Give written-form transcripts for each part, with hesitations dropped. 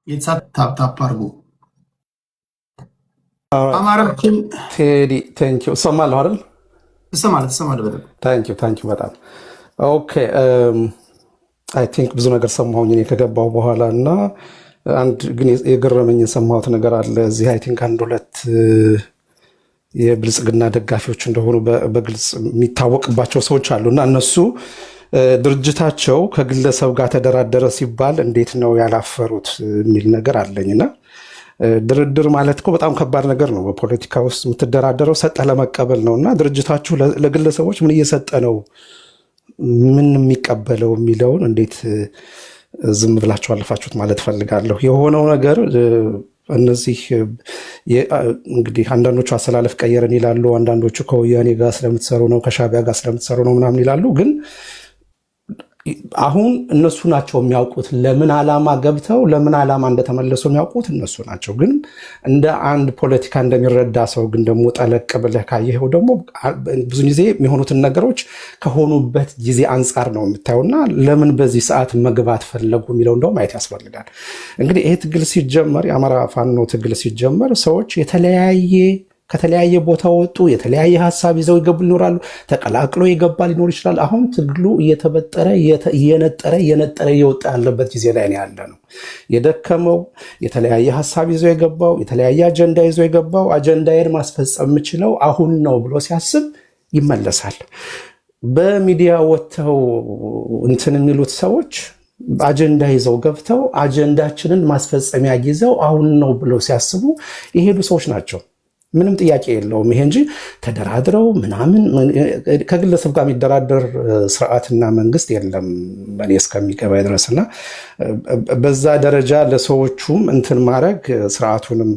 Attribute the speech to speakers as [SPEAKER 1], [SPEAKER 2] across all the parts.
[SPEAKER 1] የተሳት ታፕታፕ አድርጎ አማራችን
[SPEAKER 2] ቴዲ ቴንኪው እሰማለሁ አይደል?
[SPEAKER 1] ትሰማለህ በደንብ
[SPEAKER 2] ታንኪዩ በጣም ኦኬ። አይ ቲንክ ብዙ ነገር ሰማሁኝ እኔ ከገባሁ በኋላ እና አንድ ግን የገረመኝ የሰማሁት ነገር አለ እዚህ። አይ ቲንክ አንድ ሁለት የብልጽግና ደጋፊዎች እንደሆኑ በግልጽ የሚታወቅባቸው ሰዎች አሉ እና እነሱ ድርጅታቸው ከግለሰብ ጋር ተደራደረ ሲባል እንዴት ነው ያላፈሩት የሚል ነገር አለኝና ድርድር ማለት እኮ በጣም ከባድ ነገር ነው። በፖለቲካ ውስጥ የምትደራደረው ሰጠ ለመቀበል ነው እና ድርጅታችሁ ለግለሰቦች ምን እየሰጠ ነው ምን የሚቀበለው የሚለውን እንዴት ዝም ብላችሁ አለፋችሁት ማለት ፈልጋለሁ። የሆነው ነገር እነዚህ እንግዲህ አንዳንዶቹ አሰላለፍ ቀየረን ይላሉ፣ አንዳንዶቹ ከወያኔ ጋር ስለምትሰሩ ነው ከሻዕቢያ ጋር ስለምትሰሩ ነው ምናምን ይላሉ። ግን አሁን እነሱ ናቸው የሚያውቁት ለምን ዓላማ ገብተው ለምን ዓላማ እንደተመለሱ የሚያውቁት እነሱ ናቸው። ግን እንደ አንድ ፖለቲካ እንደሚረዳ ሰው ግን ደግሞ ጠለቅ ብለህ ካየኸው ደግሞ ብዙ ጊዜ የሚሆኑትን ነገሮች ከሆኑበት ጊዜ አንጻር ነው የምታየውና ለምን በዚህ ሰዓት መግባት ፈለጉ የሚለው እንደውም ማየት ያስፈልጋል። እንግዲህ ይሄ ትግል ሲጀመር የአማራ ፋኖ ትግል ሲጀመር ሰዎች ከተለያየ ቦታ ወጡ፣ የተለያየ ሀሳብ ይዘው ይገቡ ይኖራሉ፣ ተቀላቅሎ የገባ ሊኖር ይችላል። አሁን ትግሉ እየተበጠረ እየነጠረ እየወጣ ያለበት ጊዜ ላይ ነው ያለ ነው። የደከመው የተለያየ ሀሳብ ይዘው የገባው የተለያየ አጀንዳ ይዘው የገባው አጀንዳዬን ማስፈጸም የምችለው አሁን ነው ብሎ ሲያስብ ይመለሳል። በሚዲያ ወጥተው እንትን የሚሉት ሰዎች አጀንዳ ይዘው ገብተው አጀንዳችንን ማስፈጸሚያ ጊዜው አሁን ነው ብለው ሲያስቡ የሄዱ ሰዎች ናቸው። ምንም ጥያቄ የለውም። ይሄ እንጂ ተደራድረው ምናምን ከግለሰብ ጋር የሚደራደር ስርዓትና መንግስት የለም እኔ እስከሚገባ ድረስና በዛ ደረጃ ለሰዎቹም እንትን ማድረግ ስርዓቱንም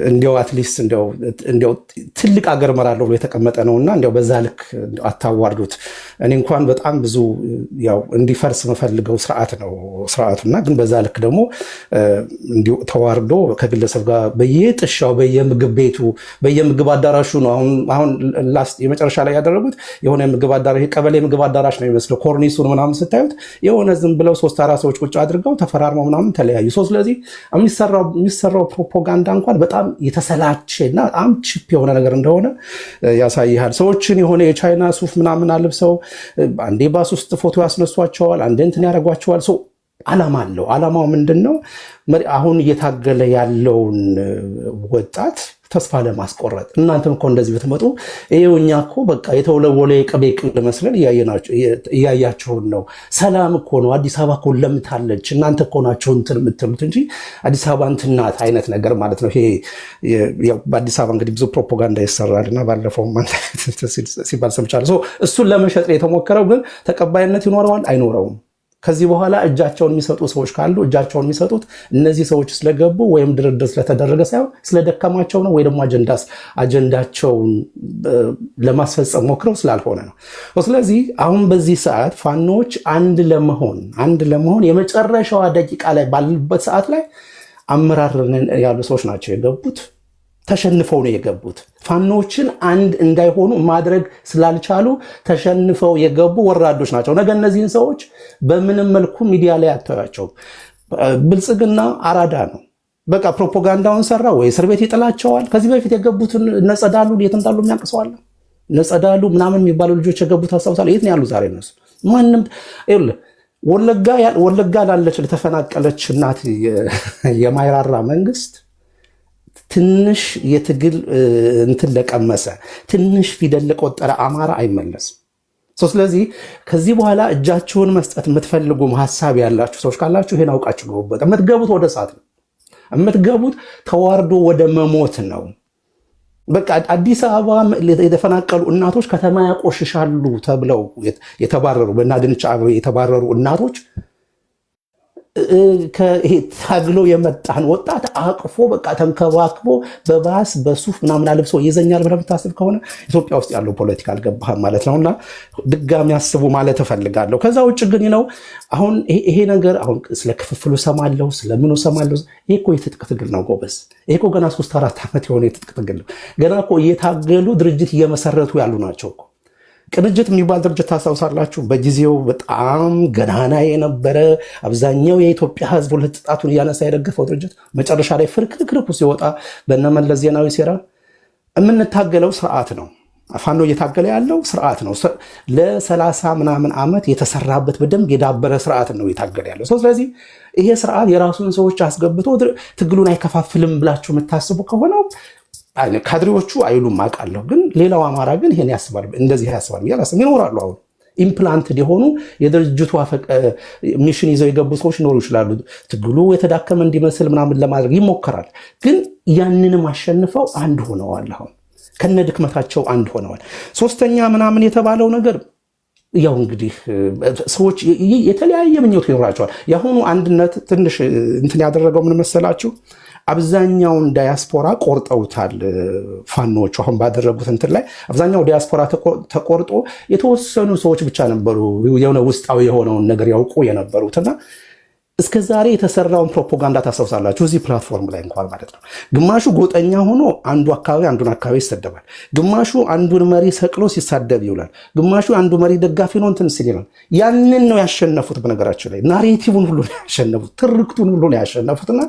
[SPEAKER 2] እንዲያው አትሊስት እንዲያው ትልቅ አገር መራለሁ ብሎ የተቀመጠ ነውና እንዲያው በዛ ልክ አታዋርዱት። እኔ እንኳን በጣም ብዙ ያው እንዲፈርስ መፈልገው ስርዓት ነው ስርዓቱና ግን በዛ ልክ ደግሞ እንዲሁ ተዋርዶ ከግለሰብ ጋር በየጥሻው በየምግብ ቤቱ በየምግብ አዳራሹ ነው አሁን ላስት የመጨረሻ ላይ ያደረጉት የሆነ የምግብ አዳራሽ ቀበሌ ምግብ አዳራሽ ነው የሚመስለው። ኮርኒሱን ምናምን ስታዩት የሆነ ዝም ብለው 3-4 ሰዎች ቁጭ አድርገው ተፈራርመው ምናምን ተለያዩ። ስለዚህ የሚሰራው ፕሮፓጋንዳ እንኳን በጣም የተሰላቸና በጣም ቺፕ የሆነ ነገር እንደሆነ ያሳይሃል። ሰዎችን የሆነ የቻይና ሱፍ ምናምን አልብሰው አንዴ ባስ ውስጥ ፎቶ ያስነሷቸዋል፣ አንዴ እንትን ያደርጓቸዋል። ሰው ዓላማ አለው። ዓላማው ምንድን ነው? አሁን እየታገለ ያለውን ወጣት ተስፋ ለማስቆረጥ እናንተም እኮ እንደዚህ ብትመጡ ይሄው እኛ እኮ በቃ የተወለወለ የቅቤ ቅል መስለን እያያችሁን ነው። ሰላም እኮ ነው፣ አዲስ አበባ እኮ ለምታለች፣ እናንተ እኮ ናቸው እንትን የምትሉት እንጂ አዲስ አበባ እንትን ናት አይነት ነገር ማለት ነው። ይሄ በአዲስ አበባ እንግዲህ ብዙ ፕሮፓጋንዳ ይሰራልና ባለፈው ሲባል ሰምቻለሁ። እሱን ለመሸጥ የተሞከረው ግን ተቀባይነት ይኖረዋል አይኖረውም? ከዚህ በኋላ እጃቸውን የሚሰጡ ሰዎች ካሉ እጃቸውን የሚሰጡት እነዚህ ሰዎች ስለገቡ ወይም ድርድር ስለተደረገ ሳይሆን ስለደከማቸው ነው፣ ወይ ደግሞ አጀንዳቸውን ለማስፈጸም ሞክረው ስላልሆነ ነው። ስለዚህ አሁን በዚህ ሰዓት ፋኖዎች አንድ ለመሆን የመጨረሻዋ ደቂቃ ላይ ባሉበት ሰዓት ላይ አመራር ያሉ ሰዎች ናቸው የገቡት። ተሸንፈው ነው የገቡት። ፋኖችን አንድ እንዳይሆኑ ማድረግ ስላልቻሉ ተሸንፈው የገቡ ወራዶች ናቸው። ነገ እነዚህን ሰዎች በምንም መልኩ ሚዲያ ላይ አታያቸውም። ብልጽግና አራዳ ነው። በቃ ፕሮፓጋንዳውን ሰራ ወይ እስር ቤት ይጥላቸዋል። ከዚህ በፊት የገቡትን ነጸዳሉ የት እንዳሉ የሚያንቅሰዋል። ነጸዳሉ ምናምን የሚባሉ ልጆች የገቡት አስታውሳለሁ። የት ነው ያሉ ዛሬ እነሱ? ማንም ወለጋ ላለች ለተፈናቀለች እናት የማይራራ መንግስት ትንሽ የትግል እንትን ለቀመሰ ትንሽ ፊደል ለቆጠረ አማራ አይመለስም። ስለዚህ ከዚህ በኋላ እጃችሁን መስጠት የምትፈልጉም ሀሳብ ያላችሁ ሰዎች ካላችሁ ይሄን አውቃችሁ ገቡበት። የምትገቡት ወደ እሳት ነው። የምትገቡት ተዋርዶ ወደ መሞት ነው። በቃ አዲስ አበባ የተፈናቀሉ እናቶች ከተማ ያቆሽሻሉ ተብለው የተባረሩ በእናድንቻ የተባረሩ እናቶች ታግሎ የመጣን ወጣት አቅፎ በቃ ተንከባክቦ በባስ በሱፍ ምናምን አልብሶ ይዘኛል ብለህ ብታስብ ከሆነ ኢትዮጵያ ውስጥ ያለው ፖለቲካ አልገባህም ማለት ነውና ድጋሚ ያስቡ ማለት እፈልጋለሁ። ከዛ ውጭ ግን ነው አሁን ይሄ ነገር አሁን ስለ ክፍፍሉ ሰማለሁ፣ ስለምኑ ሰማለሁ። ይሄ እኮ የትጥቅ ትግል ነው ጎበዝ። ይሄ እኮ ገና 3-4 ዓመት የሆነ የትጥቅ ትግል ነው። ገና እኮ እየታገሉ ድርጅት እየመሰረቱ ያሉ ናቸው እኮ ቅንጅት የሚባል ድርጅት ታስታውሳላችሁ? በጊዜው በጣም ገናና የነበረ አብዛኛው የኢትዮጵያ ሕዝብ ሁለት ጣቱን እያነሳ የደገፈው ድርጅት መጨረሻ ላይ ፍርክርክርኩ ሲወጣ በነመለስ ዜናዊ ሴራ የምንታገለው ስርዓት ነው። ፋኖ እየታገለ ያለው ስርዓት ነው። ለ30 ምናምን ዓመት የተሰራበት በደንብ የዳበረ ስርዓት ነው እየታገለ ያለው። ስለዚህ ይሄ ስርዓት የራሱን ሰዎች አስገብቶ ትግሉን አይከፋፍልም ብላችሁ የምታስቡ ከሆነው ካድሬዎቹ አይሉም አውቃለሁ፣ ግን ሌላው አማራ ግን ይሄን ያስባል፣ እንደዚህ ያስባል ያላስብ ይኖራሉ። አሁን ኢምፕላንትድ የሆኑ የድርጅቱ ሚሽን ይዘው የገቡ ሰዎች ሊኖሩ ይችላሉ። ትግሉ የተዳከመ እንዲመስል ምናምን ለማድረግ ይሞከራል፣ ግን ያንንም አሸንፈው አንድ ሆነዋል። አሁን ከነ ድክመታቸው አንድ ሆነዋል። ሶስተኛ ምናምን የተባለው ነገር ያው እንግዲህ ሰዎች የተለያየ ምኞት ይኖራቸዋል። የአሁኑ አንድነት ትንሽ እንትን ያደረገው ምን መሰላችሁ? አብዛኛውን ዳያስፖራ ቆርጠውታል ፋኖቹ። አሁን ባደረጉት እንትን ላይ አብዛኛው ዳያስፖራ ተቆርጦ የተወሰኑ ሰዎች ብቻ ነበሩ የሆነ ውስጣዊ የሆነውን ነገር ያውቁ የነበሩትና እስከ ዛሬ የተሰራውን ፕሮፓጋንዳ ታስታውሳላችሁ። እዚህ ፕላትፎርም ላይ እንኳን ማለት ነው። ግማሹ ጎጠኛ ሆኖ አንዱ አካባቢ አንዱን አካባቢ ይሰደባል። ግማሹ አንዱን መሪ ሰቅሎ ሲሳደብ ይውላል። ግማሹ አንዱ መሪ ደጋፊ ነው እንትን ሲል ይላል። ያንን ነው ያሸነፉት። በነገራችን ላይ ናሬቲቭን ሁሉ ነው ያሸነፉት፣ ትርክቱን ሁሉ ነው ያሸነፉትና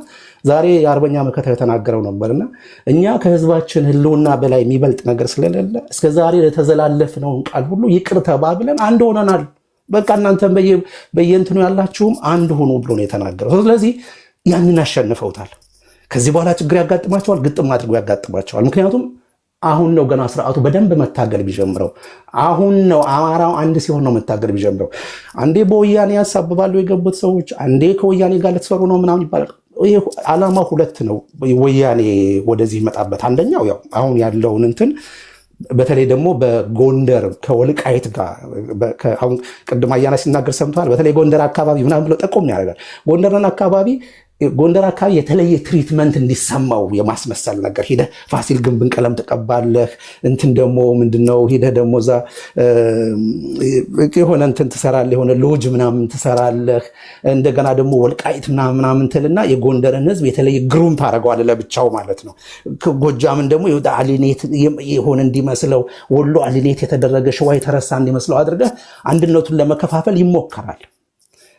[SPEAKER 2] ዛሬ የአርበኛ መከታ የተናገረው ነበርና እኛ ከህዝባችን ህልውና በላይ የሚበልጥ ነገር ስለሌለ እስከ ዛሬ ለተዘላለፍነውን ቃል ሁሉ ይቅር ተባብለን አንድ ሆነናል። በቃ እናንተም በየእንትኑ ያላችሁም አንድ ሆኑ ብሎ ነው የተናገረው። ስለዚህ ያንን አሸንፈውታል። ከዚህ በኋላ ችግር ያጋጥማቸዋል፣ ግጥም አድርጎ ያጋጥማቸዋል። ምክንያቱም አሁን ነው ገና ስርዓቱ በደንብ መታገል ቢጀምረው። አሁን ነው አማራው አንድ ሲሆን ነው መታገል ቢጀምረው። አንዴ በወያኔ ያሳብባሉ የገቡት ሰዎች፣ አንዴ ከወያኔ ጋር ልትሰሩ ነው ምናምን ይባላል። ዓላማ ሁለት ነው ወያኔ ወደዚህ ይመጣበት። አንደኛው ያው አሁን ያለውን እንትን በተለይ ደግሞ በጎንደር ከወልቃይት ጋር አሁን ቅድም አያና ሲናገር ሰምተዋል። በተለይ ጎንደር አካባቢ ምናምን ብሎ ጠቆም ያደርጋል። ጎንደር አካባቢ የተለየ ትሪትመንት እንዲሰማው የማስመሰል ነገር። ሂደህ ፋሲል ግንብን ቀለም ትቀባለህ፣ እንትን ደግሞ ምንድነው ሂደህ ደግሞ እዛ የሆነ እንትን ትሰራለህ፣ የሆነ ሎጅ ምናምን ትሰራለህ። እንደገና ደግሞ ወልቃይት ምናምን ትልና የጎንደርን ህዝብ የተለየ ግሩም ታደርገዋለህ ለብቻው ማለት ነው። ጎጃምን ደግሞ አሊኔት የሆነ እንዲመስለው፣ ወሎ አሊኔት የተደረገ ሸዋ የተረሳ እንዲመስለው አድርገህ አንድነቱን ለመከፋፈል ይሞከራል።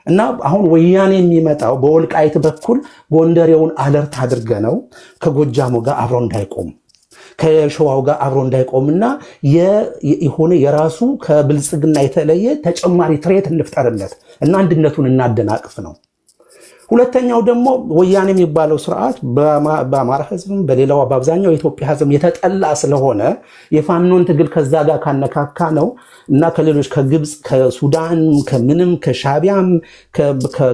[SPEAKER 2] እና አሁን ወያኔ የሚመጣው በወልቃይት በኩል ጎንደሬውን አለርት አድርገ ነው ከጎጃሙ ጋር አብሮ እንዳይቆም ከሸዋው ጋር አብሮ እንዳይቆምና የሆነ የራሱ ከብልጽግና የተለየ ተጨማሪ ትሬት እንፍጠርለት እና አንድነቱን እናደናቅፍ ነው። ሁለተኛው ደግሞ ወያኔ የሚባለው ስርዓት በአማራ ህዝብም በሌላው በአብዛኛው የኢትዮጵያ ህዝብ የተጠላ ስለሆነ የፋኖን ትግል ከዛ ጋር ካነካካ ነው እና ከሌሎች ከግብፅ ከሱዳን ከምንም ከሻቢያም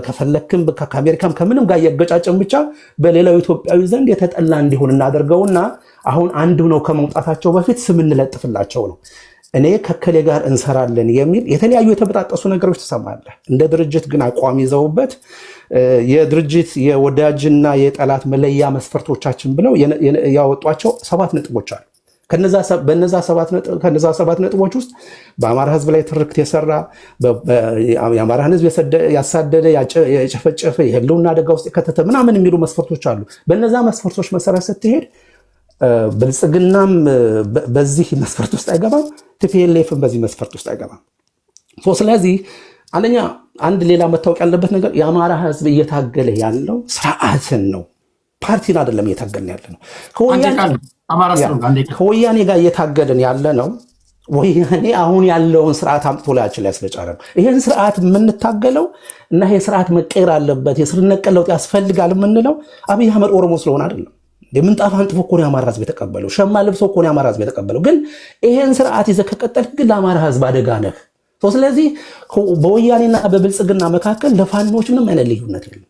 [SPEAKER 2] ከፈለክም ከአሜሪካም ከምንም ጋር እየገጫጨን ብቻ በሌላው ኢትዮጵያዊ ዘንድ የተጠላ እንዲሆን እናደርገውና አሁን አንድ ነው ከመውጣታቸው በፊት ስም እንለጥፍላቸው ነው። እኔ ከከሌ ጋር እንሰራለን የሚል የተለያዩ የተበጣጠሱ ነገሮች ትሰማለህ። እንደ ድርጅት ግን አቋም ይዘውበት የድርጅት የወዳጅና የጠላት መለያ መስፈርቶቻችን ብለው ያወጧቸው 7 ነጥቦች አሉ። በነዛ 7 ነጥቦች ውስጥ በአማራ ህዝብ ላይ ትርክት የሰራ የአማራን ህዝብ ያሳደደ የጨፈጨፈ የህልውና አደጋ ውስጥ የከተተ ምናምን የሚሉ መስፈርቶች አሉ። በነዛ መስፈርቶች መሰረት ስትሄድ ብልጽግናም በዚህ መስፈርት ውስጥ አይገባም፣ ቲፒኤልኤፍም በዚህ መስፈርት ውስጥ አይገባም። ስለዚህ አንድ ሌላ መታወቅ ያለበት ነገር የአማራ ህዝብ እየታገለ ያለው ስርዓትን ነው፣ ፓርቲን አይደለም እየታገልን ያለ ነው። ከወያኔ ጋር እየታገልን ያለ ነው። ወያኔ አሁን ያለውን ስርዓት አምጥቶ ላያችን ላይ ያስለጫለ ነው። ይህን ስርዓት የምንታገለው እና ይህ ስርዓት መቀየር አለበት የስር ነቀል ለውጥ ያስፈልጋል የምንለው አብይ አህመድ ኦሮሞ ስለሆነ አይደለም። ምንጣፍ አንጥፎ እኮ ነው የአማራ ህዝብ የተቀበለው። ሸማ ልብሶ እኮ ነው የአማራ ህዝብ የተቀበለው። ግን ይሄን ስርዓት ይዘህ ከቀጠልክ ግን ለአማራ ህዝብ አደጋ ነህ። ስለዚህ በወያኔና በብልጽግና መካከል ለፋኖች ምንም አይነት ልዩነት የለም።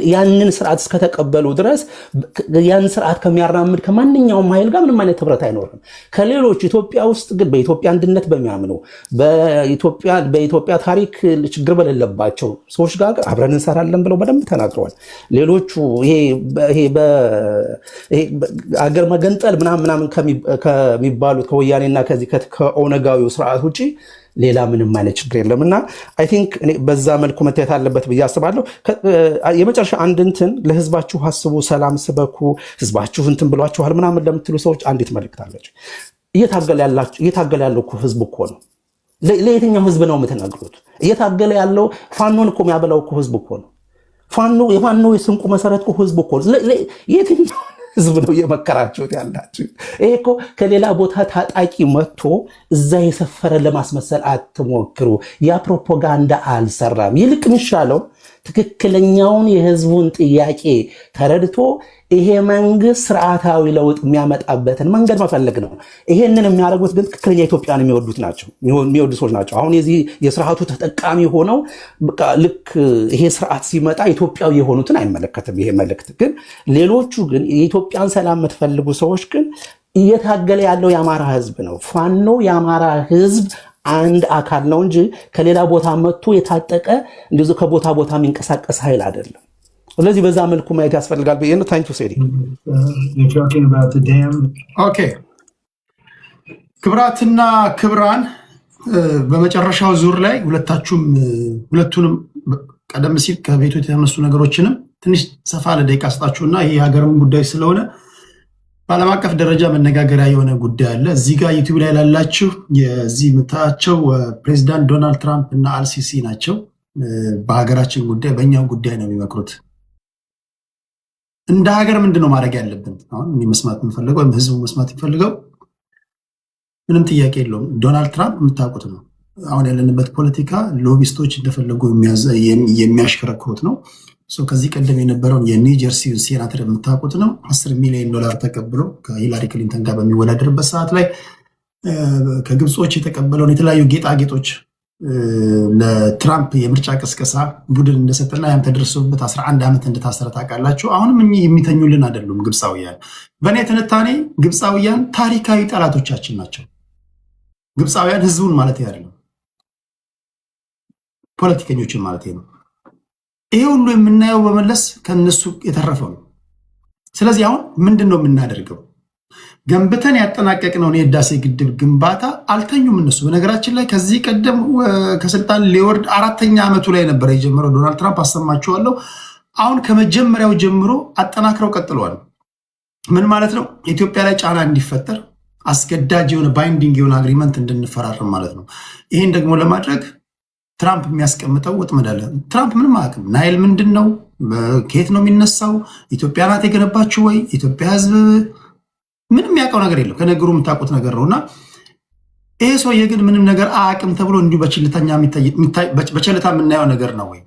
[SPEAKER 2] ያንን ስርዓት እስከተቀበሉ ድረስ ያን ስርዓት ከሚያራምድ ከማንኛውም ኃይል ጋር ምንም አይነት ህብረት አይኖርም። ከሌሎች ኢትዮጵያ ውስጥ ግን በኢትዮጵያ አንድነት በሚያምኑ በኢትዮጵያ ታሪክ ችግር በሌለባቸው ሰዎች ጋር አብረን እንሰራለን ብለው በደንብ ተናግረዋል። ሌሎቹ ይሄ አገር መገንጠል ምናምን ከሚባሉት ከወያኔና ከዚህ ከኦነጋዊው ስርዓት ውጪ ሌላ ምንም አይነት ችግር የለም እና አይ ቲንክ በዛ መልኩ መታየት አለበት ብዬ አስባለሁ። የመጨረሻ አንድ እንትን ለህዝባችሁ አስቡ፣ ሰላም ስበኩ፣ ህዝባችሁ እንትን ብሏችኋል ምናምን ለምትሉ ሰዎች አንዲት መልእክት አለች። እየታገለ ያለው እኮ ህዝብ እኮ ነው። ለየትኛው ህዝብ ነው የምትነግሩት? እየታገለ ያለው ፋኖን እኮ የሚያበላው እኮ ህዝብ እኮ ነው። የፋኖ የስንቁ መሰረት እኮ ህዝብ እኮ ነው። የትኛው ህዝብ ነው እየመከራችሁት ያላችሁ? ይሄ እኮ ከሌላ ቦታ ታጣቂ መጥቶ እዛ የሰፈረ ለማስመሰል አትሞክሩ። ያ ፕሮፓጋንዳ አልሰራም። ይልቅ የሚሻለው ትክክለኛውን የህዝቡን ጥያቄ ተረድቶ ይሄ መንግስት ስርዓታዊ ለውጥ የሚያመጣበትን መንገድ መፈለግ ነው። ይሄንን የሚያደርጉት ግን ትክክለኛ ኢትዮጵያን የሚወዱ ሰዎች ናቸው። አሁን የዚህ የስርዓቱ ተጠቃሚ ሆነው ልክ ይሄ ስርዓት ሲመጣ ኢትዮጵያዊ የሆኑትን አይመለከትም ይሄ መልእክት። ግን ሌሎቹ ግን የኢትዮጵያን ሰላም የምትፈልጉ ሰዎች ግን እየታገለ ያለው የአማራ ህዝብ ነው። ፋኖ የአማራ ህዝብ አንድ አካል ነው እንጂ ከሌላ ቦታ መጥቶ የታጠቀ እንደዚህ ከቦታ ቦታ የሚንቀሳቀስ ኃይል አይደለም። ስለዚህ በዛ መልኩ ማየት ያስፈልጋል ብዬ ነው። ታንኪዩ ሴዲ።
[SPEAKER 1] ኦኬ ክብራትና ክብራን፣ በመጨረሻው ዙር ላይ ሁለቱንም ቀደም ሲል ከቤቱ የተነሱ ነገሮችንም ትንሽ ሰፋ ለደቂቃ ስጣችሁና ይሄ የሀገርም ጉዳይ ስለሆነ በዓለም አቀፍ ደረጃ መነጋገሪያ የሆነ ጉዳይ አለ። እዚህ ጋር ዩቲዩብ ላይ ላላችሁ የዚህ የምታያቸው ፕሬዚዳንት ዶናልድ ትራምፕ እና አልሲሲ ናቸው። በሀገራችን ጉዳይ በእኛው ጉዳይ ነው የሚመክሩት። እንደ ሀገር ምንድን ነው ማድረግ ያለብን? አሁን መስማት የምፈልገው ወይም ህዝቡ መስማት የሚፈልገው ምንም ጥያቄ የለውም። ዶናልድ ትራምፕ የምታውቁት ነው። አሁን ያለንበት ፖለቲካ ሎቢስቶች እንደፈለጉ የሚያሽከረክሩት ነው። ከዚህ ቀደም የነበረውን የኒው ጀርሲ ሴናተር የምታውቁት ነው። $10 ሚሊዮን ተቀብሎ ከሂላሪ ክሊንተን ጋር በሚወዳደርበት ሰዓት ላይ ከግብጾች የተቀበለውን የተለያዩ ጌጣጌጦች ለትራምፕ የምርጫ ቅስቀሳ ቡድን እንደሰጠና ያም ተደርሶበት 11 ዓመት እንደታሰረ ታውቃላችሁ። አሁንም እኚህ የሚተኙልን አይደሉም ግብፃውያን። በእኔ ትንታኔ ግብፃውያን ታሪካዊ ጠላቶቻችን ናቸው። ግብፃውያን ህዝቡን ማለት አይደለም፣ ፖለቲከኞችን ማለት ነው። ይሄ ሁሉ የምናየው በመለስ ከነሱ የተረፈው ነው። ስለዚህ አሁን ምንድን ነው የምናደርገው? ገንብተን ያጠናቀቅነውን የህዳሴ ግድብ ግንባታ አልተኙም እነሱ። በነገራችን ላይ ከዚህ ቀደም ከስልጣን ሊወርድ 4ኛ ዓመቱ ላይ ነበር የጀመረው ዶናልድ ትራምፕ፣ አሰማችኋለሁ። አሁን ከመጀመሪያው ጀምሮ አጠናክረው ቀጥለዋል። ምን ማለት ነው? ኢትዮጵያ ላይ ጫና እንዲፈጠር አስገዳጅ የሆነ ባይንዲንግ የሆነ አግሪመንት እንድንፈራረም ማለት ነው። ይህን ደግሞ ለማድረግ ትራምፕ የሚያስቀምጠው ወጥመድ አለ። ትራምፕ ምንም አያውቅም። ናይል ምንድን ነው? ከየት ነው የሚነሳው? ኢትዮጵያ ናት የገነባችው ወይ? ኢትዮጵያ ህዝብ ምንም ያውቀው ነገር የለም። ከነገሩ የምታውቁት ነገር ነው። እና ይሄ ሰውዬ ግን ምንም ነገር አያውቅም ተብሎ እንዲሁ በቸልታ የምናየው ነገር ነው ወይ?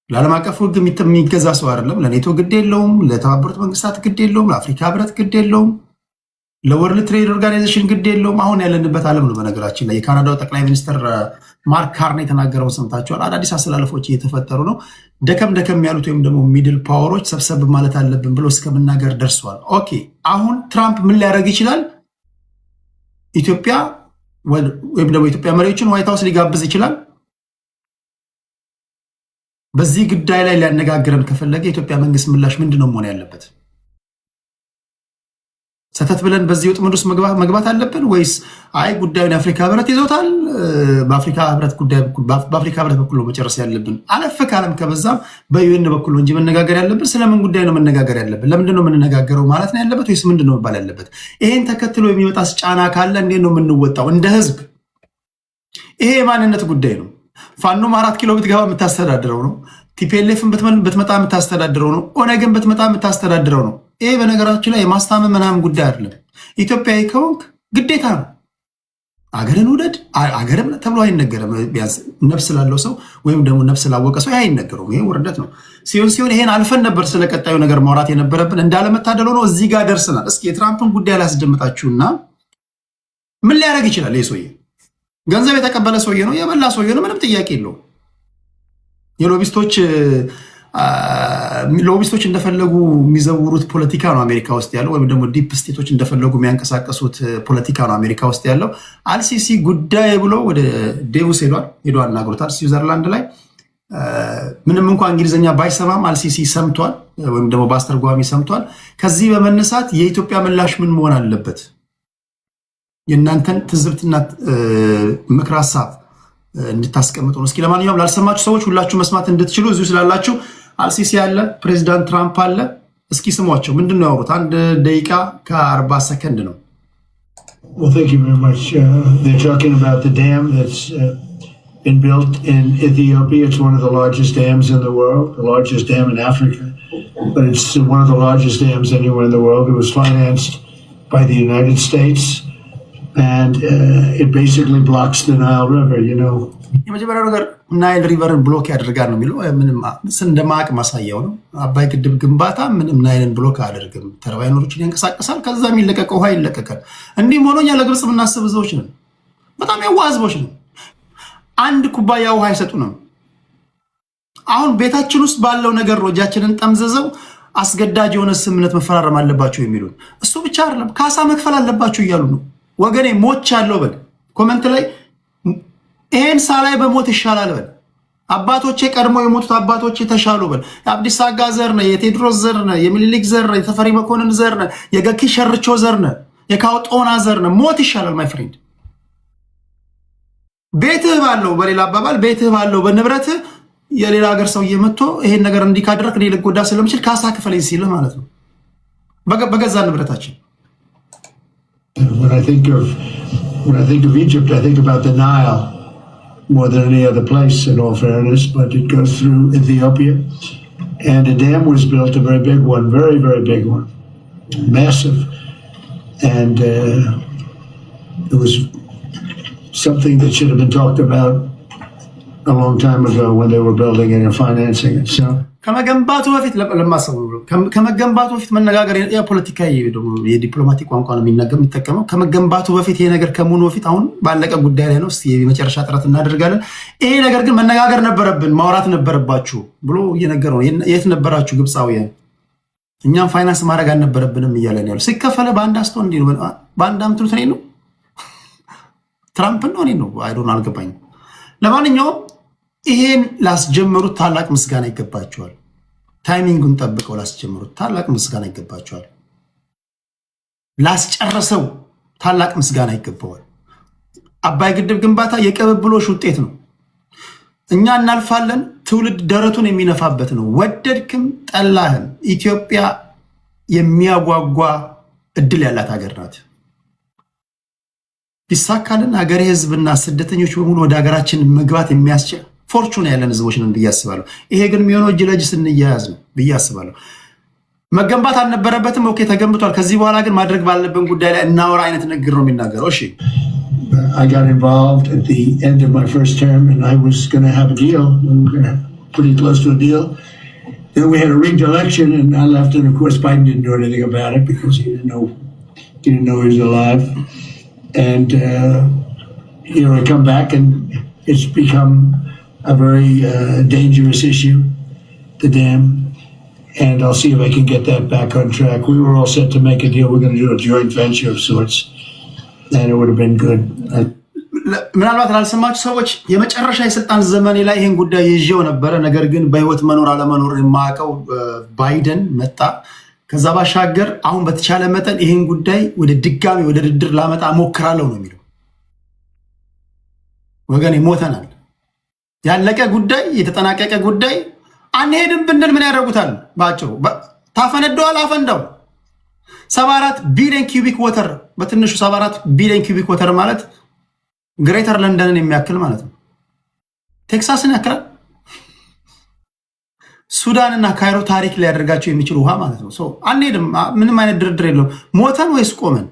[SPEAKER 1] ለዓለም አቀፉ ህግ የሚገዛ ሰው አይደለም። ለኔቶ ግድ የለውም። ለተባበሩት መንግስታት ግድ የለውም። ለአፍሪካ ህብረት ግድ የለውም። ለወርልድ ትሬድ ኦርጋናይዜሽን ግድ የለውም። አሁን ያለንበት ዓለም ነው። በነገራችን ላይ የካናዳው ጠቅላይ ሚኒስትር ማርክ ካርኔ የተናገረውን ሰምታችኋል። አዳዲስ አሰላለፎች እየተፈጠሩ ነው። ደከም ያሉት ወይም ደግሞ ሚድል ፓወሮች ሰብሰብ ማለት አለብን ብሎ እስከመናገር ደርሰዋል። ኦኬ አሁን ትራምፕ ምን ሊያደርግ ይችላል? ኢትዮጵያ ወይም ደግሞ ኢትዮጵያ መሪዎችን ዋይት ሀውስ ሊጋብዝ ይችላል። በዚህ ጉዳይ ላይ ሊያነጋግረን ከፈለገ የኢትዮጵያ መንግስት ምላሽ ምንድን ነው መሆን ያለበት? ሰተት ብለን በዚህ ወጥመድ ውስጥ መግባት አለብን ወይስ አይ ጉዳዩን የአፍሪካ ህብረት ይዞታል፣ በአፍሪካ ህብረት በኩል ነው መጨረስ ያለብን? አለፍ ካለም ከበዛም በዩኤን በኩል ነው እንጂ መነጋገር ያለብን። ስለምን ጉዳይ ነው መነጋገር ያለብን? ለምንድን ነው የምንነጋገረው ማለት ነው ያለበት ወይስ ምንድን ነው መባል ያለበት? ይሄን ተከትሎ የሚመጣ ጫና ካለ እንዴት ነው የምንወጣው እንደ ህዝብ? ይሄ የማንነት ጉዳይ ነው። ፋኖም 4 ኪሎ ብትገባ የምታስተዳድረው ነው። ቲፒኤልኤፍን ብትመጣ የምታስተዳድረው ነው። ኦነግን ብትመጣ የምታስተዳድረው ነው። ይሄ በነገራችን ላይ የማስታመን ምናምን ጉዳይ አይደለም። ኢትዮጵያዊ ከሆንክ ግዴታ ነው። አገርን ውደድ አገርም ተብሎ አይነገርም። ቢያንስ ነፍስ ላለው ሰው ወይም ደግሞ ነፍስ ላወቀ ሰው አይነገረውም። ይሄ ውርደት ነው። ሲሆን ይሄን አልፈን ነበር ስለቀጣዩ ነገር ማውራት የነበረብን። እንዳለመታደል ሆኖ እዚህ ጋር ደርሰናል። እስኪ የትራምፕን ጉዳይ ላስደምጣችሁና ምን ሊያደርግ ይችላል? ይህ ሰውዬ ገንዘብ የተቀበለ ሰውዬ ነው፣ የበላ ሰውዬ ነው። ምንም ጥያቄ የለውም። ሎቢስቶች እንደፈለጉ የሚዘውሩት ፖለቲካ ነው አሜሪካ ውስጥ ያለው፣ ወይም ደግሞ ዲፕ ስቴቶች እንደፈለጉ የሚያንቀሳቀሱት ፖለቲካ ነው አሜሪካ ውስጥ ያለው። አልሲሲ ጉዳይ ብሎ ወደ ዴቡስ ሄዶ አናግሮታል፣ ስዊዘርላንድ ላይ። ምንም እንኳ እንግሊዝኛ ባይሰማም አልሲሲ ሰምቷል፣ ወይም ደግሞ በአስተርጓሚ ሰምቷል። ከዚህ በመነሳት የኢትዮጵያ ምላሽ ምን መሆን አለበት? የእናንተን ትዝብትና ምክር ሀሳብ እንድታስቀምጡ ነው። እስኪ ለማንኛውም ላልሰማችሁ ሰዎች ሁላችሁ መስማት እንድትችሉ እዚሁ ስላላችሁ አልሲሲ አለ፣ ፕሬዚዳንት ትራምፕ አለ። እስኪ ስሟቸው። ምንድን ነው ያወሩት? 1 ደቂቃ ከ40 ሰከንድ ነው።
[SPEAKER 3] Well, thank you very much. They're talking about the dam that's been built in Ethiopia. It's one of the largest dams in the world, the largest dam in Africa, but it's one of the largest dams anywhere in the world. It was financed by the United States, and it basically blocks the Nile River, you know.
[SPEAKER 1] የመጀመሪያው ነገር ናይል ሪቨርን ብሎክ ያደርጋል ነው የሚለው። ምንም እንደማቅ ማሳያው ነው። አባይ ግድብ ግንባታ ምንም ናይልን ብሎክ አያደርግም። ተርባይኖችን ያንቀሳቅሳል። ከዛ የሚለቀቀው ውሃ ይለቀቃል። እንዲህም ሆኖ እኛ ለግብጽ የምናስብ ህዝቦች ነን። በጣም የዋህ ህዝቦች ነን። አንድ ኩባያ ውሃ አይሰጡንም። አሁን ቤታችን ውስጥ ባለው ነገር ሮጃችንን ጠምዘዘው አስገዳጅ የሆነ ስምምነት መፈራረም አለባቸው የሚሉን እሱ ብቻ አይደለም፣ ካሳ መክፈል አለባቸው እያሉ ነው። ወገኔ ሞች አለው በል ኮሜንት ላይ ይሄን ሳላይ በሞት ይሻላል በል። አባቶቼ ቀድሞ የሞቱት አባቶቼ ተሻሉ በል። የአብዲስ አጋ ዘር ነህ፣ የቴዎድሮስ ዘር ነህ፣ የሚኒሊክ ዘር ነህ፣ የተፈሪ መኮንን ዘር ነህ፣ የገኪ ሸርቾ ዘር ነህ፣ የካውጦና ዘር ነህ። ሞት ይሻላል ማይ ፍሬንድ። ቤትህ ባለው በሌላ አባባል ቤትህ ባለው በንብረትህ የሌላ ሀገር ሰው እየመጥቶ ይሄን ነገር እንዲህ ካደረክ እኔ ልጎዳ ስለምችል ካሳ ክፈለኝ ሲልህ ማለት ነው በገዛ ንብረታችን።
[SPEAKER 3] When I think of Egypt, I think about the Nile more than any other place, in all fairness, but it goes through Ethiopia, and a dam was built, a very big one, very, very big one, massive, and it was something that should have been talked about a long time ago when they were building it and financing it. So
[SPEAKER 1] ከመገንባቱ በፊት ለማሰቡ ከመገንባቱ በፊት መነጋገር የፖለቲካዊ የዲፕሎማቲክ ቋንቋ ነው የሚጠቀመው። ከመገንባቱ በፊት ይሄ ነገር ከመሆኑ በፊት አሁን ባለቀ ጉዳይ ላይ ነው። እስቲ የመጨረሻ ጥረት እናደርጋለን። ይሄ ነገር ግን መነጋገር ነበረብን፣ ማውራት ነበረባችሁ ብሎ እየነገረው የት ነበራችሁ ግብፃውያን? እኛም ፋይናንስ ማድረግ አልነበረብንም እያለ ነው ያለው። ሲከፈለ በአንድ አስቶ እንዲ ነው በአንድ አምትሉት ነው ትራምፕ ነው አይዶን አልገባኝም። ለማንኛውም ይሄን ላስጀመሩት ታላቅ ምስጋና ይገባቸዋል። ታይሚንጉን ጠብቀው ላስጀመሩት ታላቅ ምስጋና ይገባቸዋል። ላስጨረሰው ታላቅ ምስጋና ይገባዋል። አባይ ግድብ ግንባታ የቅብብሎሽ ውጤት ነው። እኛ እናልፋለን፣ ትውልድ ደረቱን የሚነፋበት ነው። ወደድክም ጠላህም ኢትዮጵያ የሚያጓጓ እድል ያላት ሀገር ናት። ቢሳካልን ሀገሬ ህዝብና ስደተኞች በሙሉ ወደ ሀገራችን መግባት የሚያስችል ፎርቹን ያለን ህዝቦች ነን ብዬ አስባለሁ። ይሄ ግን የሚሆነው እጅ ለእጅ ስንያያዝ ነው ብዬ አስባለሁ። መገንባት አልነበረበትም። ኦኬ ተገንብቷል። ከዚህ በኋላ ግን ማድረግ ባለብን ጉዳይ ላይ እናወራ አይነት ንግግር ነው የሚናገረው። እሺ
[SPEAKER 3] I got involved at the end of my first term, and I was going to have a deal. We were going to pretty close to a deal. Then we had a rigged election, and I left, and of course Biden didn't know anything about it because he didn't know he was alive. And I come back, and it's become a very dangerous issue, the dam, and I'll see if I can get that back on track. We were all set to make a deal. We're going to do a joint venture of sorts, and it would have been good.
[SPEAKER 1] ምናልባት ላልሰማችሁ ሰዎች የመጨረሻ የስልጣን ዘመኔ ላይ ይህን ጉዳይ ይዤው ነበረ። ነገር ግን በህይወት መኖር አለመኖር የማያውቀው ባይደን መጣ። ከዛ ባሻገር አሁን በተቻለ መጠን ይህን ጉዳይ ወደ ድጋሚ ወደ ድርድር ላመጣ ሞክራለሁ ነው የሚለው። ወገኔ ሞተናል። ያለቀ ጉዳይ የተጠናቀቀ ጉዳይ አንሄድም ብንል ምን ያደርጉታል? ባጭሩ ታፈነደዋል። አፈንዳው 74 ቢሊዮን ኪዩቢክ ወተር፣ በትንሹ 74 ቢሊዮን ኪዩቢክ ወተር ማለት ግሬተር ለንደንን የሚያክል ማለት ነው። ቴክሳስን ያክላል። ሱዳንና ካይሮ ታሪክ ሊያደርጋቸው የሚችል ውሃ ማለት ነው። አንሄድም። ምንም አይነት ድርድር የለውም። ሞተን ወይስ ቆመን?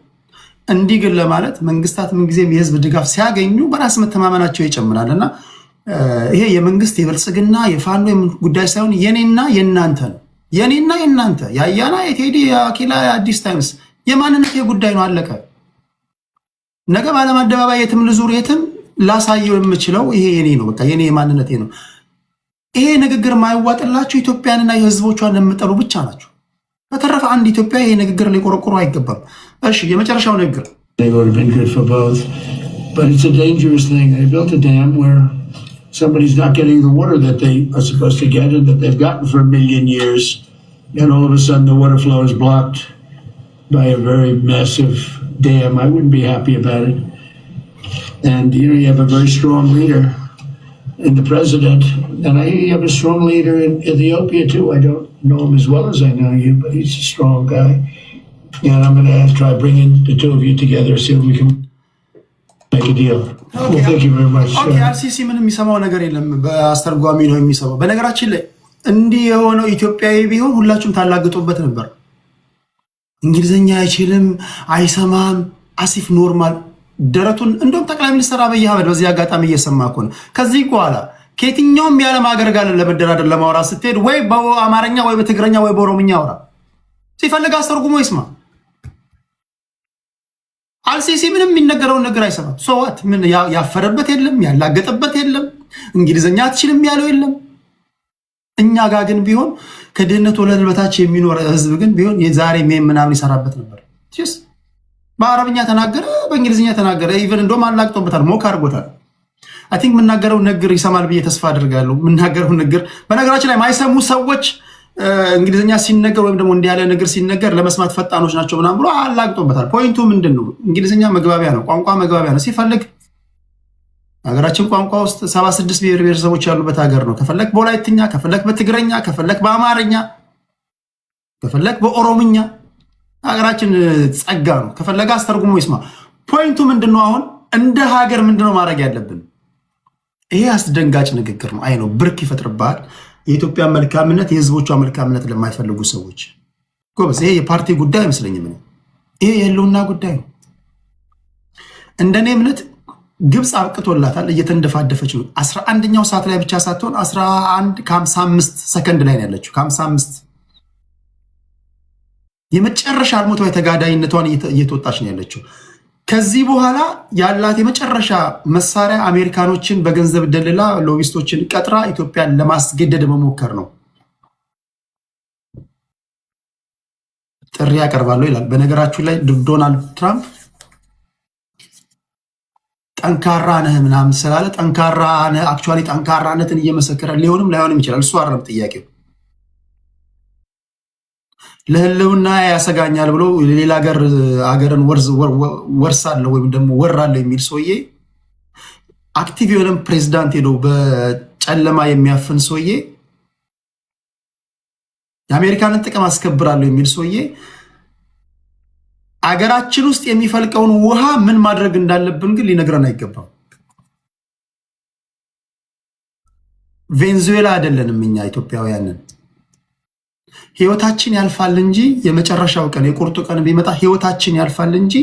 [SPEAKER 1] እንዲህ ግን ለማለት መንግስታት ምንጊዜም የህዝብ ድጋፍ ሲያገኙ በራስ መተማመናቸው ይጨምራል እና ይሄ የመንግስት የብልጽግና የፋኖ ጉዳይ ሳይሆን የኔና የናንተ ነው። የኔና የናንተ ያያና የቴዲ የአኪላ የአዲስ ታይምስ የማንነት ጉዳይ ነው። አለቀ። ነገ ባለም አደባባይ የትም ልዙር የትም ላሳየው የምችለው ይሄ የኔ ነው። በቃ የኔ የማንነቴ ነው። ይሄ ንግግር ማይዋጥላችሁ ኢትዮጵያንና የህዝቦቿን ለምጠሉ ብቻ ናቸው። በተረፈ አንድ ኢትዮጵያ ይሄ ንግግር ሊቆረቆሩ አይገባም። እሺ የመጨረሻው ንግግር
[SPEAKER 3] somebody's not getting the water that they are supposed to get and that they've gotten for a million years, and all of a sudden the water flow is blocked by a very massive dam. I wouldn't be happy about it. And you have a very strong leader in the president, and I hear you have a strong leader in Ethiopia too. I don't know him as well as I know you, but he's a strong guy. and I'm going to try bringing the two of you together, see if we can make a deal. Well, thank you very much.
[SPEAKER 1] Okay, አልሲሲ ምንም የሚሰማው ነገር የለም። በአስተርጓሚ ነው የሚሰማው። በነገራችን ላይ እንዲህ የሆነው ኢትዮጵያዊ ቢሆን ሁላችሁም ታላግጡበት ነበር። እንግሊዝኛ አይችልም፣ አይሰማም፣ አሲፍ ኖርማል ደረቱን እንደውም ጠቅላይ ሚኒስትር አብይ አህመድ በዚህ አጋጣሚ እየሰማ እኮ ነው። ከዚህ በኋላ ከየትኛውም የዓለም ሀገር ጋር ለመደራደር ለማውራት ስትሄድ ወይ በአማርኛ ወይ በትግረኛ ወይ በኦሮምኛ አውራ፣ ሲፈልግ አስተርጉሞ ይስማ። አልሲሲ ምንም የሚነገረውን ነገር አይሰማም። ሶዋት ምን ያፈረበት የለም፣ ያላገጠበት የለም፣ እንግሊዝኛ አትችልም ያለው የለም። እኛ ጋር ግን ቢሆን ከድህነት ወለል በታች የሚኖር ህዝብ ግን ቢሆን የዛሬ ምናምን ይሰራበት ነበር። በአረብኛ ተናገረ፣ በእንግሊዝኛ ተናገረ። ኢቨን እንደውም አላቅጦበታል፣ ሞክ አድርጎታል። አይ ቲንክ የምናገረው ንግር ይሰማል ብዬ ተስፋ አድርጋለሁ። የምናገረው ንግር በነገራችን ላይ ማይሰሙ ሰዎች እንግሊዝኛ ሲነገር ወይም ደግሞ እንዲህ ያለ ንግር ሲነገር ለመስማት ፈጣኖች ናቸው ምናምን ብሎ አላቅጦበታል። ፖይንቱ ምንድን ነው? እንግሊዝኛ መግባቢያ ነው፣ ቋንቋ መግባቢያ ነው። ሲፈልግ ሀገራችን ቋንቋ ውስጥ 76 ብሔር ብሔረሰቦች ያሉበት ሀገር ነው። ከፈለክ በወላይትኛ፣ ከፈለክ በትግረኛ፣ ከፈለክ በአማርኛ፣ ከፈለክ በኦሮምኛ ሀገራችን ጸጋ ነው። ከፈለገ አስተርጉሞ ይስማ። ፖይንቱ ምንድነው? አሁን እንደ ሀገር ምንድነው ማድረግ ያለብን? ይሄ አስደንጋጭ ንግግር ነው። አይ ነው ብርክ ይፈጥርብሃል። የኢትዮጵያ መልካምነት፣ የህዝቦቿ መልካምነት ለማይፈልጉ ሰዎች ጎበዝ፣ ይሄ የፓርቲ ጉዳይ አይመስለኝም። ይሄ የህልውና ጉዳይ ነው። እንደኔ እምነት ግብፅ አብቅቶላታል፣ እየተንደፋደፈች ነው። 11ኛው ሰዓት ላይ ብቻ ሳትሆን 11 ከ55 ሰከንድ ላይ ነው ያለችው። ከ55 የመጨረሻ አልሞታዊ ተጋዳይነቷን እየተወጣች ነው ያለችው። ከዚህ በኋላ ያላት የመጨረሻ መሳሪያ አሜሪካኖችን በገንዘብ ደልላ ሎቢስቶችን ቀጥራ ኢትዮጵያን ለማስገደድ መሞከር ነው። ጥሪ ያቀርባለሁ ይላል። በነገራችሁ ላይ ዶናልድ ትራምፕ ጠንካራ ነህ ምናምን ስላለ ጠንካራ ነህ፣ አክቹዋሊ ጠንካራነትን እየመሰከረ ሊሆንም ላይሆንም ይችላል። እሱ አይደለም ጥያቄው። ለህልውና ያሰጋኛል ብሎ ሌላ ሀገርን ወርሳለሁ ወይም ደግሞ ወራለሁ የሚል ሰውዬ፣ አክቲቭ የሆነም ፕሬዚዳንት ሄዶ በጨለማ የሚያፍን ሰውዬ፣ የአሜሪካንን ጥቅም አስከብራለሁ የሚል ሰውዬ አገራችን ውስጥ የሚፈልቀውን ውሃ ምን ማድረግ እንዳለብን ግን ሊነግረን አይገባም። ቬንዙዌላ አይደለንም እኛ ኢትዮጵያውያንን። ህይወታችን ያልፋል እንጂ የመጨረሻው ቀን የቁርጡ ቀን ቢመጣ ህይወታችን ያልፋል እንጂ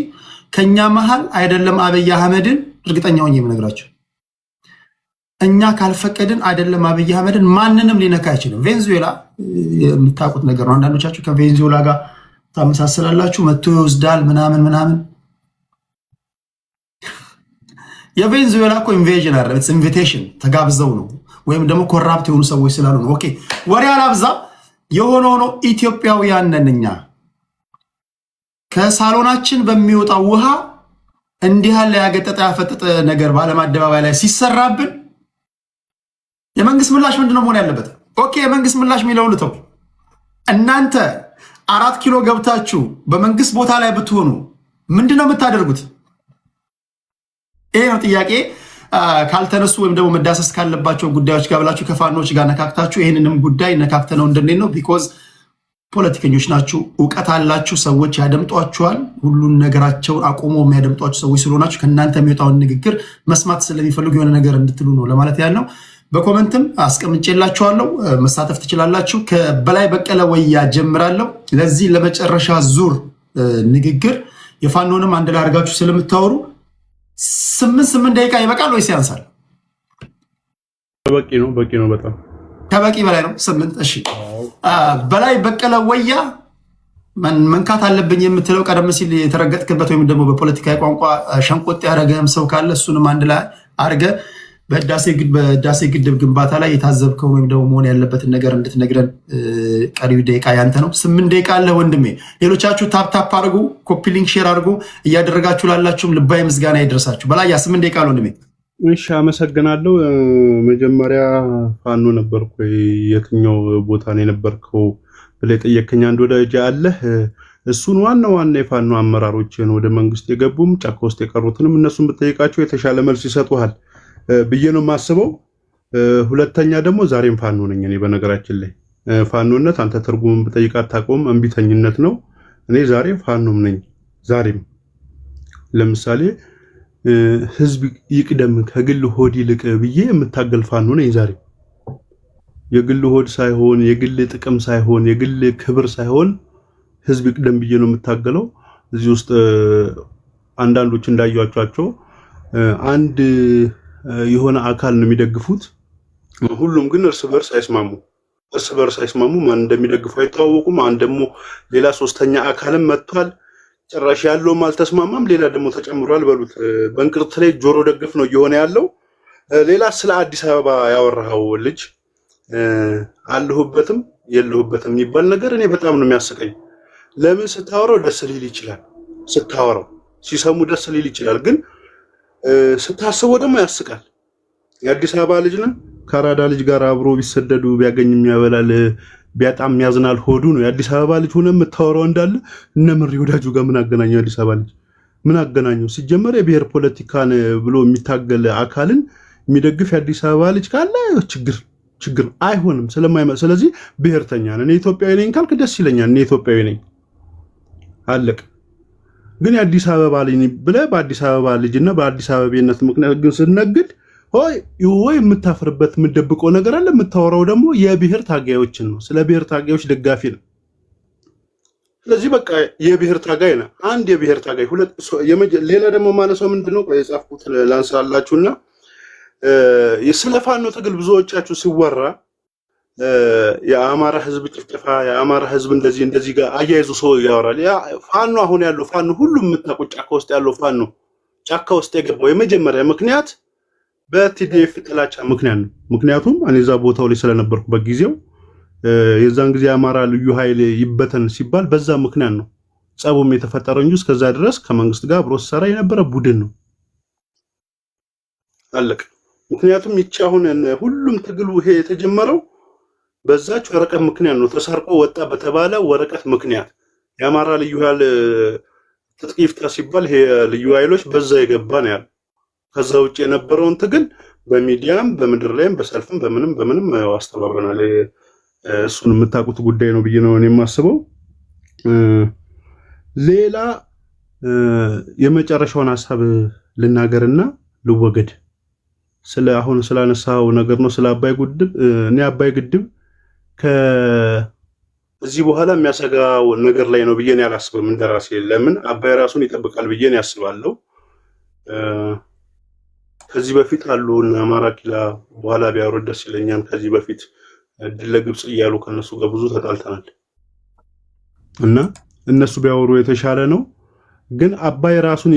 [SPEAKER 1] ከኛ መሃል አይደለም አብይ አህመድን፣ እርግጠኛ ሆኜ የምነግራቸው እኛ ካልፈቀድን አይደለም አብይ አህመድን ማንንም ሊነካ አይችልም። ቬንዙዌላ የምታውቁት ነገር ነው። አንዳንዶቻችሁ ከቬንዙዌላ ጋር ታመሳሰላላችሁ። መጥቶ ይወስዳል ምናምን ምናምን። የቬንዙዌላ እኮ ኢንቬዥን አይደለም፣ ኢንቪቴሽን ተጋብዘው ነው፣ ወይም ደግሞ ኮራፕት የሆኑ ሰዎች ስላሉ ነው። ኦኬ ወሬ አላብዛ። የሆነ ሆኖ ኢትዮጵያውያን ነን እኛ። ከሳሎናችን በሚወጣው ውሃ እንዲህ ያለ ያገጠጠ ያፈጠጠ ነገር በዓለም አደባባይ ላይ ሲሰራብን የመንግስት ምላሽ ምንድነው መሆን ያለበት? ኦኬ የመንግስት ምላሽ የሚለውን ልተው። እናንተ 4 ኪሎ ገብታችሁ በመንግስት ቦታ ላይ ብትሆኑ ምንድነው የምታደርጉት? ይሄ ነው ጥያቄ። ካልተነሱ ወይም ደግሞ መዳሰስ ካለባቸው ጉዳዮች ጋር ብላችሁ ከፋኖች ጋር ነካክታችሁ ይህንንም ጉዳይ ነካክተነው እንደኔ ነው። ቢኮዝ ፖለቲከኞች ናችሁ፣ እውቀት አላችሁ፣ ሰዎች ያደምጧችኋል። ሁሉን ነገራቸውን አቁሞ የሚያደምጧችሁ ሰዎች ስለሆናችሁ ከእናንተ የሚወጣውን ንግግር መስማት ስለሚፈልጉ የሆነ ነገር እንድትሉ ነው ለማለት ያልነው። በኮመንትም አስቀምጬላችኋለሁ፣ መሳተፍ ትችላላችሁ። ከበላይ በቀለ ወያ ጀምራለሁ። ለዚህ ለመጨረሻ ዙር ንግግር የፋኖንም አንድ ላይ አድርጋችሁ ስለምታወሩ 8 ደቂቃ ይበቃል ወይስ ያንሳል?
[SPEAKER 4] በቂ ነው። በጣም
[SPEAKER 1] ከበቂ በላይ ነው። 8 እሺ። በላይ በቀለ ወያ መንካት አለብኝ የምትለው ቀደም ሲል የተረገጥክበት ወይም ደግሞ በፖለቲካ ቋንቋ ሸንቆጥ ያደረገም ሰው ካለ እሱንም አንድ ላይ አድርገ በህዳሴ ግድብ ግንባታ ላይ የታዘብከው ወይም ደግሞ መሆን ያለበትን ነገር እንድትነግረን ቀሪው ደቂቃ ያንተ ነው። 8 ደቂቃ አለ ወንድሜ። ሌሎቻችሁ ታፕ አድርጉ፣ ኮፒ ሊንክ ሼር አድርጉ። እያደረጋችሁ ላላችሁም ልባዊ ምስጋና ይድረሳችሁ። በላይ 8 ደቂቃ አለ ወንድሜ።
[SPEAKER 4] እሺ አመሰግናለሁ። መጀመሪያ ፋኖ ነበርኩ የትኛው ቦታ ነው የነበርከው ብለህ ጠየቅከኝ። አንድ ወዳጅ አለህ፣ እሱን ዋና የፋኖ አመራሮችን ወደ መንግስት የገቡም ጫካ ውስጥ የቀሩትንም እነሱን ብትጠይቃቸው የተሻለ መልስ ይሰጡሃል ብዬ ነው የማስበው። ሁለተኛ ደግሞ ዛሬም ፋኖ ነኝ እኔ። በነገራችን ላይ ፋኖነት አንተ ትርጉምን ብጠይቃት አታውቀውም፣ እምቢተኝነት ነው። እኔ ዛሬም ፋኖም ነኝ። ዛሬም ለምሳሌ ህዝብ ይቅደም ከግል ሆድ ይልቅ ብዬ የምታገል ፋኖ ነኝ። ዛሬ የግል ሆድ ሳይሆን የግል ጥቅም ሳይሆን የግል ክብር ሳይሆን ህዝብ ይቅደም ብዬ ነው የምታገለው። እዚህ ውስጥ አንዳንዶች እንዳያዩአቸው አንድ የሆነ አካል ነው የሚደግፉት። ሁሉም ግን እርስ በርስ አይስማሙ። ማን እንደሚደግፉ አይተዋወቁም። አንድ ደግሞ ሌላ ሶስተኛ አካልም መጥቷል። ጭራሽ ያለውም አልተስማማም። ሌላ ደግሞ ተጨምሯል። በሉት በእንቅርት ላይ ጆሮ ደግፍ ነው እየሆነ ያለው። ሌላ ስለ አዲስ አበባ ያወራኸው ልጅ አለሁበትም የለሁበትም የሚባል ነገር እኔ በጣም ነው የሚያስቀኝ። ለምን ስታወራው ደስ ሊል ይችላል፣ ስታወራው ሲሰሙ ደስ ሊል ይችላል፣ ግን ስታስበው ደግሞ ያስቃል። የአዲስ አበባ ልጅ ነን። ከአራዳ ልጅ ጋር አብሮ ቢሰደዱ ቢያገኝ የሚያበላል ቢያጣም ያዝናል ሆዱ ነው። የአዲስ አበባ ልጅ ሆነ የምታወራው እንዳለ እነ ምሪ ወዳጁ ጋር ምን አገናኘው? የአዲስ አበባ ልጅ ምን አገናኘው? ሲጀመር የብሔር ፖለቲካን ብሎ የሚታገል አካልን የሚደግፍ የአዲስ አበባ ልጅ ካለ ችግር አይሆንም ስለዚህ ብሔርተኛ ነን። እኔ ኢትዮጵያዊ ነኝ ካልክ ደስ ይለኛል። እኔ ኢትዮጵያዊ ነኝ አለቅ። ግን የአዲስ አበባ ልጅ ብለህ በአዲስ አበባ ልጅና በአዲስ አበቤነት ምክንያት ግን ስነግድ ሆይ የምታፍርበት የምትደብቀው ነገር አለ። የምታወራው ደግሞ የብሔር ታጋዮችን ነው። ስለ ብሔር ታጋዮች ደጋፊ ነው። ስለዚህ በቃ የብሔር ታጋይ ነው። አንድ የብሔር ታጋይ ሁለት። ሌላ ደግሞ ማነሳው ምንድነው የጻፍኩት ላንሳላችሁና ስለ ፋኖ ትግል ብዙዎቻችሁ ሲወራ የአማራ ህዝብ ጭፍጨፋ የአማራ ህዝብ እንደዚህ ጋር አያይዙ ሰው ያወራል። ያ ፋኖ አሁን ያለው ፋኖ ሁሉም የምታውቁ ጫካ ውስጥ ያለው ፋኖ ጫካ ውስጥ የገባው የመጀመሪያ ምክንያት በቲዲኤፍ ጥላቻ ምክንያት ነው። ምክንያቱም እኔ እዛ ቦታው ላይ ስለነበርኩ በጊዜው የዛን ጊዜ አማራ ልዩ ኃይል ይበተን ሲባል በዛ ምክንያት ነው ጸቡም የተፈጠረው እንጂ እስከዛ ድረስ ከመንግስት ጋር አብሮ ሰራ የነበረ ቡድን ነው። አለቅ። ምክንያቱም ይቺ አሁን ሁሉም ትግሉ ይሄ የተጀመረው በዛች ወረቀት ምክንያት ነው። ተሰርቆ ወጣ በተባለ ወረቀት ምክንያት የአማራ ልዩ ኃይል ትጥቅ ይፍታ ሲባል ይሄ ልዩ ኃይሎች በዛ የገባ ነው ያለው። ከዛ ውጭ የነበረውን ትግል በሚዲያም በምድር ላይም በሰልፍም በምንም አስተባብረናል። እሱን የምታውቁት ጉዳይ ነው ብዬ ነው እኔ የማስበው። ሌላ የመጨረሻውን ሐሳብ ልናገርና ልወገድ። አሁን ስላነሳው ነገር ነው ስለ አባይ ግድብ። እኔ አባይ ግድብ ከዚህ በኋላ የሚያሰጋው ነገር ላይ ነው ብዬ ነው ያላስብም እንደራሴ። ለምን አባይ ራሱን ይጠብቃል ብዬ ነው ያስባለሁ። ከዚህ በፊት አሉ እና አማራ ኪላ በኋላ ቢያወሩ ደስ ይለኛል። ከዚህ በፊት ድል ለግብጽ እያሉ ከነሱ ጋር ብዙ ተጣልተናል እና እነሱ ቢያወሩ የተሻለ ነው። ግን አባይ ራሱን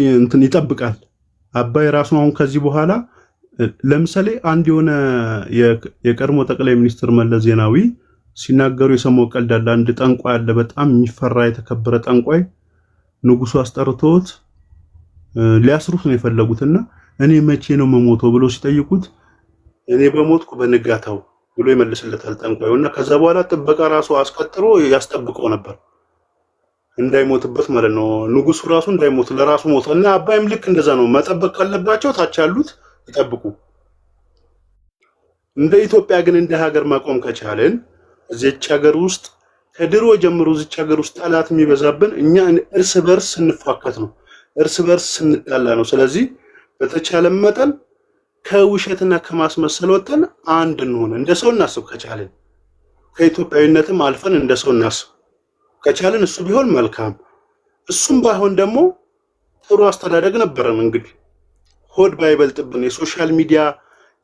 [SPEAKER 4] ይጠብቃል። አባይ ራሱን አሁን ከዚህ በኋላ ለምሳሌ አንድ የሆነ የቀድሞ ጠቅላይ ሚኒስትር መለስ ዜናዊ ሲናገሩ የሰማው ቀልድ አለ። አንድ ጠንቋይ አለ፣ በጣም የሚፈራ የተከበረ ጠንቋይ። ንጉሱ አስጠርቶት ሊያስሩት ነው የፈለጉትና እኔ መቼ ነው መሞተው ብሎ ሲጠይቁት እኔ በሞትኩ በንጋታው ብሎ ይመልስለታል ጠንቋዩና ከዛ በኋላ ጥበቃ ራሱ አስቀጥሮ ያስጠብቀው ነበር እንዳይሞትበት ማለት ነው። ንጉሱ ራሱ እንዳይሞት ለራሱ ሞተና አባይም ልክ እንደዛ ነው። መጠበቅ ካለባቸው ታች ያሉት ይጠብቁ። እንደ ኢትዮጵያ ግን እንደ ሀገር ማቆም ከቻለን እዚች ሀገር ውስጥ ከድሮ ጀምሮ እዚች ሀገር ውስጥ ጠላት የሚበዛብን እኛ እርስ በርስ ስንፋከት ነው፣ እርስ በርስ ስንጣላ ነው። ስለዚህ በተቻለ መጠን ከውሸትና ከማስመሰል ወጥተን አንድ እንሆን፣ እንደ ሰው እናስብ ከቻለን፣ ከኢትዮጵያዊነትም አልፈን እንደ ሰው እናስብ ከቻለን እሱ ቢሆን መልካም። እሱም ባይሆን ደግሞ ጥሩ አስተዳደግ ነበረን። እንግዲህ ሆድ ባይበልጥብን፣ የሶሻል ሚዲያ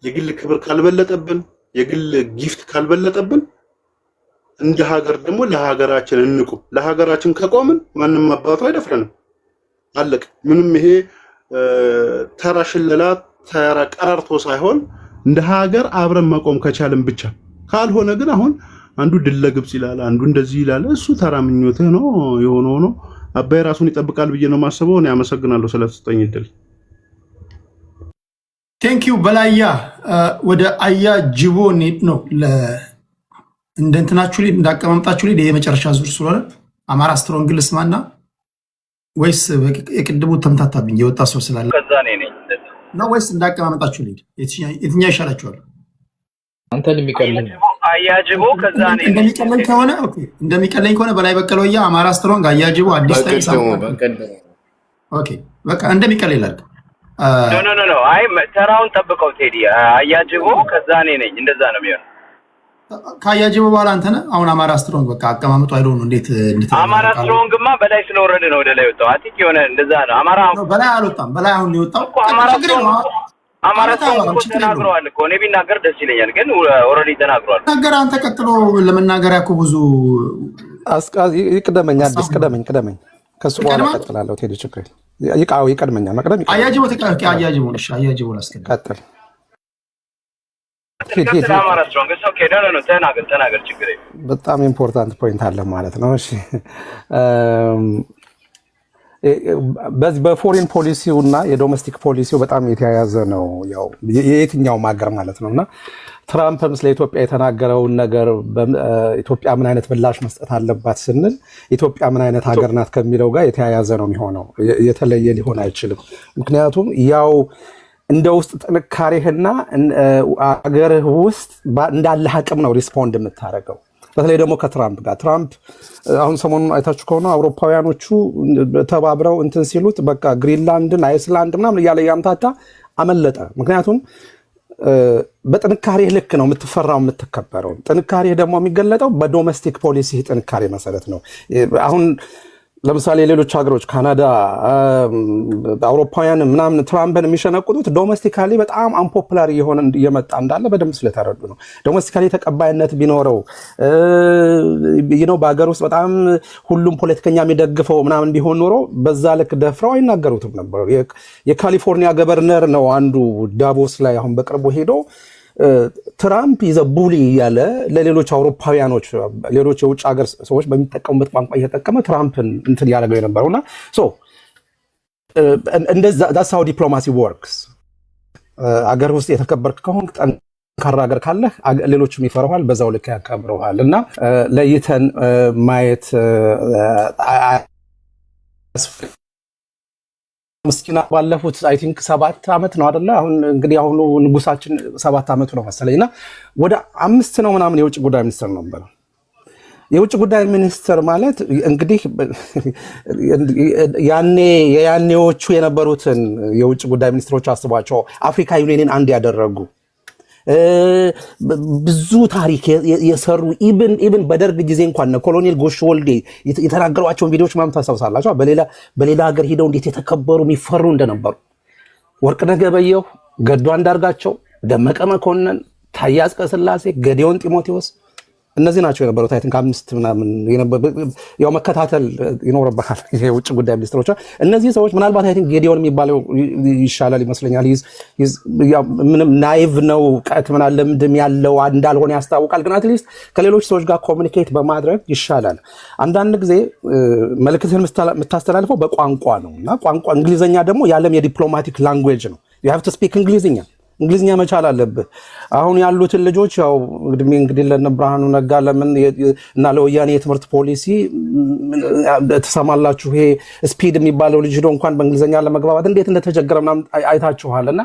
[SPEAKER 4] የግል ክብር ካልበለጠብን፣ የግል ጊፍት ካልበለጠብን፣ እንደ ሀገር ደግሞ ለሀገራችን እንቁም። ለሀገራችን ከቆምን ማንም አባቱ አይደፍረንም። አለቅ። ምንም ይሄ ተራ ሽለላ ተራ ቀረርቶ ሳይሆን እንደ ሀገር አብረን መቆም ከቻልን ብቻ። ካልሆነ ግን አሁን አንዱ ድል ለግብጽ ይላል፣ አንዱ እንደዚህ ይላል። እሱ ተራ ምኞትህ ነው የሆነው ነው። አባይ ራሱን ይጠብቃል ብዬ ነው የማስበው። እኔ አመሰግናለሁ ስለተሰጠኝ እድል።
[SPEAKER 1] ቴንኪዩ በላያ። ወደ አያ ጅቦ እንሂድ ነው እንደ እንትናችሁ ላይ እንዳቀማምጣችሁ ላይ የመጨረሻ ዙር ስለሆነ አማራ ስትሮንግ ልስማና ወይስ የቅድሙ ተምታታብኝ የወጣ ሰው ስላለ
[SPEAKER 5] ከዛ ነኝ
[SPEAKER 1] ነው ወይስ እንዳቀማምጣችሁ ላይ የትኛው ይሻላችኋል?
[SPEAKER 5] አንተን የሚቀርልኝ አያጅቦ ከዛ ነው
[SPEAKER 1] እንደሚቀለኝ ከሆነ በላይ በቀለ ወያ አማራ ስትሮንግ አያጅቦ አዲስ ታይም ኦኬ በቃ እንደሚቀለኝ ላልክ
[SPEAKER 5] ኖ አይ ተራውን ጠብቀው ቴዲ አያጅቦ ከዛ ነኝ እንደዛ ነው የሚሆነው
[SPEAKER 1] ካያጅቦ በኋላ አንተ ነህ አሁን አማራ ስትሮንግ በቃ አቀማመጡ አይደው ነው እንዴት
[SPEAKER 5] አማራ ስትሮንግማ በላይ ስለወረደ ነው ወደ ላይ ወጣው አቲክ የሆነ እንደዛ ነው አማራ
[SPEAKER 1] በላይ አልወጣም በላይ አሁን ሊወጣው
[SPEAKER 5] አማራ ስትሮንግ ተናግሯል እኮ እኔ ቢናገር ደስ ይለኛል ግን ኦሬዲ ተናግሯል
[SPEAKER 1] ነገር አንተ ቀጥሎ ለመናገር ያኮ ብዙ
[SPEAKER 2] ይቅደመኛ አዲስ ቅደመኝ ከሱ በኋላ ቀጥላለሁ ቴዲ ችግር ይቀድመኛ መቅደም
[SPEAKER 1] አያጅቦ ተቃቂ አያጅቦ እሺ አያጅቦ ላስቀድም
[SPEAKER 2] ቀጥል በጣም ኢምፖርታንት ፖይንት አለ ማለት ነው እሺ በዚህ በፎሬን ፖሊሲውና የዶሜስቲክ ፖሊሲው በጣም የተያያዘ ነው ያው የየትኛው ማገር ማለት ነውና ትራምፕም ስለ ኢትዮጵያ የተናገረውን ነገር ኢትዮጵያ ምን አይነት ምላሽ መስጠት አለባት ስንል ኢትዮጵያ ምን አይነት ሀገር ናት ከሚለው ጋር የተያያዘ ነው የሚሆነው የተለየ ሊሆን አይችልም ምክንያቱም ያው እንደ ውስጥ ጥንካሬህና አገርህ ውስጥ እንዳለ አቅም ነው ሪስፖንድ የምታደርገው በተለይ ደግሞ ከትራምፕ ጋር ትራምፕ አሁን ሰሞኑን አይታችሁ ከሆነ አውሮፓውያኖቹ ተባብረው እንትን ሲሉት በቃ ግሪንላንድን አይስላንድ ምናምን እያለ ያምታታ አመለጠ ምክንያቱም በጥንካሬህ ልክ ነው የምትፈራው የምትከበረው ጥንካሬህ ደግሞ የሚገለጠው በዶሜስቲክ ፖሊሲ ጥንካሬ መሰረት ነው አሁን ለምሳሌ ሌሎች ሀገሮች ካናዳ አውሮፓውያን ምናምን ትራምፕን የሚሸነቁጡት ዶሜስቲካሊ በጣም አንፖፑላር የሆነ እየመጣ እንዳለ በደንብ ስለተረዱ ነው ዶሜስቲካሊ ተቀባይነት ቢኖረው በሀገር ውስጥ በጣም ሁሉም ፖለቲከኛ የሚደግፈው ምናምን ቢሆን ኖሮ በዛ ልክ ደፍረው አይናገሩትም ነበር የካሊፎርኒያ ገቨርነር ነው አንዱ ዳቮስ ላይ አሁን በቅርቡ ሄዶ ትራምፕ ይዘቡሊ ያለ ለሌሎች አውሮፓውያኖች ሌሎች የውጭ ሀገር ሰዎች በሚጠቀሙበት ቋንቋ እየተጠቀመ ትራምፕን እንትን ያደረገው የነበረውና ሶ እንደዛ that's how diplomacy works አገር ውስጥ የተከበርክ ከሆነ ጠንካራ ሀገር ካለ ሌሎችም ይፈራዋል በዛው ልክ ያከብረዋል እና ለይተን ማየት ምስኪና ባለፉት አይ ቲንክ 7 አመት ነው አይደለ አሁን እንግዲህ አሁን ንጉሳችን 7 አመቱ ነው መሰለኝና ወደ 5 ነው ምናምን የውጭ ጉዳይ ሚኒስትር ነበር የውጭ ጉዳይ ሚኒስትር ማለት እንግዲህ ያኔዎቹ የነበሩትን የውጭ ጉዳይ ሚኒስትሮች አስቧቸው አፍሪካ ዩኒየንን አንድ ያደረጉ ብዙ ታሪክ የሰሩ ኢቭን በደርግ ጊዜ እንኳን ኮሎኔል ጎሽ ወልዴ የተናገሯቸውን ቪዲዮዎች ማም ታሳውሳላችሁ በሌላ ሀገር ሄደው እንዴት የተከበሩ የሚፈሩ እንደነበሩ ወርቅነህ ገበየሁ ገዱ አንዳርጋቸው ደመቀ መኮንን ታዬ አጽቀሥላሴ ገዲዮን ጢሞቴዎስ እነዚህ ናቸው የነበሩት አይ ቲንክ 5 ምናምን ያው መከታተል ይኖርበታል የውጭ ጉዳይ ሚኒስትሮች እነዚህ ሰዎች ምናልባት አይ ቲንክ ገዲዮን የሚባለው ይሻላል ይመስለኛል ምንም ናይቭ ነው ቀት ምናምን ለምድም ያለው እንዳልሆነ ያስታውቃል ግን አትሊስት ከሌሎች ሰዎች ጋር ኮሙኒኬት በማድረግ ይሻላል አንዳንድ ጊዜ መልእክትህን የምታስተላልፈው በቋንቋ ነውና ቋንቋ እንግሊዘኛ ደግሞ የዓለም የዲፕሎማቲክ ላንጉዌጅ ነው you have to speak እንግሊዝኛ መቻል አለብህ አሁን ያሉትን ልጆች ያው እንግዲህ ለነብርሃኑ ነጋ ለምን እና ለወያኔ የትምህርት ፖሊሲ ተሰማላችሁ ይሄ ስፒድ የሚባለው ልጅ ሄዶ እንኳን በእንግሊዝኛ ለመግባባት እንዴት እንደተቸገረ ምናምን አይታችኋልና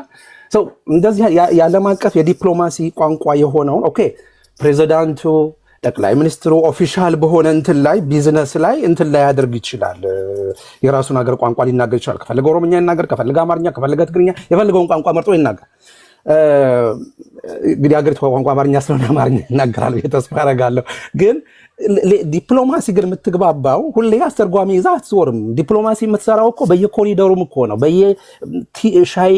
[SPEAKER 2] ሶ እንደዚህ የዓለም አቀፍ የዲፕሎማሲ ቋንቋ የሆነው ኦኬ ፕሬዝዳንቱ ጠቅላይ ሚኒስትሩ ኦፊሻል በሆነ እንትን ላይ ቢዝነስ ላይ እንትን ላይ ያደርግ ይችላል የራሱን ሀገር ቋንቋ ሊናገር ይችላል ከፈለገ ኦሮምኛ ይናገር ከፈለገ አማርኛ ከፈለገ ትግርኛ የፈለገውን ቋንቋ መርጦ ይናገር እንግዲህ ሀገሪቱ ቋንቋ አማርኛ ስለሆነ አማርኛ ይናገራል ተስፋ አደርጋለሁ ግን ዲፕሎማሲ ግን የምትግባባው ሁሌ አስተርጓሚ ይዛ አትዞርም ዲፕሎማሲ የምትሰራው እኮ በየኮሪደሩም እኮ ነው በየሻይ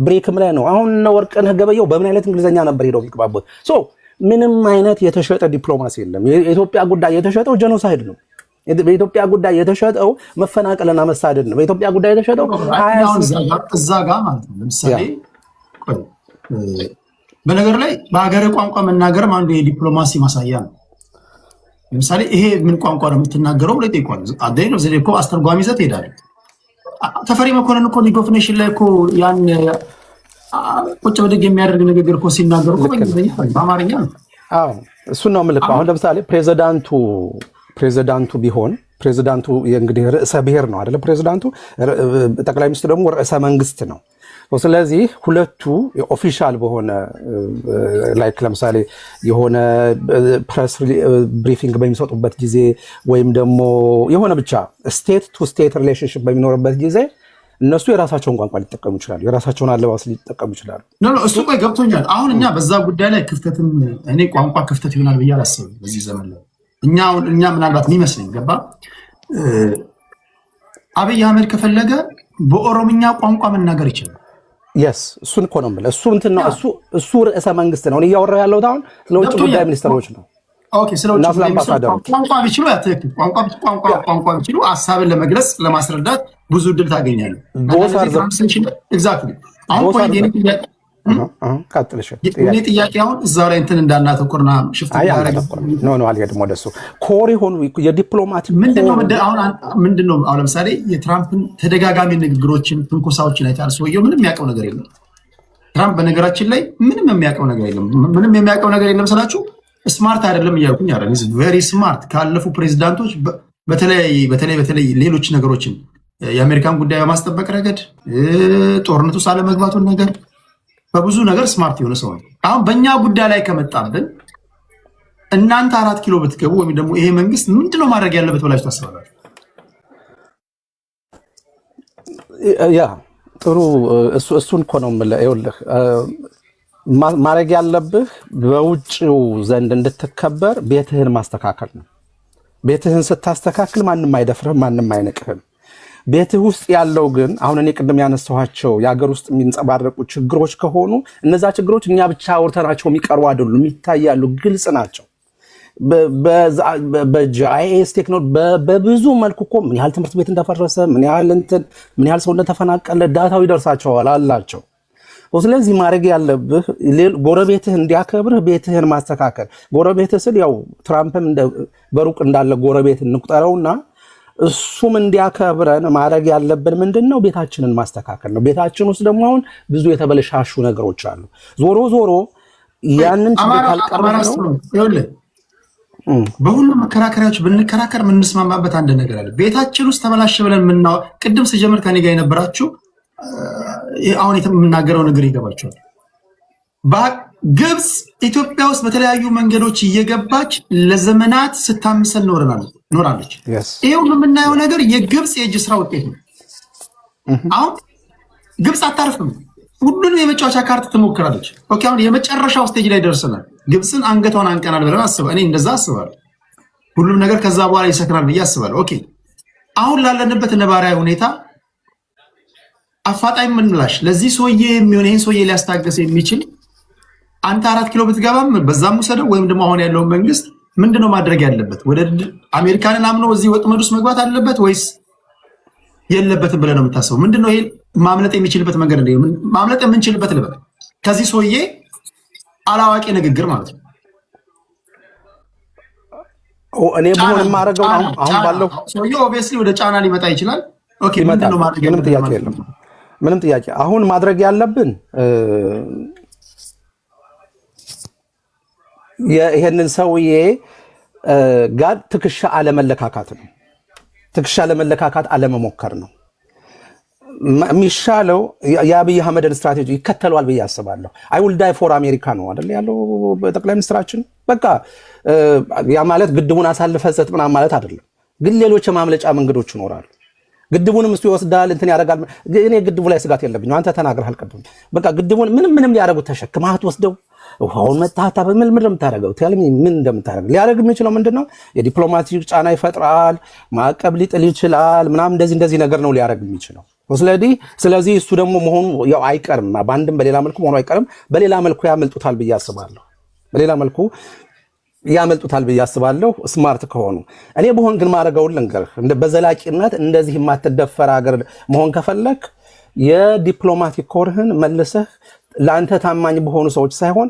[SPEAKER 2] ብሬክም ላይ ነው አሁን ወርቅነህ ገበየሁ በምን አይነት እንግሊዝኛ ነበር ሄደው የሚግባቡት ሶ ምንም አይነት የተሸጠ ዲፕሎማሲ የለም የኢትዮጵያ ጉዳይ የተሸጠው ጄኖሳይድ ነው በኢትዮጵያ ጉዳይ የተሸጠው መፈናቀልና መሳደድ ነው በኢትዮጵያ ጉዳይ የተሸጠው
[SPEAKER 1] እዛ ጋር ማለት ነው ለምሳሌ በነገር ላይ በሀገር ቋንቋ መናገርም አንዱ የዲፕሎማሲ ማሳያ ነው ለምሳሌ ይሄ ምን ቋንቋ ነው የምትናገረው ብለህ ጠይቋል አደይ ነው ዘዴ እኮ አስተርጓሚ ይዘህ ትሄዳለህ ተፈሪ መኮንን እኮ ሊግ ኦፍ ኔሽን ላይ እኮ ያን ቁጭ ብድግ የሚያደርግ ንግግር እኮ ሲናገሩ እኮ በአማርኛ ነው
[SPEAKER 2] አዎ እሱን ነው የምልከው አሁን ለምሳሌ ፕሬዝዳንቱ ቢሆን ፕሬዝዳንቱ እንግዲህ ርዕሰ ብሔር ነው አይደል ፕሬዝዳንቱ ጠቅላይ ሚኒስትሩ ደግሞ ርዕሰ መንግስት ነው ስለዚህ ሁለቱ ኦፊሻል በሆነ ላይክ ለምሳሌ የሆነ ፕሬስ ብሪፊንግ በሚሰጡበት ጊዜ ወይም ደግሞ የሆነ ብቻ ስቴት ቱ ስቴት ሪሌሽንሽፕ በሚኖርበት ጊዜ እነሱ የራሳቸውን ቋንቋ ሊጠቀሙ ይችላሉ፣ የራሳቸውን አለባበስ ሊጠቀሙ ይችላሉ።
[SPEAKER 1] እሱ ቆይ ገብቶኛል። አሁን እኛ በዛ ጉዳይ ላይ ክፍተትም እኔ ቋንቋ ክፍተት ይሆናል ብዬ አላስብም በዚህ ዘመን ላይ እኛ ምናልባት የሚመስለኝ ገባ አብይ አህመድ ከፈለገ በኦሮምኛ ቋንቋ መናገር ይችላል።
[SPEAKER 2] የስ እሱን እኮ ነው የምልህ። እሱ እንትን ነው እሱ ርዕሰ መንግስት ነው። እኔ እያወራሁ ያለሁት አሁን ስለ ውጭ ጉዳይ ሚኒስትሮች ነው።
[SPEAKER 1] ኦኬ ስለ ውጭ ጉዳይ ሚኒስትሮች ቋንቋ ቢችሉ ያትክክል ቋንቋ ቢችሉ ሀሳብን ለመግለጽ ለማስረዳት ብዙ እድል ታገኛለህ። ኤግዛክትሊ አሁን ፖይንት እኔ ጥያቄ አሁን እዛ ላይ እንትን እንዳናተኩርና ሽፍት
[SPEAKER 2] አልሄድም ወደሱ ኮር የሆኑ የዲፕሎማቲክ
[SPEAKER 1] ምንድነው አሁን ለምሳሌ የትራምፕን ተደጋጋሚ ንግግሮችን ትንኮሳዎችን አይታል። ሰውየው ምንም የሚያውቀው ነገር የለም። ትራምፕ በነገራችን ላይ ምንም የሚያውቀው ነገር የለም ስላችሁ ስማርት አይደለም እያልኩኝ አይደለም። ኢዝ ቬሪ ስማርት ካለፉ ፕሬዚዳንቶች በተለይ ሌሎች ነገሮችን የአሜሪካን ጉዳይ በማስጠበቅ ረገድ ጦርነቱ ውስጥ አለመግባቱን ነገር በብዙ ነገር ስማርት የሆነ ሰው ነው። አሁን በእኛ ጉዳይ ላይ ከመጣብን እናንተ 4 ኪሎ ብትገቡ ወይም ደግሞ ይሄ መንግስት ምንድነው ማድረግ ያለበት ብላችሁ ታስባላችሁ?
[SPEAKER 2] ያ ጥሩ እሱን እኮ ነው የምልህ። ይኸውልህ ማድረግ ያለብህ በውጭው ዘንድ እንድትከበር ቤትህን ማስተካከል ነው። ቤትህን ስታስተካክል ማንም አይደፍርህም፣ ማንም አይነቅህም። ቤትህ ውስጥ ያለው ግን አሁን እኔ ቅድም ያነሳኋቸው የሀገር ውስጥ የሚንጸባረቁ ችግሮች ከሆኑ እነዛ ችግሮች እኛ ብቻ አውርተናቸው የሚቀሩ አይደሉም፣ ይታያሉ፣ ግልጽ ናቸው። በጂአይኤስ ቴክኖሎጂ በብዙ መልኩ እኮ ምን ያህል ትምህርት ቤት እንደፈረሰ ምን ያህል ሰው እንደተፈናቀለ ዳታው ይደርሳቸዋል አላቸው። ስለዚህ ማድረግ ያለብህ ጎረቤትህ እንዲያከብርህ ቤትህን ማስተካከል። ጎረቤትህ ስል ያው ትራምፕም በሩቅ እንዳለ ጎረቤት እንቁጠረውና እሱም እንዲያከብረን ማድረግ ያለብን ምንድነው? ቤታችንን ማስተካከል ነው። ቤታችን ውስጥ ደግሞ አሁን ብዙ የተበለሻሹ ነገሮች አሉ። ዞሮ ያንን ችግር ካልቀረፍ ነው
[SPEAKER 1] በሁሉም መከራከሪያዎች ብንከራከር የምንስማማበት አንድ ነገር አለ። ቤታችን ውስጥ ተበላሸ ብለን ቅድም ስጀምር ከኔ ጋር የነበራችሁ አሁን የምናገረው ነገር ይገባቸዋል። ግብፅ ኢትዮጵያ ውስጥ በተለያዩ መንገዶች እየገባች ለዘመናት ስታምሰል ኖራለች። ይሄ ሁሉ የምናየው ነገር የግብፅ የእጅ ስራ ውጤት ነው። አሁን ግብፅ አታርፍም። ሁሉንም የመጫወቻ ካርት ትሞክራለች። ኦኬ አሁን የመጨረሻው ስቴጅ ላይ ደርሰናል። ግብፅን አንገቷን አንቀናል ብለን እኔ እንደዛ አስባለሁ። ሁሉም ነገር ከዛ በኋላ ይሰክናል ብዬ አስባለሁ። ኦኬ አሁን ላለንበት ነባራዊ ሁኔታ አፋጣኝ ምላሽ ለዚህ ሰውዬ የሚሆን ይህን ሰውዬ ሊያስታገስ የሚችል አንተ 4 ኪሎ ብትገባም በዛም ውሰደው ወይም ደግሞ አሁን ያለውን መንግስት ምንድነው ማድረግ ያለበት? ወደ አሜሪካንን አምኖ እዚህ ወጥመድ ውስጥ መግባት አለበት ወይስ የለበትም ብለህ ነው የምታስበው? ምንድነው ይሄ ማምለጥ የሚችልበት መንገድ እንደ ማምለጥ የምንችልበት ልበል ከዚህ ሰውዬ አላዋቂ ንግግር ማለት ነው።
[SPEAKER 2] እኔ በሆነ ማረጋው አሁን ባለው
[SPEAKER 1] ሰውዬው ኦብቪየስሊ ወደ ጫና ሊመጣ ይችላል። ኦኬ ምንድነው ማድረግ ያለበት?
[SPEAKER 2] ምንም ጥያቄ አሁን ማድረግ ያለብን ይሄንን ሰውዬ ጋር ትከሻ አለመለካካት ነው። ትከሻ አለመለካካት አለመሞከር ነው የሚሻለው። የአብይ አህመድን ስትራቴጂ ይከተሏል ብዬ አስባለሁ። አይ ዊል ዳይ ፎር አሜሪካ ነው አይደል ያለው በጠቅላይ ሚኒስትራችን። በቃ ያ ማለት ግድቡን አሳልፈህ ሰጥ ምናምን ማለት አይደለም፣ ግን ሌሎች የማምለጫ መንገዶች ይኖራሉ። ግድቡንም እሱ ይወስዳል እንትን ያደርጋል። እኔ ግድቡ ላይ ስጋት የለብኝም። አንተ ተናግረሃል ቀደም። በቃ ግድቡን ምንም ሊያደርጉት ተሸክማት ወስደው ውሃውን መታታ ምን እንደምታደርገው ተልሚ ምን እንደምታደርገው ሊያደርግ የሚችለው ምንድነው? የዲፕሎማቲክ ጫና ይፈጥራል፣ ማዕቀብ ሊጥል ይችላል፣ ምናምን እንደዚህ ነገር ነው ሊያደርግ የሚችለው። ስለዚህ እሱ ደግሞ መሆኑ ያው አይቀርም፣ በአንድም በሌላ መልኩ መሆኑ አይቀርም። በሌላ መልኩ ያመልጡታል ብዬ አስባለሁ። ስማርት ከሆኑ እኔ በሆን ግን ማድረገውን ልንገርህ፣ በዘላቂነት እንደዚህ የማትደፈር ሀገር መሆን ከፈለክ የዲፕሎማቲክ ኮርህን መልሰህ ለአንተ ታማኝ በሆኑ ሰዎች ሳይሆን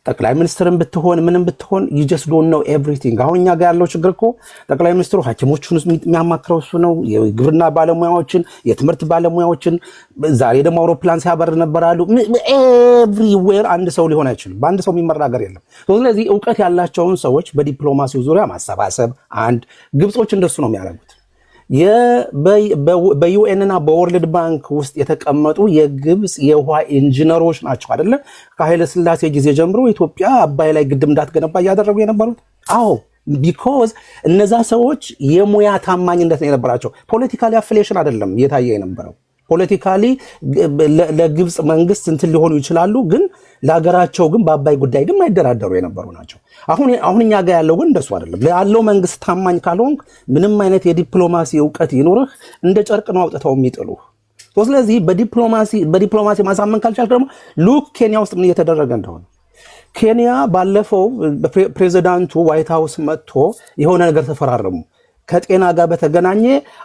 [SPEAKER 2] ጠቅላይ ሚኒስትርን ብትሆን ምንም ብትሆን you just don't know everything። አሁን እኛ ጋር ያለው ችግር እኮ ጠቅላይ ሚኒስትሩ ሐኪሞቹን የሚያማክረው እሱ ነው፣ የግብርና ባለሙያዎችን፣ የትምህርት ባለሙያዎችን፣ ዛሬ ደግሞ አውሮፕላን ሲያበር ነበራሉ። ኤቭሪዌር አንድ ሰው ሊሆን አይችልም። በአንድ ሰው የሚመራ ሀገር የለም። ስለዚህ እውቀት ያላቸውን ሰዎች በዲፕሎማሲው ዙሪያ ማሰባሰብ አንድ። ግብጾች እንደሱ ነው የሚያደርጉት። በዩኤንና በወርልድ ባንክ ውስጥ የተቀመጡ የግብፅ የውሃ ኢንጂነሮች ናቸው አይደለ? ከኃይለ ሥላሴ ጊዜ ጀምሮ ኢትዮጵያ አባይ ላይ ግድብ እንዳትገነባ እያደረጉ የነበሩት። አዎ ቢኮዝ እነዛ ሰዎች የሙያ ታማኝነት ነው የነበራቸው። ፖለቲካሊ አፍሌሽን አይደለም እየታየ የነበረው። ፖለቲካሊ ለግብፅ መንግስት እንትን ሊሆኑ ይችላሉ፣ ግን ለሀገራቸው ግን በአባይ ጉዳይ ግን ማይደራደሩ የነበሩ ናቸው። አሁን እኛ ጋር ያለው ግን እንደሱ አይደለም። ያለው መንግስት ታማኝ ካልሆንክ ምንም አይነት የዲፕሎማሲ እውቀት ይኖርህ እንደ ጨርቅ ነው አውጥተው የሚጥሉህ። ስለዚህ በዲፕሎማሲ ማሳመን ካልቻልክ ደግሞ ሉክ ኬንያ ውስጥ ምን እየተደረገ እንደሆነ። ኬንያ ባለፈው ፕሬዚዳንቱ ዋይት ሃውስ መጥቶ የሆነ ነገር ተፈራረሙ። ከጤና ጋር በተገናኘ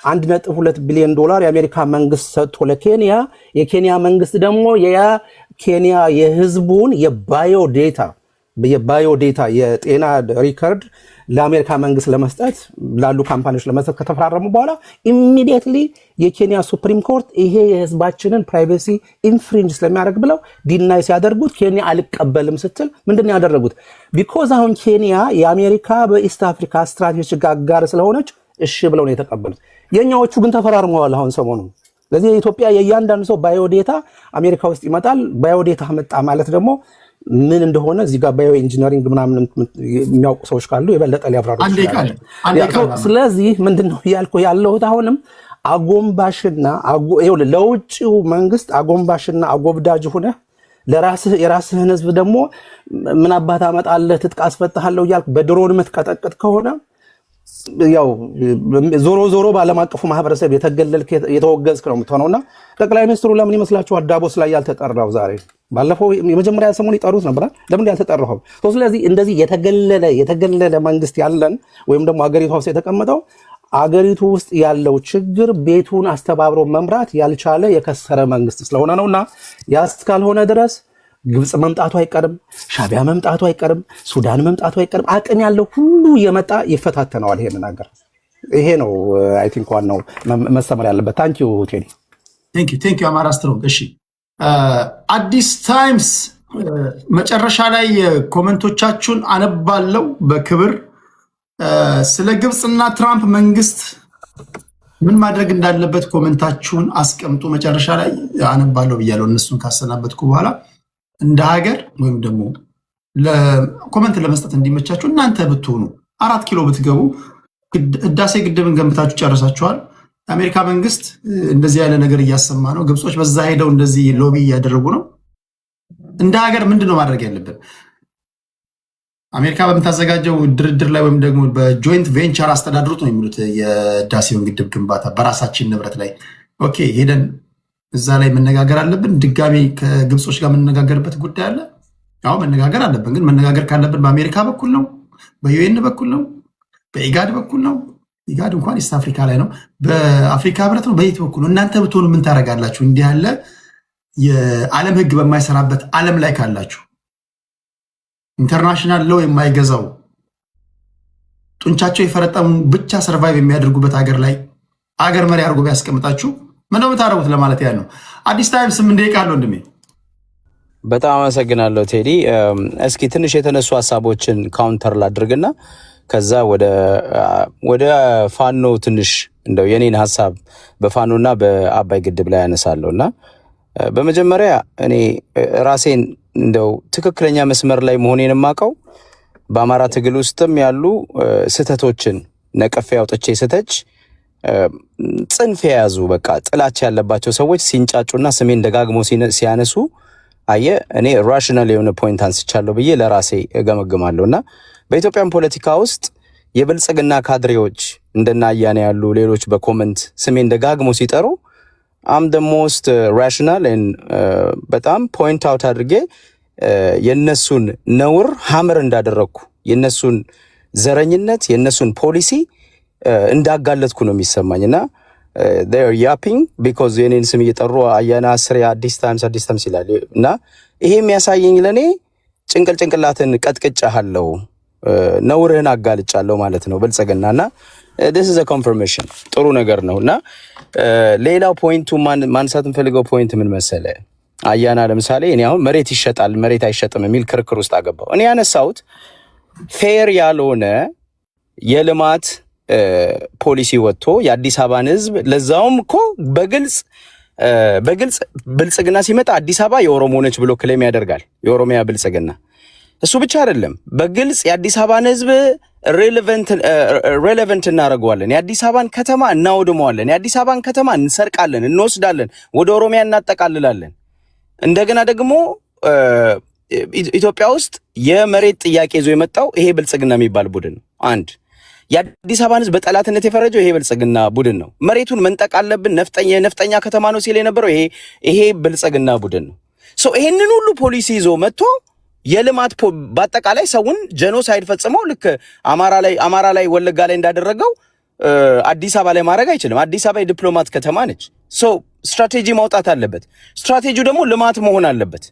[SPEAKER 2] $1.2 ቢሊዮን የአሜሪካ መንግስት ሰጥቶ ለኬንያ፣ የኬንያ መንግስት ደግሞ የኬንያ የህዝቡን የባዮ ዴታ የጤና ሪከርድ ለአሜሪካ መንግስት ለመስጠት ላሉ ካምፓኒዎች ለመስጠት ከተፈራረሙ በኋላ ኢሚዲየትሊ የኬንያ ሱፕሪም ኮርት ይሄ የህዝባችንን ፕራይቬሲ ኢንፍሪንጅ ስለሚያደርግ ብለው ዲናይ ሲያደርጉት ኬንያ አልቀበልም ስትል ምንድን ያደረጉት? ቢኮዝ አሁን ኬንያ የአሜሪካ በኢስት አፍሪካ ስትራቴጂክ አጋር ስለሆነች እሺ ብለው ነው የተቀበሉት። የኛዎቹ ግን ተፈራርመዋል አሁን ሰሞኑን። ስለዚህ የኢትዮጵያ የእያንዳንዱ ሰው ባዮዴታ አሜሪካ ውስጥ ይመጣል። ባዮዴታ መጣ ማለት ደግሞ ምን እንደሆነ እዚህ ጋር ባዮ ኢንጂነሪንግ ምናምን የሚያውቁ ሰዎች ካሉ የበለጠ ሊያብራሩ ይችላሉ። ስለዚህ ምንድነው ያለሁት አሁንም አጎንባሽና ለውጭው መንግስት አጎንባሽና አጎብዳጅ ሆነ የራስህን ህዝብ ደግሞ ምን አባታ አመጣለህ ትጥቅ አስፈታለሁ እያልክ በድሮን የምትቀጠቅጥ ከሆነ ያው ዞሮ ባለም አቀፉ ማህበረሰብ የተገለልክ የተወገዝክ ነው የምትሆነውና ጠቅላይ ሚኒስትሩ ለምን ይመስላችኋል ዳቦስ ላይ ያልተጠራው? ዛሬ ባለፈው የመጀመሪያ ሰሞን ይጠሩት ነበር፣ ለምን ያልተጠራው? ስለዚህ እንደዚህ የተገለለ መንግስት ያለን ወይም ደግሞ አገሪቷ ውስጥ የተቀመጠው አገሪቱ ውስጥ ያለው ችግር ቤቱን አስተባብሮ መምራት ያልቻለ የከሰረ መንግስት ስለሆነ ነውና ያስ ካልሆነ ድረስ ግብጽ መምጣቱ አይቀርም፣ ሻቢያ መምጣቱ አይቀርም፣ ሱዳን መምጣቱ አይቀርም። አቅም ያለው ሁሉ የመጣ ይፈታተነዋል ይሄንን ነገር። ይሄ ነው አይ ቲንክ ዋናው መሰመር ያለበት። ታንክ ዩ ቴዲ።
[SPEAKER 1] ቴንክ ዩ አማራ ስትሮንግ። እሺ አዲስ ታይምስ መጨረሻ ላይ ኮሜንቶቻችሁን አነባለው በክብር ስለ ግብጽና ትራምፕ መንግስት ምን ማድረግ እንዳለበት ኮሜንታችሁን አስቀምጡ። መጨረሻ ላይ አነባለው ብያለሁ። እነሱን ካሰናበትኩ በኋላ እንደ ሀገር ወይም ደግሞ ኮሜንት ለመስጠት እንዲመቻችሁ እናንተ ብትሆኑ 4 ኪሎ ብትገቡ ህዳሴ ግድብን ገንብታችሁ ጨርሳችኋል። የአሜሪካ መንግስት እንደዚህ ያለ ነገር እያሰማ ነው። ግብጾች በዛ ሄደው እንደዚህ ሎቢ እያደረጉ ነው። እንደ ሀገር ምንድነው ማድረግ ያለብን? አሜሪካ በምታዘጋጀው ድርድር ላይ ወይም ደግሞ በጆይንት ቬንቸር አስተዳድሩት ነው የሚሉት የህዳሴውን ግድብ ግንባታ በራሳችን ንብረት ላይ ኦኬ ሄደን እዛ ላይ መነጋገር አለብን። ድጋሚ ከግብጾች ጋር መነጋገርበት ጉዳይ አለ። ያው መነጋገር አለብን፣ ግን መነጋገር ካለብን በአሜሪካ በኩል ነው፣ በዩኤን በኩል ነው፣ በኢጋድ በኩል ነው። ኢጋድ እንኳን ኢስት አፍሪካ ላይ ነው፣ በአፍሪካ ህብረት ነው። በየት በኩል ነው? እናንተ ብትሆኑ ምን ታደርጋላችሁ? እንዲህ ያለ የዓለም ህግ በማይሰራበት ዓለም ላይ ካላችሁ ኢንተርናሽናል ለው የማይገዛው ጡንቻቸው የፈረጠሙ ብቻ ሰርቫይቭ የሚያደርጉበት ሀገር ላይ አገር መሪ አድርጎ ቢያስቀምጣችሁ ምነው የምታደርጉት ለማለት ያህል ነው። አዲስ ታይምስ 8 ደቂቃ አለው ወንድሜ።
[SPEAKER 6] በጣም አመሰግናለሁ ቴዲ። እስኪ ትንሽ የተነሱ ሀሳቦችን ካውንተር ላድርግና ከዛ ወደ ፋኖ ትንሽ እንደው የኔን ሀሳብ በፋኖና በአባይ ግድብ ላይ ያነሳለሁና በመጀመሪያ እኔ ራሴን እንደው ትክክለኛ መስመር ላይ መሆኔን የማውቀው በአማራ ትግል ውስጥም ያሉ ስህተቶችን ነቀፌ አውጥቼ ስተች ጽንፍ የያዙ በቃ ጥላቻ ያለባቸው ሰዎች ሲንጫጩና ስሜን ደጋግሞ ሲያነሱ አየ እኔ ራሽናል የሆነ ፖይንት አንስቻለሁ ብዬ ለራሴ እገመግማለሁና በኢትዮጵያን ፖለቲካ ውስጥ የብልጽግና ካድሬዎች እንደና አያኔ ያሉ ሌሎች በኮመንት ስሜን ደጋግሞ ሲጠሩ አም ደ ሞስት ራሽናል በጣም ፖይንት አውት አድርጌ የነሱን ነውር ሀመር እንዳደረግኩ የነሱን ዘረኝነት የነሱን ፖሊሲ እንዳጋለጥኩ ነው የሚሰማኝና they're yapping because የኔን ስም እየጠሩ አያና አስሬ አዲስ ታይምስ ይላል እና ይሄ የሚያሳየኝ ለኔ ጭንቅላትን ቀጥቅጫለሁ ነውርህን አጋልጫለሁ ማለት ነው ብልጽግናና this is a confirmation ጥሩ ነገር ነውና ሌላው ፖይንቱ ማንሳት እንፈልገው ፖይንት ምን መሰለ አያና ለምሳሌ እኔ አሁን መሬት ይሸጣል መሬት አይሸጥም የሚል ክርክር ውስጥ አገባው እኔ ያነሳሁት ፌር ያልሆነ የልማት ፖሊሲ ወጥቶ የአዲስ አበባን ህዝብ ለዛውም እኮ በግልጽ ብልጽግና ሲመጣ አዲስ አበባ የኦሮሞ ነች ብሎ ክሌም ያደርጋል። የኦሮሚያ ብልጽግና እሱ ብቻ አይደለም፣ በግልጽ የአዲስ አበባን ህዝብ ሬሌቨንት እናደርገዋለን፣ የአዲስ አበባን ከተማ እናወድመዋለን፣ የአዲስ አበባን ከተማ እንሰርቃለን፣ እንወስዳለን፣ ወደ ኦሮሚያ እናጠቃልላለን። እንደገና ደግሞ ኢትዮጵያ ውስጥ የመሬት ጥያቄ ይዞ የመጣው ይሄ ብልጽግና የሚባል ቡድን ነው። አንድ የአዲስ አበባን ህዝብ በጠላትነት የፈረጀው ይሄ ብልጽግና ቡድን ነው። መሬቱን መንጠቅ አለብን፣ ነፍጠኛ ከተማ ነው ሲል የነበረው ይሄ ብልጽግና ቡድን ነው። ይሄንን ሁሉ ፖሊሲ ይዞ መጥቶ የልማት በአጠቃላይ ሰውን ጀኖሳይድ ፈጽመው ልክ አማራ ላይ ወለጋ ላይ እንዳደረገው አዲስ አበባ ላይ ማድረግ አይችልም። አዲስ አበባ የዲፕሎማት ከተማ ነች። ስትራቴጂ ማውጣት አለበት። ስትራቴጂው ደግሞ ልማት መሆን አለበት።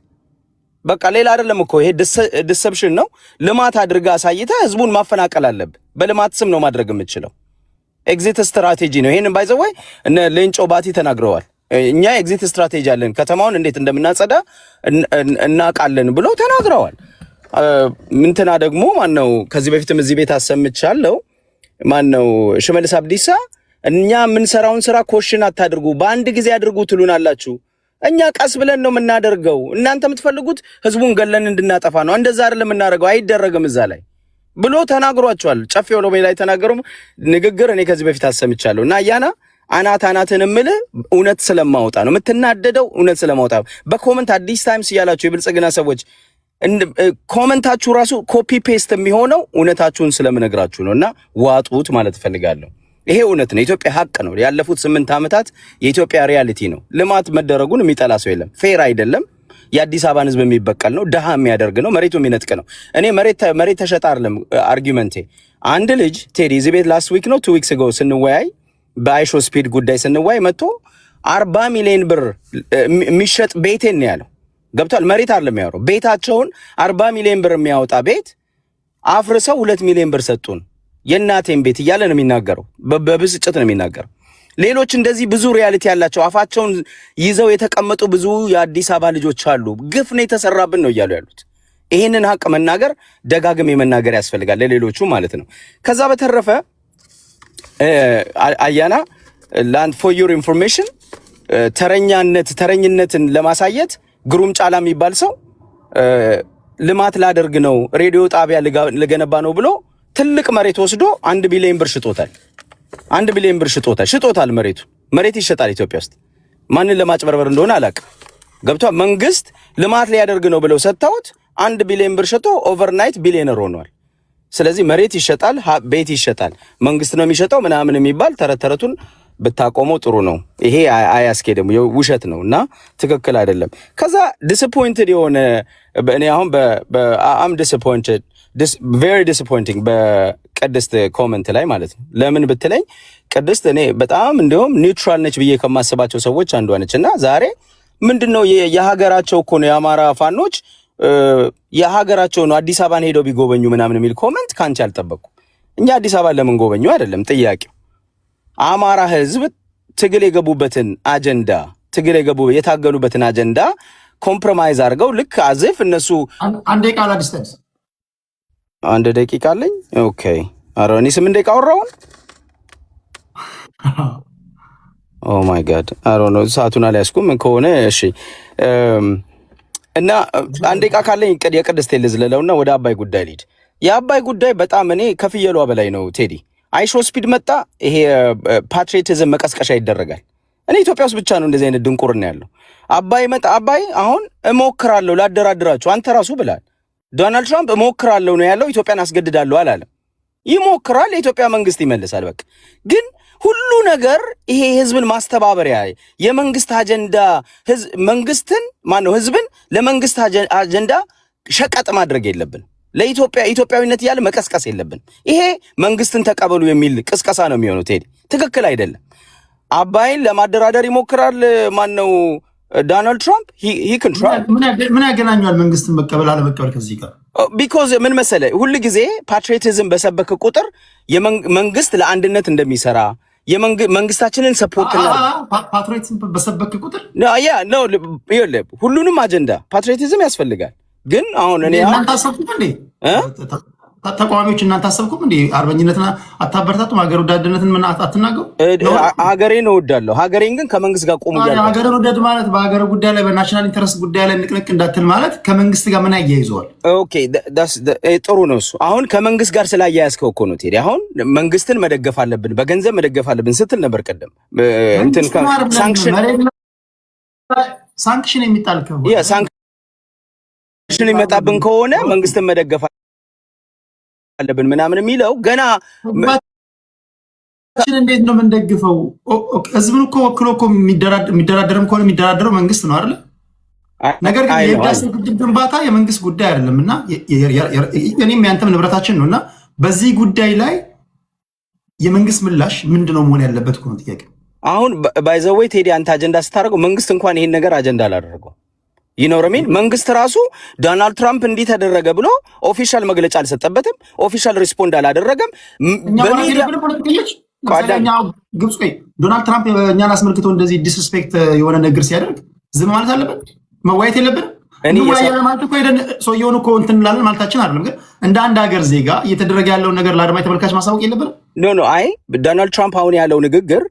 [SPEAKER 6] በቃ ሌላ አይደለም እኮ ይሄ ዲሰፕሽን ነው። ልማት አድርጋ አሳይታ ህዝቡን ማፈናቀል አለብህ። በልማት ስም ነው ማድረግ የምትችለው። ኤግዚት ስትራቴጂ ነው። ይሄንን ባይዘወይ እነ ሌንጮ ባቲ ተናግረዋል። እኛ ኤግዚት ስትራቴጂ አለን፣ ከተማውን እንዴት እንደምናጸዳ እናውቃለን ብሎ ተናግረዋል። ምንትና ደግሞ ማነው ከዚህ በፊትም እዚህ ቤት አሰምቻለሁ። ማነው ሽመልስ አብዲሳ እኛ የምንሰራውን ስራ ኮሽን አታድርጉ፣ በአንድ ጊዜ አድርጉ ትሉናላችሁ። እኛ ቀስ ብለን ነው የምናደርገው። እናንተ የምትፈልጉት ህዝቡን ገለን እንድናጠፋ ነው። እንደዛ አይደለም የምናደርገው፣ አይደረግም እዛ ላይ ብሎ ተናግሯቸዋል። ጨፌ ኦሮሜ ላይ ተናገሩም ንግግር እኔ ከዚህ በፊት አሰምቻለሁ። እና አያና አናትን እምልህ እውነት ስለማውጣ ነው የምትናደደው፣ እውነት ስለማውጣ በኮመንት አዲስ ታይምስ እያላችሁ የብልጽግና ሰዎች ኮመንታችሁ ራሱ ኮፒ ፔስት የሚሆነው እውነታችሁን ስለምነግራችሁ ነው። እና ዋጡት ማለት እፈልጋለሁ። ይሄ እውነት ነው። የኢትዮጵያ ሀቅ ነው። ያለፉት 8 ዓመታት የኢትዮጵያ ሪያሊቲ ነው። ልማት መደረጉን የሚጠላ ሰው የለም። ፌር አይደለም። የአዲስ አበባን ህዝብ የሚበቀል ነው። ድሃ የሚያደርግ ነው። መሬቱ የሚነጥቅ ነው። እኔ መሬት ተሸጣ አይደለም አርጊመንቴ። አንድ ልጅ ቴዲ እዚህ ቤት ላስት ዊክ ነው 2 ዊክስ አጎ ስንወያይ በአይሾ ስፒድ ጉዳይ ስንወያይ መጥቶ 40 ሚሊዮን ብር የሚሸጥ ቤቴን ነው ያለው። ገብቷል። መሬት አይደለም ያወራው። ቤታቸውን 40 ሚሊዮን ብር የሚያወጣ ቤት አፍርሰው 2 ሚሊዮን ብር ሰጡን፣ የእናቴን ቤት እያለ ነው የሚናገረው። በብስጭት ነው የሚናገረው። ሌሎች እንደዚህ ብዙ ሪያሊቲ ያላቸው አፋቸውን ይዘው የተቀመጡ ብዙ የአዲስ አበባ ልጆች አሉ። ግፍ ነው የተሰራብን ነው እያሉ ያሉት። ይህንን ሀቅ መናገር ደጋግሜ መናገር ያስፈልጋል፣ ለሌሎቹ ማለት ነው። ከዛ በተረፈ አያና ላንድ ፎር ዩር ኢንፎርሜሽን ተረኝነትን ለማሳየት ግሩም ጫላ የሚባል ሰው ልማት ላደርግ ነው ሬዲዮ ጣቢያ ልገነባ ነው ብሎ ትልቅ መሬት ወስዶ 1 ቢሊዮን ብር ሽጦታል። 1 ቢሊዮን ብር ሽጦታል። መሬት ይሸጣል ኢትዮጵያ ውስጥ። ማንን ለማጭበርበር እንደሆነ አላውቅም። ገብቷል። መንግስት ልማት ሊያደርግ ነው ብለው ሰጥተውት 1 ቢሊዮን ብር ሽጦ ኦቨርናይት ቢሊዮነር ሆኗል። ስለዚህ መሬት ይሸጣል፣ ቤት ይሸጣል፣ መንግስት ነው የሚሸጠው ምናምን የሚባል ተረቱን ብታቆመው ጥሩ ነው። ይሄ አያስኬድም፣ ውሸት ነው እና ትክክል አይደለም። ከዛ ዲስአፖይንትድ የሆነ እኔ አሁን በአም ዲስአፖይንትድ ቬሪ ዲስአፖይንቲንግ በቅድስት ኮመንት ላይ ማለት ነው። ለምን ብትለኝ ቅድስት እኔ በጣም እንዲሁም ኒውትራል ነች ብዬ ከማስባቸው ሰዎች አንዷ ነች። እና ዛሬ ምንድነው የሀገራቸው እኮ ነው የአማራ ፋኖች የሀገራቸው ነው አዲስ አበባን ሄደው ቢጎበኙ ምናምን የሚል ኮመንት ካንቺ አልጠበቅኩም። እኛ አዲስ አበባን ለምን ጎበኙ አይደለም ጥያቄው። አማራ ህዝብ ትግል የገቡበትን አጀንዳ የታገሉበትን አጀንዳ ኮምፕሮማይዝ አድርገው ልክ አዝፍ እነሱ አንድ ደቂቃ አለኝ። ኦኬ አረ እኔ 8 ደቂቃ አወራውን። ኦ ማይ ጋድ አሮ ነው ሰዓቱን አልያዝኩም ከሆነ እሺ። እና አንድ ደቂቃ ካለኝ የቅድስት ልዝለለውና ወደ አባይ ጉዳይ ልሂድ። የአባይ ጉዳይ በጣም እኔ ከፍየሏ በላይ ነው ቴዲ። አይሾ ስፒድ መጣ። ይሄ ፓትሪዮቲዝም መቀስቀሻ ይደረጋል። እኔ ኢትዮጵያ ውስጥ ብቻ ነው እንደዚህ አይነት ድንቁርና ያለው። አባይ መጣ። አባይ አሁን እሞክራለሁ ላደራድራችሁ አንተ ራሱ ብላል። ዶናልድ ትራምፕ እሞክራለሁ ነው ያለው። ኢትዮጵያን አስገድዳለሁ አላለም። ይሞክራል፣ የኢትዮጵያ መንግስት ይመልሳል። በቃ ግን ሁሉ ነገር ይሄ ህዝብን ማስተባበሪያ የመንግስት አጀንዳ ህዝብን ለመንግስት አጀንዳ ሸቀጥ ማድረግ የለብን። ለኢትዮጵያዊነት እያለ መቀስቀስ የለብን። ይሄ መንግስትን ተቀበሉ የሚል ቅስቀሳ ነው የሚሆነው። ቴዲ ትክክል አይደለም። አባይን ለማደራደር ይሞክራል ዶናልድ ትራምፕ
[SPEAKER 1] ምን ያገናኘዋል መንግስትን መቀበል አለመቀበል ከዚህ ጋር?
[SPEAKER 6] ቢኮዝ ምን መሰለ ሁሉ ጊዜ ፓትሪዮቲዝም በሰበክ ቁጥር መንግስት ለአንድነት እንደሚሰራ መንግስታችንን ሰፖርት
[SPEAKER 1] ፓትሪዮቲዝም በሰበክ ቁጥር
[SPEAKER 6] ሁሉንም አጀንዳ ፓትሪዮቲዝም ያስፈልጋል። ግን አሁን እኔ
[SPEAKER 1] ተቋሚዎች እናንተ አሰብኩም እንዴ? አርበኝነትን አታበረታቱም? ሀገር ወዳድነትን ምን አትናገሩ?
[SPEAKER 6] ሀገሬን እወዳለሁ። ሀገሬን ግን ከመንግስት ጋር ቆሙ ይላል።
[SPEAKER 1] ሀገር ወዳድ ማለት በሀገር ጉዳይ ላይ በናሽናል ኢንተረስት ጉዳይ ላይ ንቅንቅ እንዳትል ማለት ከመንግስት ጋር ምን ያያይዘዋል?
[SPEAKER 6] ኦኬ ጥሩ ነው እሱ። አሁን ከመንግስት ጋር ስላያያዝከው እኮ ነው ቴዲ። አሁን መንግስትን መደገፍ አለብን፣ በገንዘብ መደገፍ አለብን ስትል ነበር ቀደም። እንትን
[SPEAKER 1] ሳንክሽን የሚጣል ከሆነ
[SPEAKER 6] ሳንክሽን የሚመጣብን ከሆነ መንግስትን መደገፍ አለብን ምናምን የሚለው ገና
[SPEAKER 1] እንዴት ነው የምንደግፈው? ህዝብን እኮ ወክሎ እኮ የሚደራደርም ከሆነ የሚደራደረው መንግስት ነው አይደለ? ነገር ግን የህዳሴ ግድብ ግንባታ የመንግስት ጉዳይ አይደለም እና እኔም ያንተም ንብረታችን ነው እና በዚህ ጉዳይ ላይ የመንግስት ምላሽ ምንድነው መሆን ያለበት እኮ ነው ጥያቄ።
[SPEAKER 6] አሁን ባይዘወይ ቴዲ አንተ አጀንዳ ስታደርገው መንግስት እንኳን ይሄን ነገር አጀንዳ አላደረገው። ይኖርሚን መንግስት ራሱ ዶናልድ ትራምፕ እንዲህ ተደረገ ብሎ ኦፊሻል መግለጫ አልሰጠበትም፣ ኦፊሻል ሪስፖንድ አላደረገም።
[SPEAKER 1] ግብጽ ዶናልድ ትራምፕ እኛን አስመልክቶ እንደዚህ ዲስሪስፔክት የሆነ ነገር ሲያደርግ ዝም ማለት አለበት? መዋየት የለብንም? ሰውየውን እኮ እንትን እንላለን ማለታችን አይደለም፣ ግን እንደ አንድ ሀገር ዜጋ እየተደረገ ያለውን ነገር ለአድማጭ ተመልካች ማሳወቅ የለብንም?
[SPEAKER 6] ኖ አይ ዶናልድ ትራምፕ አሁን ያለው ንግግር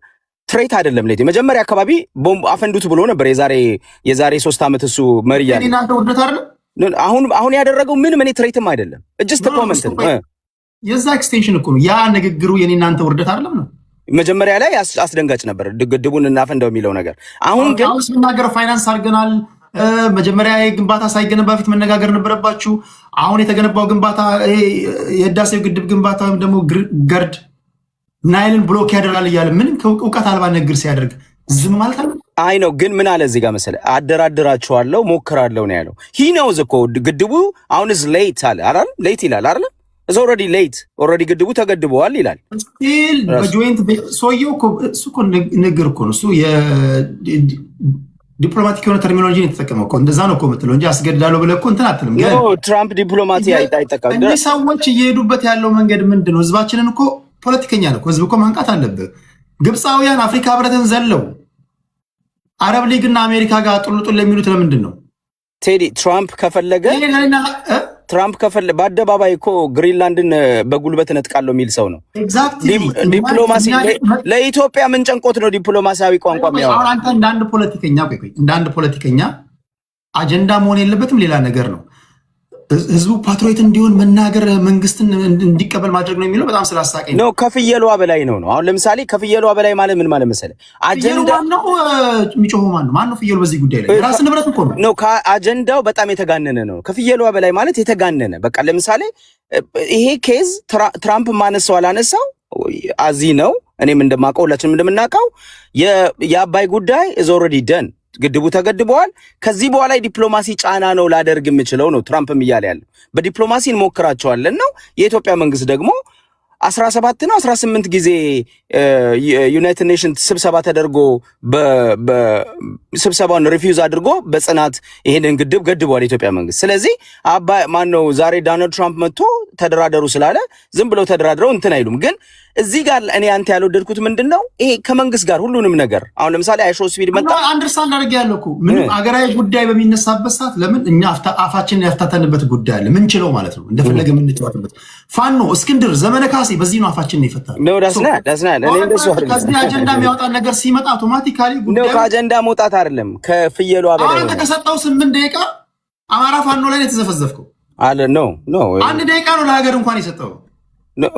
[SPEAKER 6] ትሬት አይደለም። ለቲ መጀመሪያ አካባቢ ቦምብ አፈንዱት ብሎ ነበር የዛሬ 3 ዓመት እሱ መሪ ያለ
[SPEAKER 1] እናንተ ውርደት አይደለም።
[SPEAKER 6] አሁን ያደረገው ምንም እኔ ትሬትም አይደለም። እጅስት ኮመንት ነው
[SPEAKER 1] የዛ ኤክስቴንሽን እኮ ነው ያ ንግግሩ። የኔ እናንተ ውርደት አይደለም ነው።
[SPEAKER 6] መጀመሪያ ላይ አስደንጋጭ ነበር ግድቡን እናፈንደው የሚለው ነገር። አሁን ግን
[SPEAKER 1] ስናገር ፋይናንስ አድርገናል። መጀመሪያ ግንባታ ሳይገነባ በፊት መነጋገር ነበረባችሁ። አሁን የተገነባው ግንባታ የህዳሴው ግድብ ግንባታ ወይም ደግሞ ገርድ ናይልን ብሎክ ያደርጋል እያለ ምንም እውቀት አልባ ንግግር ሲያደርግ ዝም ማለት አለ።
[SPEAKER 6] አይ ነው ግን ምን አለ እዚህ ጋር መሰለህ፣ አደራድራችኋለሁ ሞክራለሁ ነው ያለው። ሂ ኖውዝ እኮ ግድቡ አሁን is late አለ አይደል? ሌት ይላል አይደል? is already late already ግድቡ ተገድበዋል ይላል።
[SPEAKER 1] ስቲል በጆይንት ሰውየው እሱ እኮ ንግግር እኮ ነው እሱ ዲፕሎማቲክ የሆነ ተርሚኖሎጂ የተጠቀመው እኮ እንደዛ ነው እኮ የምትለው እንጂ አስገድዳለሁ ብለህ እኮ እንትን አትልም። ግን
[SPEAKER 6] ትራምፕ ዲፕሎማቲ አይጠቀም።
[SPEAKER 1] እነዚህ ሰዎች እየሄዱበት ያለው መንገድ ምንድን ነው? ህዝባችንን እኮ ፖለቲከኛ ነው ህዝብ እኮ ማንቃት አለብህ። ግብፃውያን አፍሪካ ህብረትን ዘለው አረብ ሊግና አሜሪካ ጋር ጡልጡል የሚሉት ለምንድን ነው?
[SPEAKER 6] ቴዲ ትራምፕ ከፈለገ በአደባባይ እኮ ግሪንላንድን በጉልበት እነጥቃለሁ የሚል ሰው ነው። ዲፕሎማሲ ለኢትዮጵያ ምን ጨንቆት ነው ዲፕሎማሲያዊ ቋንቋ የሚያወራው?
[SPEAKER 1] አንተ እንደ አንድ ፖለቲከኛ አጀንዳ መሆን የለበትም ሌላ ነገር ነው። ህዝቡ ፓትሪዮት እንዲሆን መናገር መንግስትን እንዲቀበል ማድረግ ነው የሚለው በጣም ስላሳቀኝ
[SPEAKER 6] ነው። ከፍየሏ በላይ ነው። አሁን ለምሳሌ ከፍየሏ በላይ ማለት ምን ማለት መሰለህ? አጀንዳ
[SPEAKER 1] ነው የሚጮኸው ማን ነው ፍየሉ? በዚህ ጉዳይ ላይ ራስ ንብረት እኮ ነው።
[SPEAKER 6] አጀንዳው በጣም የተጋነነ ነው። ከፍየሏ በላይ ማለት የተጋነነ በቃ ለምሳሌ ይሄ ኬዝ ትራምፕ ማነሳው አላነሳው አዚ ነው። እኔም እንደማውቀው ሁላችንም እንደምናውቀው የአባይ ጉዳይ is already done ግድቡ ተገድበዋል። ከዚህ በኋላ የዲፕሎማሲ ጫና ነው ላደርግ የምችለው ነው ትራምፕም እያለ ያለው። በዲፕሎማሲ እንሞክራቸዋለን ነው። የኢትዮጵያ መንግስት ደግሞ 17 ነው 18 ጊዜ ዩናይትድ ኔሽንስ ስብሰባ ተደርጎ ስብሰባውን ሪፊውዝ አድርጎ በጽናት ይሄንን ግድብ ገድበዋል የኢትዮጵያ መንግስት። ስለዚህ ማነው ዛሬ ዶናልድ ትራምፕ መጥቶ ተደራደሩ ስላለ ዝም ብለው ተደራድረው እንትን አይሉም። ግን እዚህ ጋር እኔ አንተ ያልወደድኩት ምንድን ነው ይሄ ከመንግስት ጋር ሁሉንም ነገር አሁን ለምሳሌ አይሾ ስፒድ መጣ
[SPEAKER 1] አንደርስታንድ አድርጌ ያለው እኮ ምንም አገራዊ ጉዳይ በሚነሳበት ሰዓት ለምን እኛ አፋችንን ያፍታተንበት ጉዳይ አለ ምን ችለው ማለት ነው እንደፈለገ የምንጫወትበት ፋኖ እስክንድር ዘመነ ካሴ በዚህ ነው አፋችንን ይፈታል
[SPEAKER 6] ነው ዳስና እኔ እንደሱ አይደለም።
[SPEAKER 1] ከዚህ አጀንዳ የሚያወጣ ነገር ሲመጣ አውቶማቲካሊ ጉዳይ
[SPEAKER 6] ነው ከአጀንዳ መውጣት አይደለም ከፍየሏ በላይ
[SPEAKER 1] አንተ ከሰጣው 8 ደቂቃ አማራ ፋኖ ላይ የተዘፈዘፍከው
[SPEAKER 6] አለ ነው
[SPEAKER 1] አንድ ደቂቃ ነው ለሀገር እንኳን የሰጠው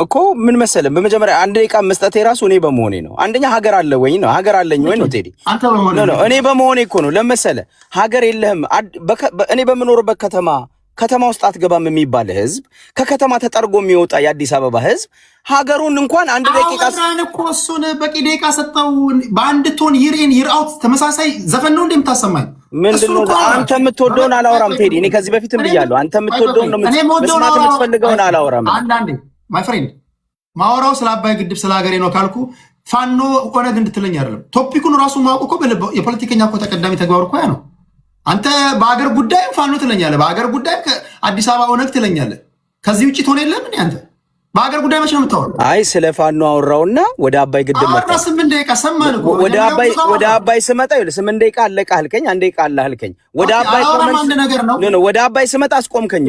[SPEAKER 6] እኮ ምን መሰለህ፣ በመጀመሪያ አንድ ደቂቃ መስጠት የራሱ እኔ በመሆኔ ነው። አንደኛ ሀገር አለ ወይ ነው ሀገር አለኝ ወይ ነው ቴዲ? እኔ በመሆኔ እኮ ነው። ለመሰለህ ሀገር የለህም። እኔ በምኖርበት ከተማ ውስጥ አትገባም የሚባል ህዝብ፣ ከከተማ ተጠርጎ የሚወጣ የአዲስ አበባ ህዝብ ሀገሩን እንኳን አንድ ደቂቃ
[SPEAKER 1] እኮ እሱን በቂ ደቂቃ ሰጠው። በአንድ ቶን ይር ኢን ይር አውት ተመሳሳይ ዘፈን ነው እንደምታሰማኝ።
[SPEAKER 6] ምንድነው አንተ የምትወደውን አላወራም ቴዲ። እኔ ከዚህ በፊትም ብያለሁ። አንተ የምትወደውን ነው መስማት የምትፈልገውን አላወራም።
[SPEAKER 1] አንዳንዴ ማይ ፍሬንድ ማወራው ስለ አባይ ግድብ ስለ ሀገሬ ነው ካልኩ ፋኖ ኦነግ እንድትለኝ አይደለም። ቶፒኩን ራሱ ማውቅ እኮ የፖለቲከኛ እኮ ተቀዳሚ ተግባር እኮ ያ ነው። አንተ በሀገር ጉዳይ ፋኖ ትለኛለህ፣ በሀገር ጉዳይ አዲስ አበባ ኦነግ ትለኛለህ። ከዚህ ውጭ ትሆን የለም እንዴ አንተ? በሀገር ጉዳይ መቼ ነው የምታወራው?
[SPEAKER 6] አይ ስለ ፋኖ አወራውና ወደ አባይ ግድብ መጣ።
[SPEAKER 1] 8 ደቂቃ ሰማን እኮ
[SPEAKER 6] ወደ አባይ ስመጣ ይኸውልህ 8 ደቂቃ አለቀ አልከኝ፣ 1 ደቂቃ አለ አልከኝ። ወደ አባይ
[SPEAKER 1] አንድ ነገር ነው።
[SPEAKER 6] ኖ ወደ አባይ ስመጣ አስቆምከኝ።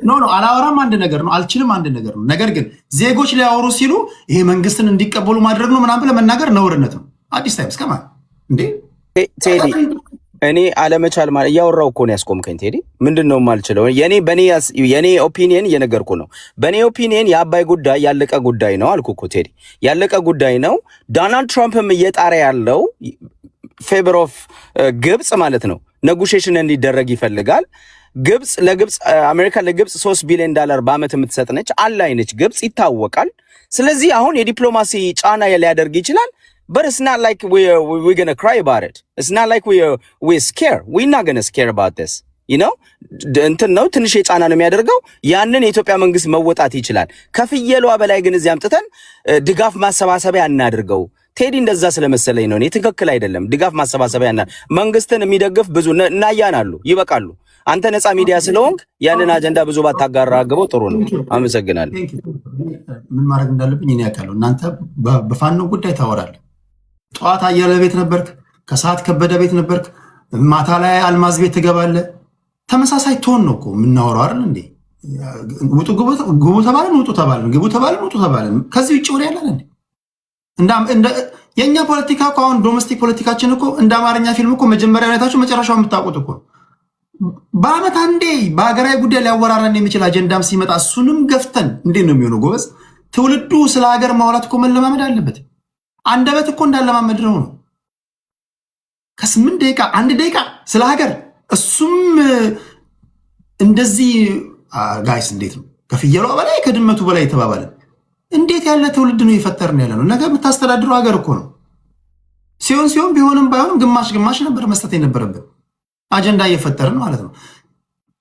[SPEAKER 1] ኖ አላወራም፣ አንድ ነገር ነው። አልችልም፣ አንድ ነገር ነው። ነገር ግን ዜጎች ሊያወሩ ሲሉ ይሄ መንግስትን እንዲቀበሉ ማድረግ ነው ምናምን ብለህ መናገር ነውርነት ነው። አዲስ ታይምስ ከማን እንዴ
[SPEAKER 6] ቴዲ እኔ አለመቻል ማለት እያወራው እኮ ነው ያስቆምከኝ። ቴዲ ምንድነው የማልችለው? የኔ ኦፒኒየን እየነገርኩ ነው። በኔ ኦፒኒየን የአባይ ጉዳይ ያለቀ ጉዳይ ነው አልኩ እኮ ቴዲ፣ ያለቀ ጉዳይ ነው። ዶናልድ ትራምፕም እየጣረ ያለው ፌቨር ኦፍ ግብጽ ማለት ነው ኔጎሽዬሽን እንዲደረግ ይፈልጋል። ግብጽ አሜሪካ ለግብጽ $3 ቢሊዮን በአመት የምትሰጥ ነች። አላይ ነች ግብጽ ይታወቃል። ስለዚህ አሁን የዲፕሎማሲ ጫና ሊያደርግ ይችላል. But it's not like we're going to cry about it. It's not like we're scared. We're not going to scare about this. You know? እንትን ነው ትንሽ የጫና ነው የሚያደርገው። ያንን የኢትዮጵያ መንግስት መወጣት ይችላል። ከፍየሏ በላይ ግን እዚያም ጥተን ድጋፍ ማሰባሰቢያ እናድርገው። ቴዲ እንደዛ ስለመሰለኝ ነው። እኔ ትክክል አይደለም። ድጋፍ ማሰባሰቢያ መንግስትን የሚደግፍ ብዙ እናያናሉ፣ ይበቃሉ። አንተ ነፃ ሚዲያ ስለሆንክ ያንን አጀንዳ ብዙ ባታጋራ አግበው ጥሩ ነው። አመሰግናለሁ።
[SPEAKER 1] ምን ማድረግ እንዳለብኝ እኔ ያውቃለሁ። እናንተ በፋኖ ጉዳይ ታወራለህ። ጠዋት አየለ ቤት ነበርክ፣ ከሰዓት ከበደ ቤት ነበርክ፣ ማታ ላይ አልማዝ ቤት ትገባለህ። ተመሳሳይ ቶን ነው እኮ የምናወራው አይደል እንዴ? ውጡ ግቡ ተባለን ውጡ ተባለን፣ ግቡ ተባለን ውጡ ተባለን። ከዚህ ውጭ ወሬ ያለን እንዴ? የእኛ ፖለቲካ እኮ አሁን ዶሜስቲክ ፖለቲካችን እኮ እንደ አማርኛ ፊልም እኮ መጀመሪያ ሁኔታችሁ መጨረሻው የምታውቁት እኮ በአመት አንዴ በሀገራዊ ጉዳይ ሊያወራረን የሚችል አጀንዳም ሲመጣ እሱንም ገፍተን እንዴት ነው የሚሆነው? ጎበዝ ትውልዱ ስለ ሀገር ማውራት እኮ መለማመድ አለበት። አንደበት እኮ እንዳለማመድ ነው። ከ8 ደቂቃ 1 ደቂቃ ስለ ሀገር እሱም እንደዚህ ጋይስ፣ እንዴት ነው ከፍየሏ በላይ ከድመቱ በላይ የተባባለን? እንዴት ያለ ትውልድ ነው የፈጠርን ያለ ነው? ነገ የምታስተዳድረው ሀገር እኮ ነው። ሲሆን ቢሆንም ባይሆንም ግማሽ ነበር መስጠት የነበረብን። አጀንዳ እየፈጠርን ማለት ነው።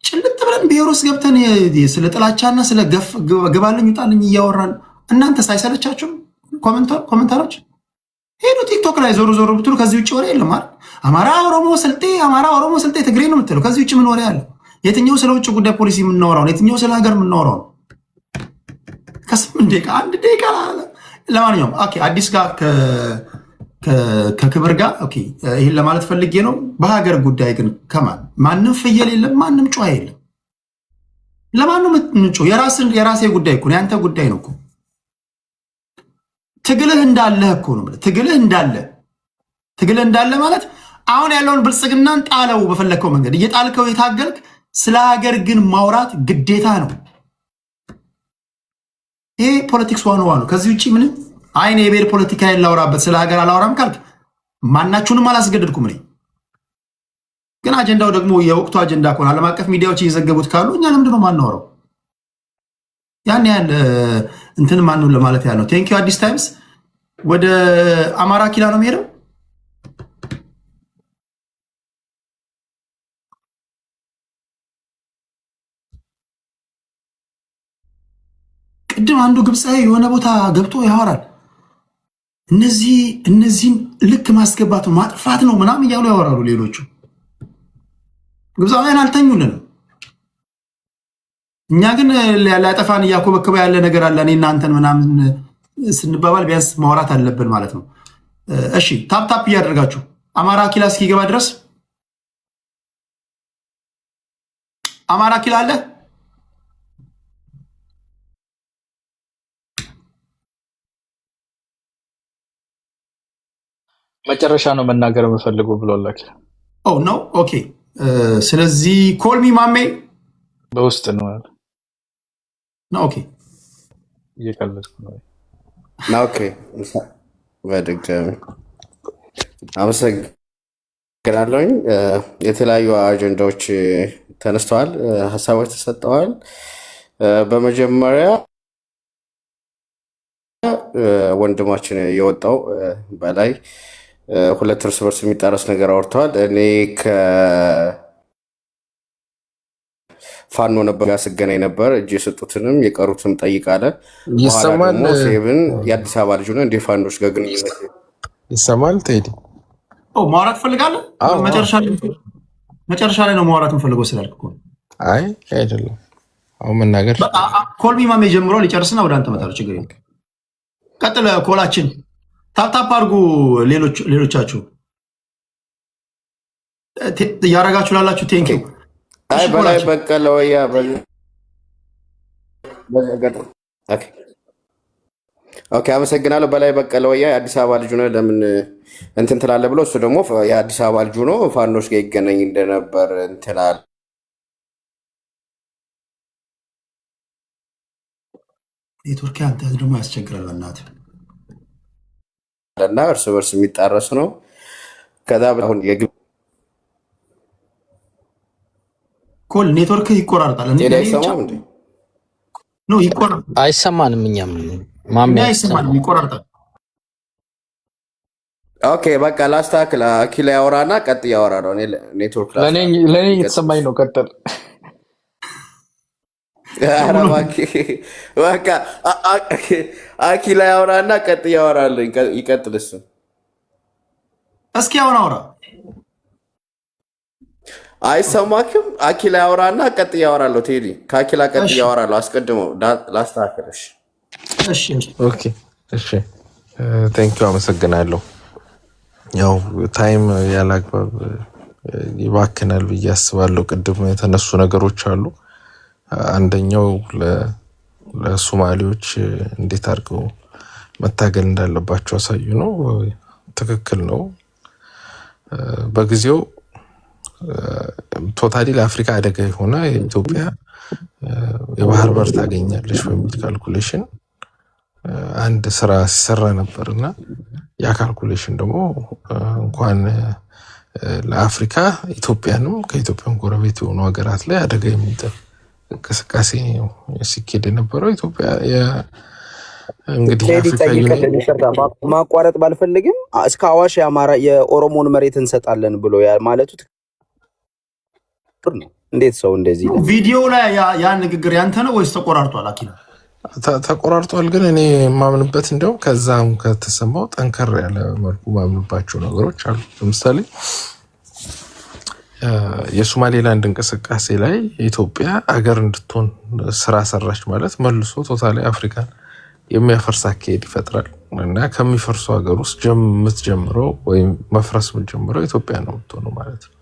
[SPEAKER 1] ጭልጥ ብለን ብሔር ውስጥ ገብተን ስለ ጥላቻና ስለ ግባልኝ ውጣልኝ እያወራን እናንተ ሳይሰለቻችሁም ኮመንታሮች ሄዱ ቲክቶክ ላይ ዞሮ ብትሉ ከዚህ ውጭ ወሬ የለም አይደል? አማራ ኦሮሞ ስልጤ ትግሬ ነው የምትለው። ከዚህ ውጭ ምን ወሬ አለ? የትኛው ስለ ውጭ ጉዳይ ፖሊሲ የምናወራው ነው? የትኛው ስለ ሀገር የምናወራው ነው? ከ8 ደቂቃ 1 ደቂቃ። ለማንኛውም ኦኬ፣ አዲስ ጋር ከክብር ጋር ኦኬ፣ ይሄን ለማለት ፈልጌ ነው። በሀገር ጉዳይ ግን ማንም ፍየል የለም፣ ማንም ጨዋ የለም። ለማንም ምንጮ የራሴ ጉዳይ እኮ ነው፣ ያንተ ጉዳይ ነው እኮ። ትግልህ እንዳለህ እኮ ነው። ትግልህ እንዳለ ማለት አሁን ያለውን ብልጽግናን ጣለው፣ በፈለከው መንገድ እየጣልከው የታገልክ፣ ስለ ሀገር ግን ማውራት ግዴታ ነው። ይሄ ፖለቲክስ ዋን ነው። ከዚህ ውጪ ምንም አይኔ የብሔር ፖለቲካ ያላወራበት ስለ ሀገር አላወራም ካልክ ማናችሁንም አላስገደድኩም። እኔ ግን አጀንዳው ደግሞ የወቅቱ አጀንዳ ከሆነ ዓለም አቀፍ ሚዲያዎች እየዘገቡት ካሉ እኛ ለምንድን ነው ማናወራው? ያን ያህል እንትን ማነው ለማለት ያለው። ቴንኪዩ አዲስ ታይምስ። ወደ አማራ ኪላ ነው የሚሄደው። ቅድም አንዱ ግብፃዊ የሆነ ቦታ ገብቶ ያወራል። እነዚህን ልክ ማስገባት ነው ማጥፋት ነው ምናምን እያሉ ያወራሉ ሌሎቹ። ግብፃውያን አልተኙልንም። እኛ ግን ሊያጠፋን እያኮበከበ ያለ ነገር አለ። እኔ እናንተን ምናምን ስንባባል ቢያንስ ማውራት አለብን ማለት ነው። እሺ ታፕ እያደረጋችሁ አማራ ኪላ እስኪገባ ድረስ አማራ ኪላ አለ።
[SPEAKER 7] መጨረሻ ነው መናገር የምፈልገው ብሏላችሁ።
[SPEAKER 1] ነው ኦኬ። ስለዚህ ኮልሚ ማሜ
[SPEAKER 7] በውስጥ ነው ያለ
[SPEAKER 1] ነው። ኦኬ
[SPEAKER 7] እየቀለድኩ ነው።
[SPEAKER 8] ኦኬ በድጋሚ አመሰግናለሁኝ። የተለያዩ አጀንዳዎች ተነስተዋል፣ ሀሳቦች ተሰጠዋል። በመጀመሪያ ወንድማችን የወጣው በላይ ሁለት እርስ በርስ የሚጣረስ ነገር አውርተዋል። እኔ ፋኖ ነበር ያስገናኝ ነበር እጅ የሰጡትንም የቀሩትም ጠይቃለ።
[SPEAKER 9] ይሰማል።
[SPEAKER 8] ሴብን የአዲስ አበባ ልጅ ሆነ እንደ ፋኖች ጋር ግንኙነት
[SPEAKER 9] ይሰማል። ቴዲ
[SPEAKER 1] ማውራት ፈልጋለህ? መጨረሻ ላይ ነው ማውራት የምፈልገው ስላልክ እኮ።
[SPEAKER 9] አይ አይደለም አሁን መናገር
[SPEAKER 1] ኮልሚ ማሜ ጀምሮ ሊጨርስና ወደ አንተ እመጣለሁ። ችግር የለም። ቀጥለ ኮላችን ታፕታፕ አድርጉ። ሌሎቻችሁ እያረጋችሁ ላላችሁ ቴንኪው።
[SPEAKER 8] አይ በላይ በቀለ ወያ ኦኬ፣ አመሰግናለሁ። በላይ በቀለ ወያ የአዲስ አበባ ልጅ ነው ለምን እንትን ትላለህ ብሎ እሱ ደግሞ የአዲስ አበባ ልጅ ነው ፋኖች ጋር ይገናኝ እንደነበር እንትላል
[SPEAKER 1] ኔትወርክ አንተ ደግሞ ያስቸግራል በእናትህ
[SPEAKER 8] እና እርስ በርስ የሚጣረስ ነው። ከዛ አሁን የግብ
[SPEAKER 1] ኮል ኔትወርክ ይቆራርጣል።
[SPEAKER 8] እኔ አይሰማም እንዴ?
[SPEAKER 1] ነው ይቆራርጣል።
[SPEAKER 10] አይሰማንም። እኛም ማሜ
[SPEAKER 1] አይሰማንም፣ ይቆራርጣል።
[SPEAKER 8] ኦኬ በቃ ላስተካክል። አኪላ ያወራና ቀጥ ያወራ ነው። እኔ ኔትወርክ
[SPEAKER 7] ለኔ የተሰማኝ ነው። ቀጥል።
[SPEAKER 8] በቃ አኪላ ያወራና ቀጥ ያወራልኝ። ይቀጥል እሱ።
[SPEAKER 1] እስኪ አሁን አውራ።
[SPEAKER 8] አይሰማክም? አኪላ ያወራና ቀጥ ያወራለሁ። ቴዲ ከአኪላ ቀጥ ያወራለሁ። አስቀድመው ላስተካክልሽ።
[SPEAKER 1] እሺ
[SPEAKER 9] ኦኬ እሺ ቴንኪው አመሰግናለሁ። ያው ታይም ያላግባብ ይባክናል ብዬ አስባለሁ። ቅድም የተነሱ ነገሮች አሉ። አንደኛው ለሶማሌዎች እንዴት አድርገው መታገል እንዳለባቸው አሳዩ ነው። ትክክል ነው። በጊዜው ቶታሊ ለአፍሪካ አደጋ የሆነ የኢትዮጵያ የባህር በር ታገኛለች በሚል ካልኩሌሽን አንድ ስራ ሲሰራ ነበርና ያ ካልኩሌሽን ደግሞ እንኳን ለአፍሪካ ኢትዮጵያንም ከኢትዮጵያም ጎረቤት የሆኑ ሀገራት ላይ አደጋ የሚጥል እንቅስቃሴ ሲኬድ የነበረው ኢትዮጵያ እንግዲህ
[SPEAKER 6] ማቋረጥ ባልፈልግም እስከ አዋሽ የአማራ የኦሮሞን መሬት እንሰጣለን ብሎ ማለቱ ነው። እንዴት ሰው እንደዚህ
[SPEAKER 1] ቪዲዮ ላይ ያ ንግግር ያንተ ነው ወይስ ተቆራርጧል? አኪላ
[SPEAKER 9] ተቆራርጧል። ግን እኔ የማምንበት እንደው ከዛም ከተሰማው ጠንከር ያለ መልኩ ማምንባቸው ነገሮች አሉ። ለምሳሌ የሶማሌላንድ እንቅስቃሴ ላይ ኢትዮጵያ አገር እንድትሆን ስራ ሰራች ማለት መልሶ ቶታሊ አፍሪካን የሚያፈርስ አካሄድ ይፈጥራል እና ከሚፈርሱ ሀገር ውስጥ የምትጀምረው ወይም መፍረስ የምትጀምረው ኢትዮጵያ ነው የምትሆነው ማለት ነው።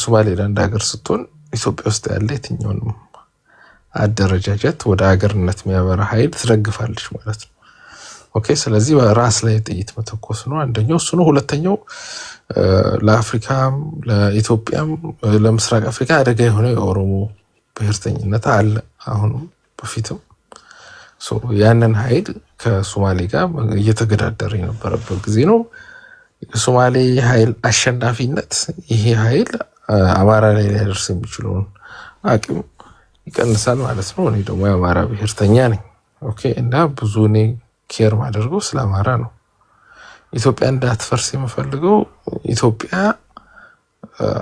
[SPEAKER 9] ሶማሌላንድ ሀገር ስትሆን ኢትዮጵያ ውስጥ ያለ የትኛውንም አደረጃጀት ወደ ሀገርነት የሚያበራ ኃይል ትደግፋለች ማለት ነው። ኦኬ፣ ስለዚህ በራስ ላይ ጥይት መተኮስ ነው አንደኛው እሱ ነው። ሁለተኛው ለአፍሪካም ለኢትዮጵያም ለምስራቅ አፍሪካ አደጋ የሆነ የኦሮሞ ብሔርተኝነት አለ አሁንም በፊትም ያንን ኃይል ከሶማሌ ጋር እየተገዳደረ የነበረበት ጊዜ ነው። የሶማሌ ኃይል አሸናፊነት ይሄ ኃይል አማራ ላይ ሊያደርስ የሚችለውን አቅም ይቀንሳል ማለት ነው። እኔ ደግሞ የአማራ ብሔርተኛ ነኝ። ኦኬ፣ እና ብዙ እኔ ኬር ማደርገው ስለ አማራ ነው። ኢትዮጵያ እንዳትፈርስ የምፈልገው ኢትዮጵያ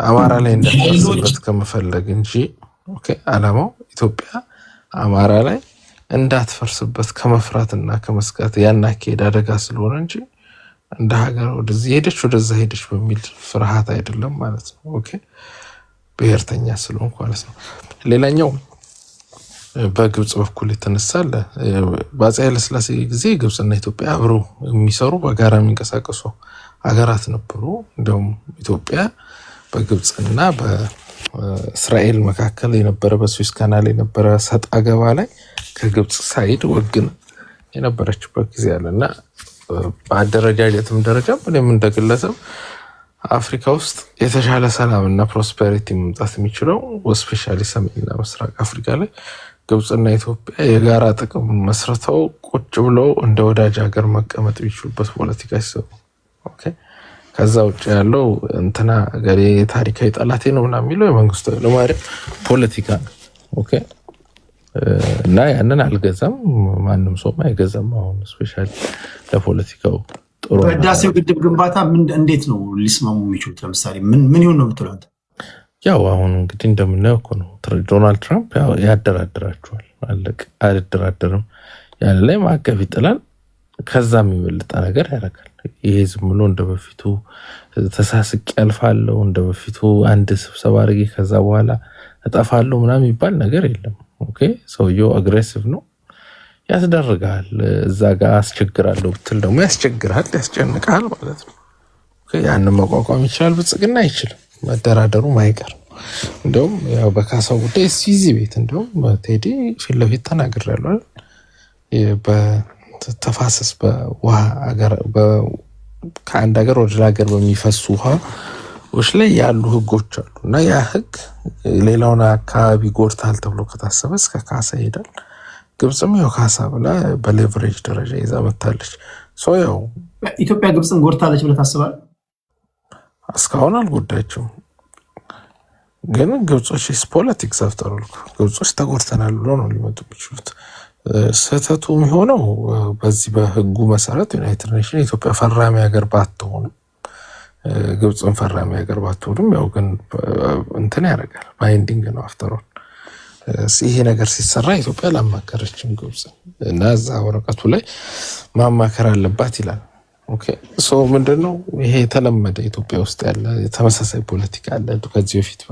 [SPEAKER 9] አማራ ላይ እንዳትፈርስበት ከመፈለግ እንጂ ኦኬ፣ አላማው ኢትዮጵያ አማራ ላይ እንዳትፈርስበት ከመፍራትና ከመስጋት ያን አካሄድ አደጋ ስለሆነ እንጂ እንደ ሀገር ወደዚህ ሄደች ወደዛ ሄደች በሚል ፍርሃት አይደለም ማለት ነው። ኦኬ፣ ብሔርተኛ ስለሆንኩ ማለት ነው። ሌላኛው በግብጽ በኩል የተነሳለ በአፄ ኃይለሥላሴ ጊዜ ግብጽና ኢትዮጵያ አብረው የሚሰሩ በጋራ የሚንቀሳቀሱ ሀገራት ነበሩ። እንደውም ኢትዮጵያ በግብጽና በእስራኤል መካከል የነበረ በስዊስ ካናል የነበረ ሰጣ ገባ ላይ ከግብጽ ሳይድ ወግን የነበረችበት ጊዜ አለና በአደረጃጀትም ደረጃ ምንም እንደግለሰብ አፍሪካ ውስጥ የተሻለ ሰላምና ፕሮስፔሪቲ መምጣት የሚችለው ስፔሻሊ ሰሜንና ምስራቅ አፍሪካ ላይ ግብጽና ኢትዮጵያ የጋራ ጥቅም መስርተው ቁጭ ብለው እንደ ወዳጅ ሀገር መቀመጥ የሚችሉበት ፖለቲካ ሲሰሩ ኦኬ። ከዛ ውጭ ያለው እንትና ገሬ ታሪካዊ ጠላቴ ነው ምናምን የሚለው የመንግስቱ ኃይለማርያም ፖለቲካ ነው። ኦኬ፣ እና ያንን አልገዛም፣ ማንም ሰው አይገዛም። አሁን ስፔሻሊ ለፖለቲካው ጥሩ
[SPEAKER 1] በህዳሴው ግድብ ግንባታ እንዴት ነው ሊስማሙ የሚችሉት? ለምሳሌ ምን ይሁን ነው የምትለው አንተ?
[SPEAKER 9] ያው አሁን እንግዲህ እንደምናየው እኮ ነው ዶናልድ ትራምፕ ያደራድራቸዋል። አለቅ አልደራደርም ያለ ላይ ማዕቀብ ይጥላል። ከዛ የሚበልጣ ነገር ያደርጋል። ይሄ ዝም ብሎ እንደበፊቱ ተሳስቅ ያልፋለው እንደበፊቱ አንድ ስብሰባ አድርጌ ከዛ በኋላ እጠፋለሁ ምናምን የሚባል ነገር የለም። ኦኬ ሰውየው አግሬሲቭ ነው ያስደርጋል። እዛ ጋር አስቸግራለሁ ብትል ደግሞ ያስቸግራል፣ ያስጨንቃል ማለት ነው። ኦኬ ያንን መቋቋም ይችላል፣ ብልጽግና አይችልም። መደራደሩ ማይቀር እንደውም ያው በካሳው ጉዳይ ሲዚ ቤት እንደውም ቴዲ ፊት ለፊት ተናግሬያለሁ። በተፋሰስ በውሃ ሀገር ከአንድ ሀገር ወደ ሀገር በሚፈሱ ውሃዎች ላይ ያሉ ህጎች አሉ እና ያ ህግ ሌላውን አካባቢ ጎድታል ተብሎ ከታሰበ እስከ ካሳ ይሄዳል። ግብጽም ያው ካሳ ብላ በሌቨሬጅ ደረጃ ይዛ መታለች። ያው
[SPEAKER 1] ኢትዮጵያ ግብጽን ጎድታለች ብለህ ታስባለህ?
[SPEAKER 9] እስካሁን አልጎዳችም፣ ግን ግብጾች ፖለቲክስ አፍተር ኦል ግብጾች ተጎድተናል ብሎ ነው ሊመጡ የሚችሉት። ስህተቱ የሚሆነው በዚህ በህጉ መሰረት ዩናይትድ ኔሽን ኢትዮጵያ ፈራሚ ሀገር ባትሆንም ግብጽን ፈራሚ ሀገር ባትሆንም ያው ግን እንትን ያደርጋል፣ ባይንዲንግ ነው አፍተር ኦል። ይሄ ነገር ሲሰራ ኢትዮጵያ አላማከረችም ግብጽ እና እዛ ወረቀቱ ላይ ማማከር አለባት ይላል። ኦኬ ምንድነው ይሄ የተለመደ ኢትዮጵያ ውስጥ ያለ ተመሳሳይ ፖለቲካ አለ። ከዚህ በፊት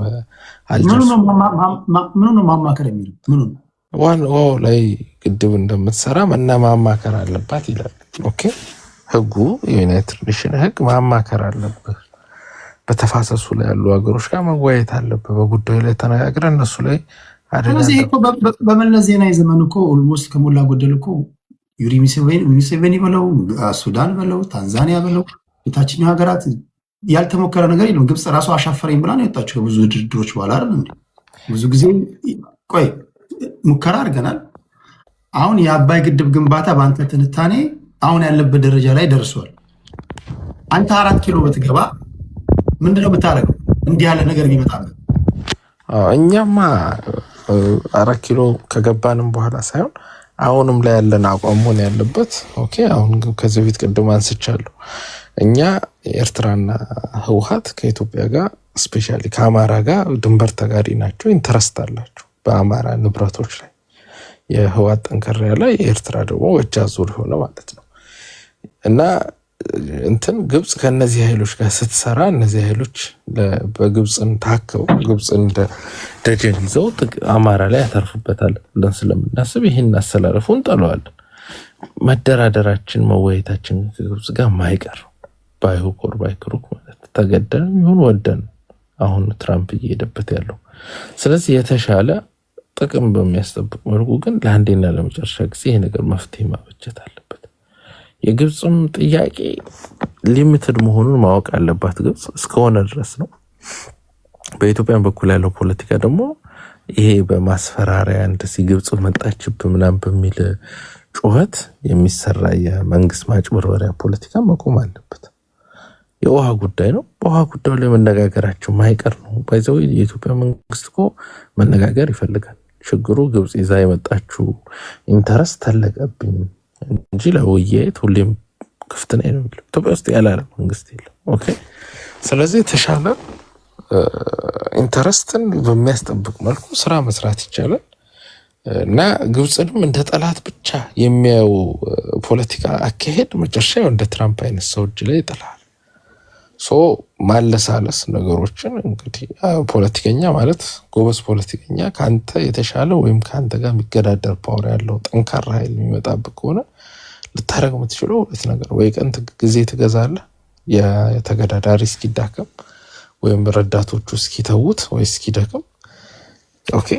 [SPEAKER 1] ምኑ ነው ማማከር የሚለው ምኑ ነው
[SPEAKER 9] ዋናው ላይ ግድብ እንደምትሰራ ማማከር አለባት ይላል። ኦኬ ህጉ የዩናይትድ ኔሽን ህግ ማማከር አለበት። በተፋሰሱ ላይ ያሉ ሀገሮች ጋር መወያየት አለበት። በጉዳዩ ላይ ተነጋግረን እነሱ ላይ
[SPEAKER 1] ስለዚህ እኮ በመለስ ዜናዊ ዘመን እኮ ኦልሞስት ከሞላ ጎደል እኮ ዩሪ ሙሴቬኒ በለው ሱዳን በለው ታንዛኒያ በለው የታችኛው ሀገራት ያልተሞከረ ነገር የለም። ግብጽ ራሱ አሻፈረኝ ብላ ነው የወጣችው ከብዙ ድርድሮች በኋላ አይደል እንዴ? ብዙ ጊዜ ቆይ ሙከራ አድርገናል። አሁን የአባይ ግድብ ግንባታ በአንተ ትንታኔ አሁን ያለበት ደረጃ ላይ ደርሷል። አንተ 4 ኪሎ ብትገባ ምንድነው የምታደርገው? እንዲህ ያለ ነገር ቢመጣበት
[SPEAKER 9] እኛማ 4 ኪሎ ከገባንም በኋላ ሳይሆን አሁንም ላይ ያለን አቋም መሆን ያለበት ኦኬ። አሁን ከዚህ በፊት ቅድም አንስቻለሁ። እኛ ኤርትራና ህወሓት ከኢትዮጵያ ጋር ስፔሻሊ ከአማራ ጋር ድንበር ተጋሪ ናቸው፣ ኢንተረስት አላቸው በአማራ ንብረቶች ላይ። የህወሓት ጠንከር ያለ የኤርትራ ደግሞ ወጃ ዙር ሆነ ማለት ነው። እና እንትን ግብጽ ከነዚህ ኃይሎች ጋር ስትሰራ እነዚህ ኃይሎች በግብጽን ታከው ግብጽን ደጀን ይዘው አማራ ላይ ያተርፉበታል ብለን ስለምናስብ ይህን አሰላለፉን ጠለዋለን። መደራደራችን መወያየታችን ከግብጽ ጋር ማይቀር ባይሆን ባይክሩክ ማለት ተገደንም ይሁን ወደን አሁን ትራምፕ እየሄደበት ያለው። ስለዚህ የተሻለ ጥቅም በሚያስጠብቅ መልኩ ግን ለአንዴና ለመጨረሻ ጊዜ ይሄ ነገር መፍትሄ ማበጀት አለበት። የግብጽም ጥያቄ ሊሚትድ መሆኑን ማወቅ አለባት ግብጽ እስከሆነ ድረስ ነው። በኢትዮጵያን በኩል ያለው ፖለቲካ ደግሞ ይሄ በማስፈራሪያ እንደዚህ ግብጽ መጣችብ ምናምን በሚል ጩኸት የሚሰራ የመንግስት ማጭበርበሪያ ፖለቲካ መቆም አለበት። የውሃ ጉዳይ ነው። በውሃ ጉዳዩ ላይ መነጋገራቸው ማይቀር ነው። ባይዘው የኢትዮጵያ መንግስት እኮ መነጋገር ይፈልጋል። ችግሩ ግብጽ ይዛ የመጣችው ኢንተረስት ተለቀብኝ እንጂ ለውይይት ሁሌም ክፍት ነኝ ነው የሚለው። ኢትዮጵያ ውስጥ ያላለ መንግስት የለም። ኦኬ ስለዚህ የተሻለ ኢንተረስትን በሚያስጠብቅ መልኩ ስራ መስራት ይቻላል እና ግብጽንም እንደ ጠላት ብቻ የሚያዩ ፖለቲካ አካሄድ መጨረሻ እንደ ትራምፕ አይነት ሰው እጅ ላይ ይጥላል። ማለሳለስ ነገሮችን እንግዲህ ፖለቲከኛ ማለት ጎበዝ ፖለቲከኛ ካንተ የተሻለ ወይም ካንተ ጋር የሚገዳደር ፓወር ያለው ጠንካራ ኃይል የሚመጣብህ ከሆነ ልታረግ የምትችለው ሁለት ነገር፣ ወይ ቀን ጊዜ ትገዛለህ የተገዳዳሪ እስኪዳከም ወይም ረዳቶቹ እስኪተውት ወይ እስኪደክም፣ ኦኬ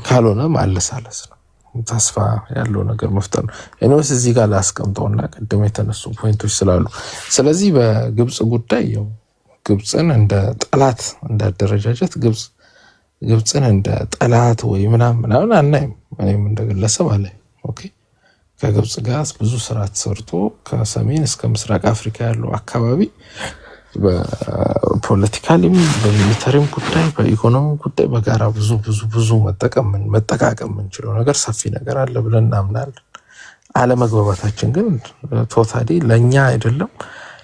[SPEAKER 9] ካልሆነ ማለሳለስ ነው። ተስፋ ያለው ነገር መፍጠር ነው። እኔስ እዚህ ጋር ላስቀምጠውና ቀደም የተነሱ ፖይንቶች ስላሉ ስለዚህ በግብጽ ጉዳይ ያው ግብጽን እንደ ጠላት እንዳደረጃጀት ግብጽን እንደ ጠላት ወይ ምናምን አናይም። እኔም እንደግለሰብ አለ ኦኬ ከግብጽ ጋር ብዙ ስራ ተሰርቶ ከሰሜን እስከ ምስራቅ አፍሪካ ያለው አካባቢ በፖለቲካሊም በሚሊተሪም ጉዳይ በኢኮኖሚ ጉዳይ በጋራ ብዙ መጠቃቀም የምንችለው ነገር ሰፊ ነገር አለ ብለን እናምናለን። አለመግባባታችን ግን ቶታሊ ለእኛ አይደለም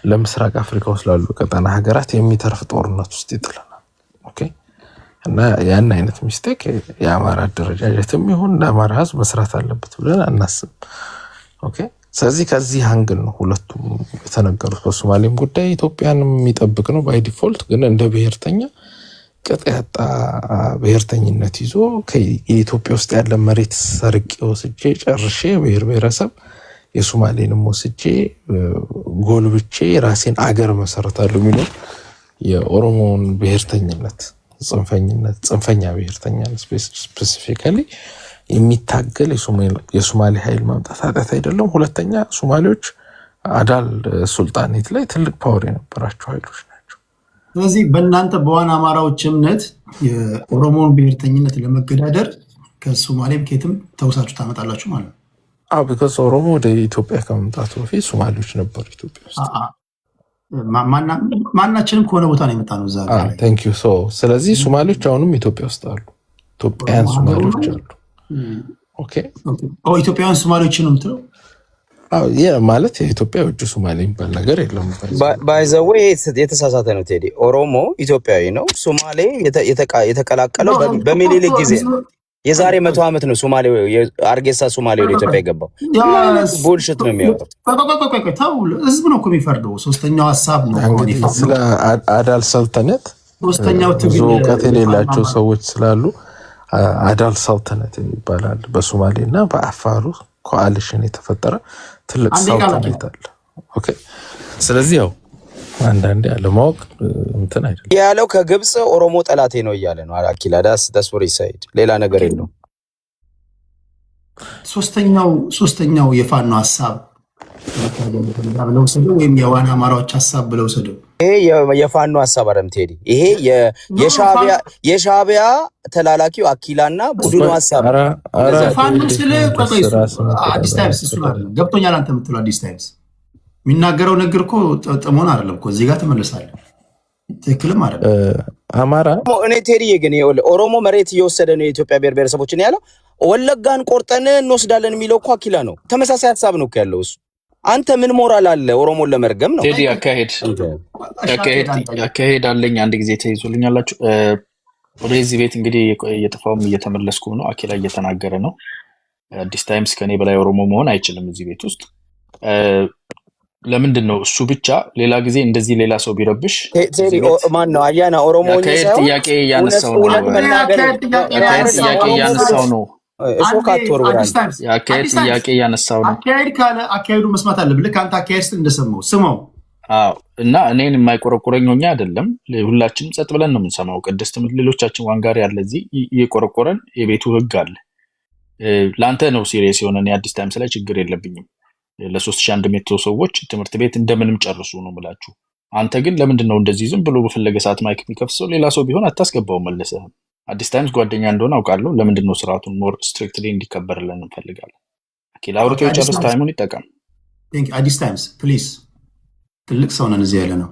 [SPEAKER 9] ለምስራቅ አፍሪካ ውስጥ ላሉ ቀጠና ሀገራት የሚተርፍ ጦርነት ውስጥ ይጥለናል። ኦኬ እና ያን አይነት ሚስቴክ የአማራ አደረጃጀትም ይሁን ለአማራ ህዝብ መስራት አለበት ብለን አናስብ። ኦኬ ስለዚህ ከዚህ አንግል ነው ሁለቱም የተነገሩት። በሶማሌም ጉዳይ ኢትዮጵያን የሚጠብቅ ነው ባይ ዲፎልት፣ ግን እንደ ብሔርተኛ ቅጥ ያጣ ብሔርተኝነት ይዞ የኢትዮጵያ ውስጥ ያለ መሬት ሰርቄ ወስጄ ጨርሼ ብሔር ብሔረሰብ የሶማሌንም ወስጄ ጎልብቼ ራሴን አገር መሰረታለሁ የሚለው የኦሮሞን ብሔርተኝነት ጽንፈኛ ብሔርተኝነት ስፔሲፊካሊ የሚታገል የሶማሌ ኃይል ማምጣት ኃጢአት አይደለም። ሁለተኛ ሶማሌዎች አዳል ሱልጣኔት ላይ ትልቅ ፓወር የነበራቸው ኃይሎች ናቸው።
[SPEAKER 1] ስለዚህ በእናንተ በዋና አማራዎች እምነት የኦሮሞን ብሔርተኝነት ለመገዳደር ከሶማሌም ከየትም ተውሳችሁ ታመጣላችሁ ማለት ነው?
[SPEAKER 9] ቢኮዝ ኦሮሞ ወደ ኢትዮጵያ ከመምጣቱ በፊት ሶማሌዎች ነበሩ ኢትዮጵያ ውስጥ።
[SPEAKER 1] ማናችንም ከሆነ ቦታ ነው የመጣ ነው እዛ ላይ።
[SPEAKER 9] ታንክ ዩ። ስለዚህ ሶማሌዎች አሁንም ኢትዮጵያ ውስጥ አሉ፣ ኢትዮጵያውያን ሶማሌዎች አሉ። ኦኬ
[SPEAKER 1] ኢትዮጵያውያን ሶማሌዎች ነው የምትለው?
[SPEAKER 9] ማለት የኢትዮጵያ ውጭ ሶማሌ የሚባል ነገር የለም።
[SPEAKER 6] ባይዘዌ የተሳሳተ ነው ቴዲ። ኦሮሞ ኢትዮጵያዊ ነው። ሶማሌ የተቀላቀለው በሚኒሊክ ጊዜ ነው። የዛሬ 100 ዓመት ነው ሶማሌ አርጌሳ ሶማሌ ወደ ኢትዮጵያ የገባው። ቡልሽት ነው የሚያወራው።
[SPEAKER 1] ህዝብ ነው እኮ የሚፈርደው። ሶስተኛው ሐሳብ ነው
[SPEAKER 9] እንግዲህ ስለ አዳል ሰልጠነት
[SPEAKER 1] ሶስተኛው
[SPEAKER 9] ብዙ እውቀት የሌላቸው ሰዎች ስላሉ አዳል ሰልጠነት ይባላል። በሶማሌ እና በአፋሩ ኮአሊሽን የተፈጠረ ትልቅ ሰልጠነት አለ። ኦኬ ስለዚህ ያው አንዳንዴ አለማወቅ እንትን አይደለም
[SPEAKER 6] ያለው ከግብጽ ኦሮሞ ጠላቴ ነው እያለ ነው አኪላ ዳስ ወሪ ሳይድ ሌላ ነገር የለውም።
[SPEAKER 1] ሶስተኛው የፋኖ ሐሳብ ብለው ሰደው ወይም የዋና አማራዎች ሐሳብ ብለው ሰደው
[SPEAKER 6] ይሄ የፋኖ ሐሳብ አይደለም ቴዲ። ይሄ የሻዕቢያ ተላላኪው አኪላና ቡድኑ ሐሳብ
[SPEAKER 1] ፋኖ ስለ አዲስ ታይምስ እሱ አይደለም። ገብቶኛል አንተ የምትለው አዲስ ታይምስ የሚናገረው ነገር እኮ ጥሞን አይደለም እኮ እዚህ ጋር ተመለሳለህ። ትክክልም አይደለም
[SPEAKER 9] አማራ
[SPEAKER 6] እኔ ቴዲ ግን ኦሮሞ መሬት እየወሰደ ነው የኢትዮጵያ ብሔር ብሔረሰቦችን ያለው። ወለጋን ቆርጠን እንወስዳለን የሚለው እኮ አኪላ ነው። ተመሳሳይ ሐሳብ ነው እኮ ያለው እሱ። አንተ ምን ሞራል አለ ኦሮሞን ለመርገም ነው?
[SPEAKER 7] ቴዲ አካሄድ አለኝ። አንድ ጊዜ ተይዞልኛላችሁ። ወደዚህ ቤት እንግዲህ እየጠፋውም እየተመለስኩም ነው። አኪላ እየተናገረ ነው። አዲስ ታይምስ ከኔ በላይ ኦሮሞ መሆን አይችልም እዚህ ቤት ውስጥ። ለምንድን ነው እሱ ብቻ ሌላ ጊዜ እንደዚህ ሌላ ሰው ቢረብሽ
[SPEAKER 6] ማን ነው አያና ኦሮሞኝ ሳይሆን
[SPEAKER 7] ጥያቄ እያነሳው ነው የአካሄድ ጥያቄ እያነሳው ነው።
[SPEAKER 1] አካሄድ ካለ አካሄዱ መስማት አለብህ። ልክ አንተ አካሄድ ስትል እንደሰማው ስማው።
[SPEAKER 7] እና እኔን የማይቆረቆረኝ ሆኜ አይደለም። ሁላችንም ጸጥ ብለን ነው የምንሰማው። ቅድስትም ሌሎቻችን ዋንጋር ያለ እዚህ እየቆረቆረን የቤቱ ህግ አለ። ለአንተ ነው ሲሪየስ የሆነ እኔ አዲስ ታይምስ ላይ ችግር የለብኝም። ለ3100 ሰዎች ትምህርት ቤት እንደምንም ጨርሱ ነው ብላችሁ። አንተ ግን ለምንድን ነው እንደዚህ ዝም ብሎ በፈለገ ሰዓት ማይክ የሚከፍሰው? ሌላ ሰው ቢሆን አታስገባው መልሰህም። አዲስ ታይምስ ጓደኛ እንደሆነ አውቃለሁ። ለምንድን ነው ስርዓቱን ሞር ስትሪክትሊ እንዲከበርልን እንፈልጋለን። አኪላ አውርቶ ጨርስ፣ ታይሙን ይጠቀም።
[SPEAKER 1] አዲስ ታይምስ ፕሊዝ፣ ትልቅ ሰው ነን እዚህ ያለ ነው።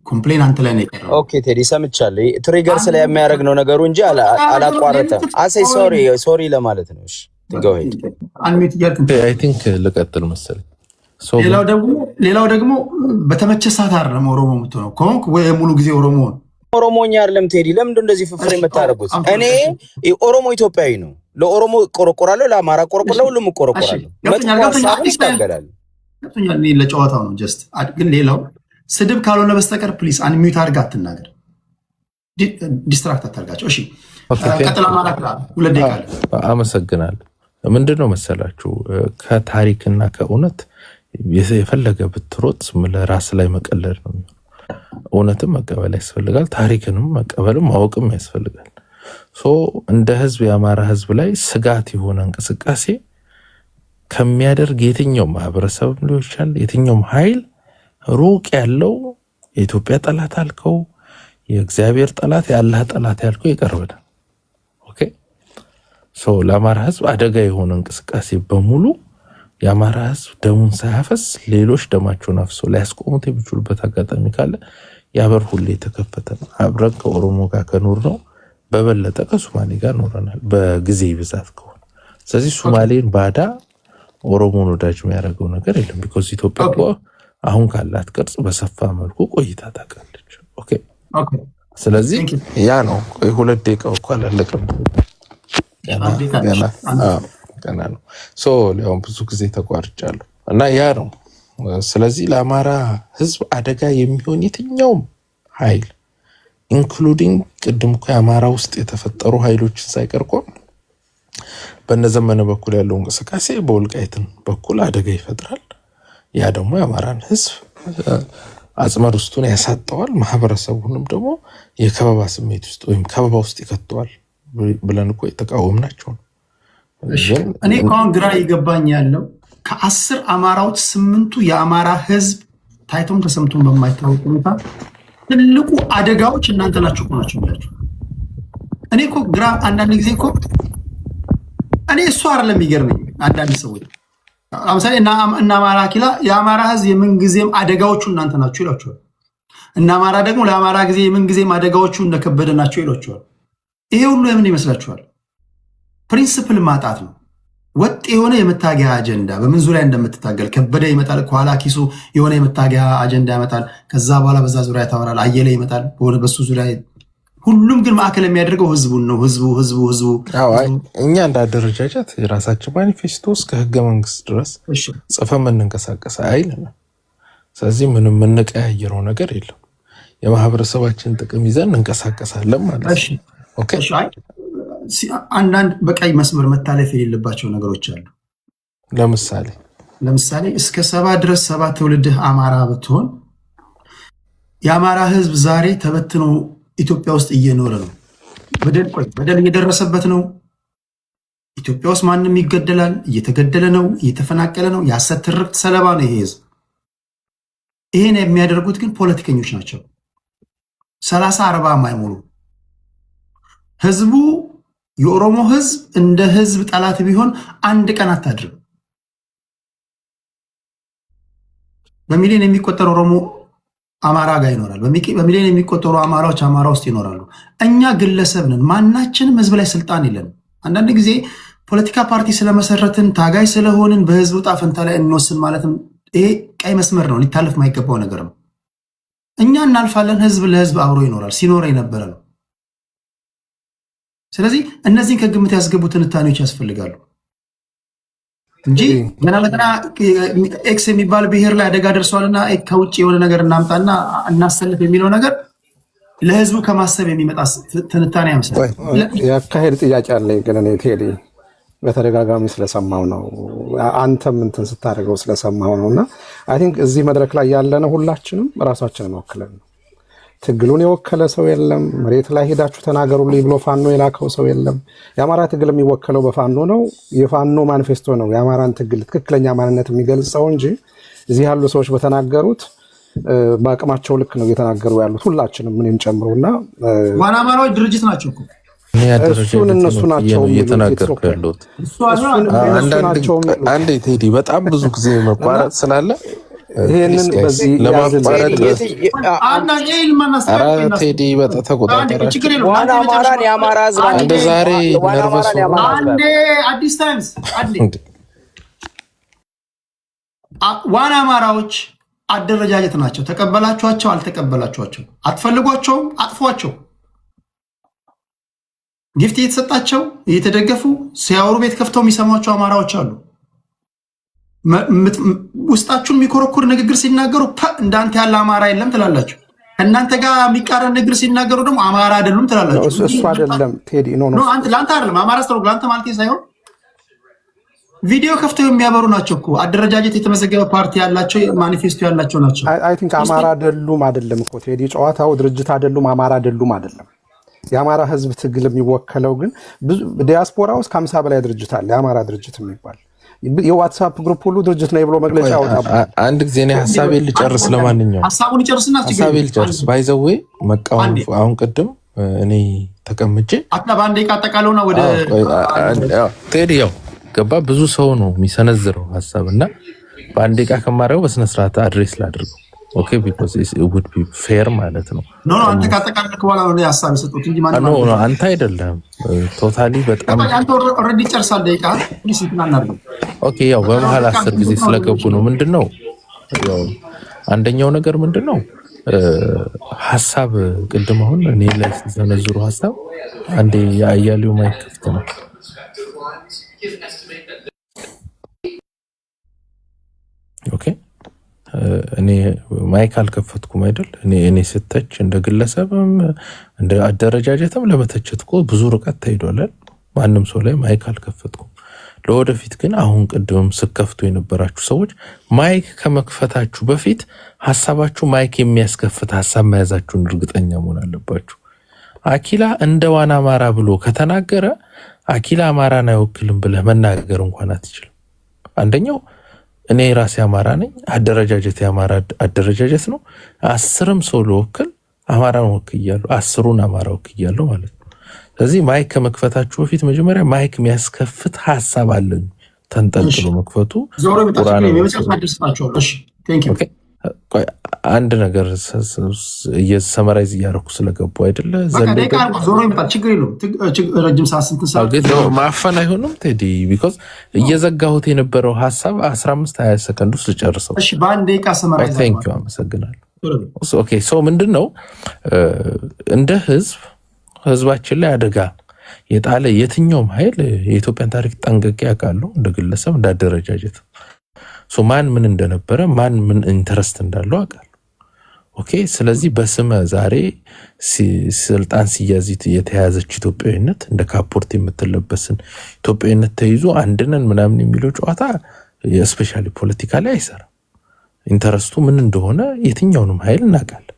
[SPEAKER 1] ኮምፕሌን አንተ ላይ ነው የቀረው።
[SPEAKER 6] ኦኬ ቴዲ ሰምቻለሁ። ትሪገር ስለሚያደርግ ነው ነገሩ እንጂ አላቋረጠም። አሰይ ሶሪ ለማለት ነው። እሺ
[SPEAKER 9] አይ ቲንክ ልቀጥል መሰለኝ።
[SPEAKER 1] ሌላው ደግሞ በተመቸ ሰዓት አይደለም ኦሮሞ የምትሆነው ከሆንክ ወይ ሙሉ ጊዜ
[SPEAKER 6] ኦሮሞኛ አይደለም ቴዲ። ለምንድን እንደዚህ ፍፍሬ የምታደርጉት? እኔ ኦሮሞ ኢትዮጵያዊ ነው። ለኦሮሞ ቆረቆራለሁ፣ ለአማራ ቆረቆራለሁ፣ ለሁሉም ቆረቆራለሁ።
[SPEAKER 1] ለጨዋታው ነው ጀስት። ግን ሌላው ስድብ ካልሆነ በስተቀር ፕሊስ አንሚዩት አድርጋ አትናገር፣ ዲስትራክት አታርጋቸው። እሺ ቀጥላ ማለት ሁለት ደቂቃ አለ።
[SPEAKER 9] አመሰግናለሁ። ምንድነው መሰላችሁ ከታሪክና ከእውነት የፈለገ ብትሮጥ ለራስ ላይ መቀለድ ነው። እውነትም መቀበል ያስፈልጋል፣ ታሪክንም መቀበልም ማወቅም ያስፈልጋል። እንደ ህዝብ የአማራ ህዝብ ላይ ስጋት የሆነ እንቅስቃሴ ከሚያደርግ የትኛውም ማህበረሰብ ሊሆን ይችላል፣ የትኛውም ኃይል ሩቅ ያለው የኢትዮጵያ ጠላት አልከው፣ የእግዚአብሔር ጠላት፣ የአላህ ጠላት ያልከው ይቀርብናል። ኦኬ ለአማራ ህዝብ አደጋ የሆነ እንቅስቃሴ በሙሉ የአማራ ህዝብ ደሙን ሳያፈስ ሌሎች ደማቸውን አፍሰው ሊያስቆሙት የሚችሉበት አጋጣሚ ካለ ያበር ሁሌ የተከፈተ ነው። አብረን ከኦሮሞ ጋር ከኖር ነው በበለጠ ከሶማሌ ጋር ኖረናል በጊዜ ብዛት ከሆነ። ስለዚህ ሶማሌን ባዳ ኦሮሞን ወዳጅ የሚያደርገው ነገር የለም። ቢኮዝ ኢትዮጵያ አሁን ካላት ቅርጽ በሰፋ መልኩ ቆይታ ታውቃለች። ኦኬ ስለዚህ ያ ነው። ሁለት ደቂቃ እኮ አላለቀም ገና ነው። ሊያውም ብዙ ጊዜ ተቋርጫለሁ እና ያ ነው። ስለዚህ ለአማራ ህዝብ አደጋ የሚሆን የትኛውም ኃይል ኢንክሉዲንግ ቅድም እኮ የአማራ ውስጥ የተፈጠሩ ኃይሎችን ሳይቀር እኮ በነዘመነ በኩል ያለው እንቅስቃሴ በወልቃይትን በኩል አደጋ ይፈጥራል። ያ ደግሞ የአማራን ህዝብ አጽመር ውስጡን ያሳጠዋል። ማህበረሰቡንም ደግሞ የከበባ ስሜት ውስጥ ወይም ከበባ ውስጥ ይከተዋል ብለን እኮ የተቃወምናቸው ነው።
[SPEAKER 1] እኔ እንኳን ግራ ይገባኝ ያለው ከ10 አማራዎች 8ቱ የአማራ ህዝብ ታይቶም ተሰምቶም በማይታወቅ ሁኔታ ትልቁ አደጋዎች እናንተ ናችሁ እኮ ናቸው የሚላቸው። እኔ እኮ ግራ አንዳንድ ጊዜ እኮ እኔ እሱ አይደለም የሚገርመኝ አንዳንድ ሰዎች ለምሳሌ እና አማራ ኪላ የአማራ ህዝብ የምንጊዜም አደጋዎቹ እናንተ ናችሁ ይላቸዋል። እና አማራ ደግሞ ለአማራ ጊዜ የምንጊዜም አደጋዎቹ እንደከበደ ናቸው ይላቸዋል። ይሄ ሁሉ የምን ይመስላችኋል? ፕሪንሲፕል ማጣት ነው። ወጥ የሆነ የመታገያ አጀንዳ በምን ዙሪያ እንደምትታገል ከበደ ይመጣል፣ ከኋላ ኪሱ የሆነ የመታገያ አጀንዳ ያመጣል። ከዛ በኋላ በዛ ዙሪያ ታወራል። አየለ ይመጣል በሱ ዙሪያ። ሁሉም ግን ማዕከል የሚያደርገው ህዝቡን ነው። ህዝቡ
[SPEAKER 9] እኛ እንደ አደረጃጀት የራሳችን ማኒፌስቶ እስከ ህገ መንግስት ድረስ ጽፈን የምንንቀሳቀስ አይልም። ስለዚህ ምንም የምንቀያየረው ነገር የለም። የማህበረሰባችን ጥቅም ይዘን እንንቀሳቀሳለን ማለት ነው። ኦኬ።
[SPEAKER 1] አንዳንድ በቀይ መስመር መታለፍ የሌለባቸው ነገሮች አሉ። ለምሳሌ እስከ 7 ድረስ 7 ትውልድህ አማራ ብትሆን የአማራ ህዝብ ዛሬ ተበትኖ ኢትዮጵያ ውስጥ እየኖረ ነው። በደል እየደረሰበት ነው። ኢትዮጵያ ውስጥ ማንም ይገደላል፣ እየተገደለ ነው፣ እየተፈናቀለ ነው። የሐሰት ትርክት ሰለባ ነው ይሄ ህዝብ። ይሄን የሚያደርጉት ግን ፖለቲከኞች ናቸው። 30-40 የማይሞሉ ህዝቡ የኦሮሞ ህዝብ እንደ ህዝብ ጠላት ቢሆን አንድ ቀን አታድርም። በሚሊዮን የሚቆጠሩ ኦሮሞ አማራ ጋር ይኖራል። በሚሊዮን የሚቆጠሩ አማራዎች አማራ ውስጥ ይኖራሉ። እኛ ግለሰብ ነን። ማናችንም ህዝብ ላይ ስልጣን የለንም። አንዳንድ ጊዜ ፖለቲካ ፓርቲ ስለመሰረትን ታጋይ ስለሆንን በህዝብ ዕጣ ፈንታ ላይ እንወስን ማለትም ይሄ ቀይ መስመር ነው፣ ሊታለፍ የማይገባው ነገር ነው። እኛ እናልፋለን። ህዝብ ለህዝብ አብሮ ይኖራል፣ ሲኖር የነበረ ነው። ስለዚህ እነዚህን ከግምት ያስገቡ ትንታኔዎች ያስፈልጋሉ እንጂ ገና ለገና ኤክስ የሚባል ብሔር ላይ አደጋ ደርሷልና ከውጭ የሆነ ነገር እናምጣና እናሰልፍ የሚለው ነገር ለህዝቡ ከማሰብ የሚመጣ ትንታኔ አይመስልም።
[SPEAKER 2] ያካሄድ ጥያቄ አለኝ ግን እኔ ቴዲ በተደጋጋሚ ስለሰማው ነው፣ አንተም እንትን ስታደርገው ስለሰማው ነውና አይ ቲንክ እዚህ መድረክ ላይ ያለነው ሁላችንም ራሳችንን ወክለን ነው። ትግሉን የወከለ ሰው የለም። መሬት ላይ ሄዳችሁ ተናገሩልኝ ብሎ ፋኖ የላከው ሰው የለም። የአማራ ትግል የሚወከለው በፋኖ ነው። የፋኖ ማኒፌስቶ ነው የአማራን ትግል ትክክለኛ ማንነት የሚገልጸው እንጂ እዚህ ያሉ ሰዎች በተናገሩት በአቅማቸው ልክ ነው እየተናገሩ ያሉት ሁላችንም ምንም ጨምሮና
[SPEAKER 1] ዋና አማራዎች ድርጅት ናቸው እኮ
[SPEAKER 2] እሱን እነሱ ናቸው
[SPEAKER 9] እየተናገሩ ያሉት። አንዴ ቴዲ በጣም ብዙ ጊዜ መቋረጥ ስላለ ይሄንን በዚህ ለማቋረጥ ቴዲ በጣም ተቆጣጣሪ
[SPEAKER 6] ዋና አማራን የአማራ ህዝብ
[SPEAKER 9] እንደ ዛሬ ነርቨስ
[SPEAKER 1] አንዴ አዲስ ታይምስ ዋና አማራዎች አደረጃጀት ናቸው። ተቀበላችኋቸው አልተቀበላችኋቸው፣ አትፈልጓቸውም፣ አጥፏቸው። ጊፍት እየተሰጣቸው እየተደገፉ ሲያወሩ ቤት ከፍተው የሚሰሟቸው አማራዎች አሉ። ውስጣችሁን የሚኮረኩር ንግግር ሲናገሩ እንዳንተ ያለ አማራ የለም ትላላችሁ። እናንተ ጋር የሚቃረን ንግግር ሲናገሩ ደግሞ አማራ አይደሉም ትላላችሁ።
[SPEAKER 2] እሱ አይደለም ቴዲ
[SPEAKER 1] ለአንተ አይደለም አማራ ስትለው ለአንተ ማለት ሳይሆን ቪዲዮ ከፍተው የሚያበሩ ናቸው እኮ አደረጃጀት የተመዘገበ ፓርቲ ያላቸው ማኒፌስቶ ያላቸው ናቸው።
[SPEAKER 2] አይ ቲንክ አማራ አይደሉም አይደለም እኮ ቴዲ ጨዋታው ድርጅት አይደሉም አማራ አይደሉም አይደለም። የአማራ ህዝብ ትግል የሚወከለው ግን ዲያስፖራ ውስጥ ከ50 በላይ ድርጅት አለ የአማራ ድርጅት የሚባል የዋትስአፕ ግሩፕ ሁሉ ድርጅት ነው ብሎ መግለጫ ያወጣል።
[SPEAKER 9] አንድ ጊዜ እኔ ሐሳቤን ልጨርስ። ለማንኛውም
[SPEAKER 1] ሐሳቡን ይጨርስና
[SPEAKER 9] ሐሳቤን ልጨርስ። ባይዘዌ መቃወም አሁን ቅድም እኔ ተቀምጬ
[SPEAKER 1] በአንድ ደቂቃ አጠቃለውና ወደ
[SPEAKER 9] ቴዲ ያው ገባ ብዙ ሰው ነው የሚሰነዝረው ሐሳብና በአንድ ደቂቃ ከማረው በስነ ስርዓት አድሬስ ላድርገው። ኦኬ ቢኮዝ ኢት ውድ ቢ ፌር ማለት ነው።
[SPEAKER 1] ኖ አንተ ካጠቃለልክ በኋላ ነው ሐሳብ የሰጡት እንጂ ማለት
[SPEAKER 9] ነው። ኖ አንተ አይደለም ቶታሊ በጣም
[SPEAKER 1] አንተ ኦሬዲ ጨርሳል። ደቂቃ ፕሊስ እናናርገው።
[SPEAKER 9] ኦኬ ያው በመሃል 10 ጊዜ ስለገቡ ነው። ምንድነው ያው አንደኛው ነገር ምንድነው ሐሳብ ቅድም አሁን እኔ ላይ ሲዘነዝሩ ሐሳብ አንዴ ያያሌው ማይከፍት ነው። ኦኬ እኔ ማይክ አልከፈትኩም አይደል? እኔ ስተች እንደ ግለሰብም እንደ አደረጃጀትም ለመተቸት እኮ ብዙ ርቀት ተሄዷል። ማንም ሰው ላይ ማይክ አልከፈትኩም። ለወደፊት ግን አሁን ቅድም ስከፍቱ የነበራችሁ ሰዎች ማይክ ከመክፈታችሁ በፊት ሐሳባችሁ ማይክ የሚያስከፍት ሐሳብ መያዛችሁን እርግጠኛ መሆን አለባችሁ። አኪላ እንደ ዋና አማራ ብሎ ከተናገረ አኪላ አማራን አይወክልም ብለህ መናገር እንኳን አትችልም። አንደኛው እኔ ራሴ አማራ ነኝ፣ አደረጃጀት የአማራ አደረጃጀት ነው። 10ም ሰው ለወክል አማራን ወክያለሁ፣ 10ሩን አማራ ወክያለሁ ማለት ነው። ስለዚህ ማይክ ከመክፈታችሁ በፊት መጀመሪያ ማይክ የሚያስከፍት ሐሳብ አለኝ ተንጠልጥሎ መክፈቱ አንድ ነገር እየሰመራይዝ እያደረኩ ስለገቡ አይደለ ማፈን አይሆንም ቴዲ ቢኮዝ እየዘጋሁት የነበረው ሐሳብ 15-20 ሰከንድ ውስጥ ልጨርሰው። አመሰግናለሁ። ሰው ምንድን ነው እንደ ህዝባችን ላይ አደጋ የጣለ የትኛውም ኃይል የኢትዮጵያን ታሪክ ጠንቅቄ ያውቃለሁ። እንደ ግለሰብ እንደ አደረጃጀት ማን ምን እንደነበረ ማን ምን ኢንተረስት እንዳለው አውቃለሁ። ስለዚህ በስመ ዛሬ ስልጣን ሲያዚት የተያዘች ኢትዮጵያዊነት እንደ ካፖርት የምትለበስን ኢትዮጵያዊነት ተይዞ አንድነን ምናምን የሚለው ጨዋታ የስፔሻሊ ፖለቲካ ላይ አይሰራም። ኢንተረስቱ ምን እንደሆነ የትኛውንም ኃይል እናውቃለን።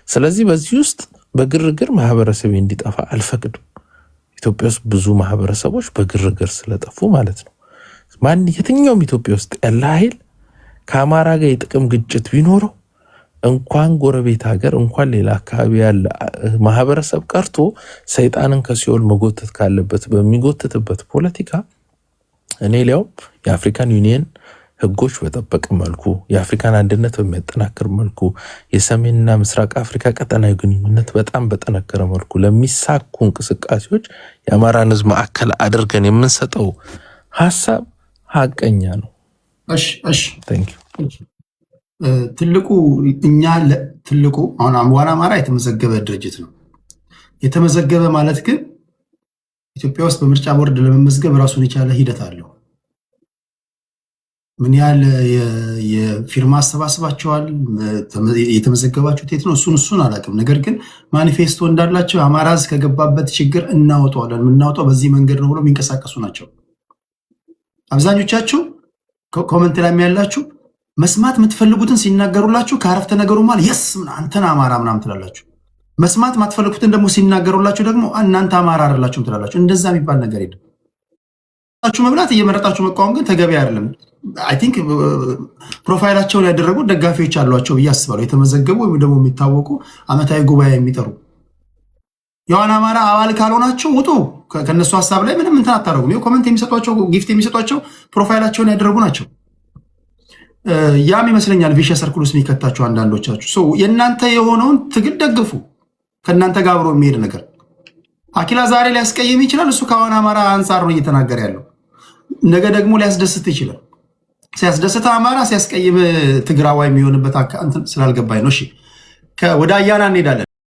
[SPEAKER 9] ስለዚህ በዚህ ውስጥ በግርግር ማህበረሰብ እንዲጠፋ አልፈቅድም። ኢትዮጵያ ውስጥ ብዙ ማህበረሰቦች በግርግር ስለጠፉ ማለት ነው። ማን የትኛውም ኢትዮጵያ ውስጥ ያለ ኃይል ከአማራ ጋር የጥቅም ግጭት ቢኖረው እንኳን ጎረቤት ሀገር እንኳን ሌላ አካባቢ ያለ ማህበረሰብ ቀርቶ ሰይጣንን ከሲኦል መጎተት ካለበት በሚጎትትበት ፖለቲካ እኔ ሊያውም የአፍሪካን ዩኒየን ህጎች በጠበቀ መልኩ የአፍሪካን አንድነት በሚያጠናክር መልኩ የሰሜንና ምስራቅ አፍሪካ ቀጠናዊ ግንኙነት በጣም በጠነከረ መልኩ ለሚሳኩ እንቅስቃሴዎች የአማራን ህዝብ ማዕከል አድርገን የምንሰጠው ሐሳብ ሀቀኛ ነው።
[SPEAKER 1] ትልቁ አሁን ዋና አማራ የተመዘገበ ድርጅት ነው። የተመዘገበ ማለት ግን ኢትዮጵያ ውስጥ በምርጫ ቦርድ ለመመዝገብ ራሱን የቻለ ሂደት አለው። ምን ያህል የፊርማ አሰባስባቸዋል፣ የተመዘገባችሁት የት ነው? እሱን አላውቅም። ነገር ግን ማኒፌስቶ እንዳላቸው አማራ ህዝብ ከገባበት ችግር እናወጣዋለን፣ የምናወጣው በዚህ መንገድ ነው ብሎ የሚንቀሳቀሱ ናቸው። አብዛኞቻችሁ ኮመንት ላይ ያላችሁ መስማት የምትፈልጉትን ሲናገሩላችሁ ከአረፍተ ነገሩ ማለት የስ አንተን አማራ ምናምን ትላላችሁ። መስማት የማትፈልጉትን ደግሞ ሲናገሩላችሁ ደግሞ እናንተ አማራ አይደላችሁም ትላላችሁ። እንደዛ የሚባል ነገር የለም። መብላት እየመረጣችሁ መቃወም ግን ተገቢ አይደለም። አይ ቲንክ ፕሮፋይላቸውን ያደረጉ ደጋፊዎች አሏቸው ብዬ አስባለሁ። የተመዘገቡ ወይም ደግሞ የሚታወቁ አመታዊ ጉባኤ የሚጠሩ የዋና አማራ አባል ካልሆናችሁ ውጡ። ከነሱ ሀሳብ ላይ ምንም እንትን አታደርጉም። ይኸው ኮመንት የሚሰጧቸው ጊፍት የሚሰጧቸው ፕሮፋይላቸውን ያደረጉ ናቸው። ያም ይመስለኛል ቪሸስ ሰርክል ውስጥ የሚከታቸው አንዳንዶቻችሁ። የእናንተ የሆነውን ትግል ደግፉ። ከእናንተ ጋር አብሮ የሚሄድ ነገር አኪላ ዛሬ ሊያስቀይም ይችላል። እሱ ከዋና አማራ አንጻር ነው እየተናገረ ያለው። ነገ ደግሞ ሊያስደስት ይችላል። ሲያስደስት አማራ፣ ሲያስቀይም ትግራዋይ የሚሆንበት እንትን ስላልገባኝ ነው። እሺ ወደ አያና እንሄዳለን።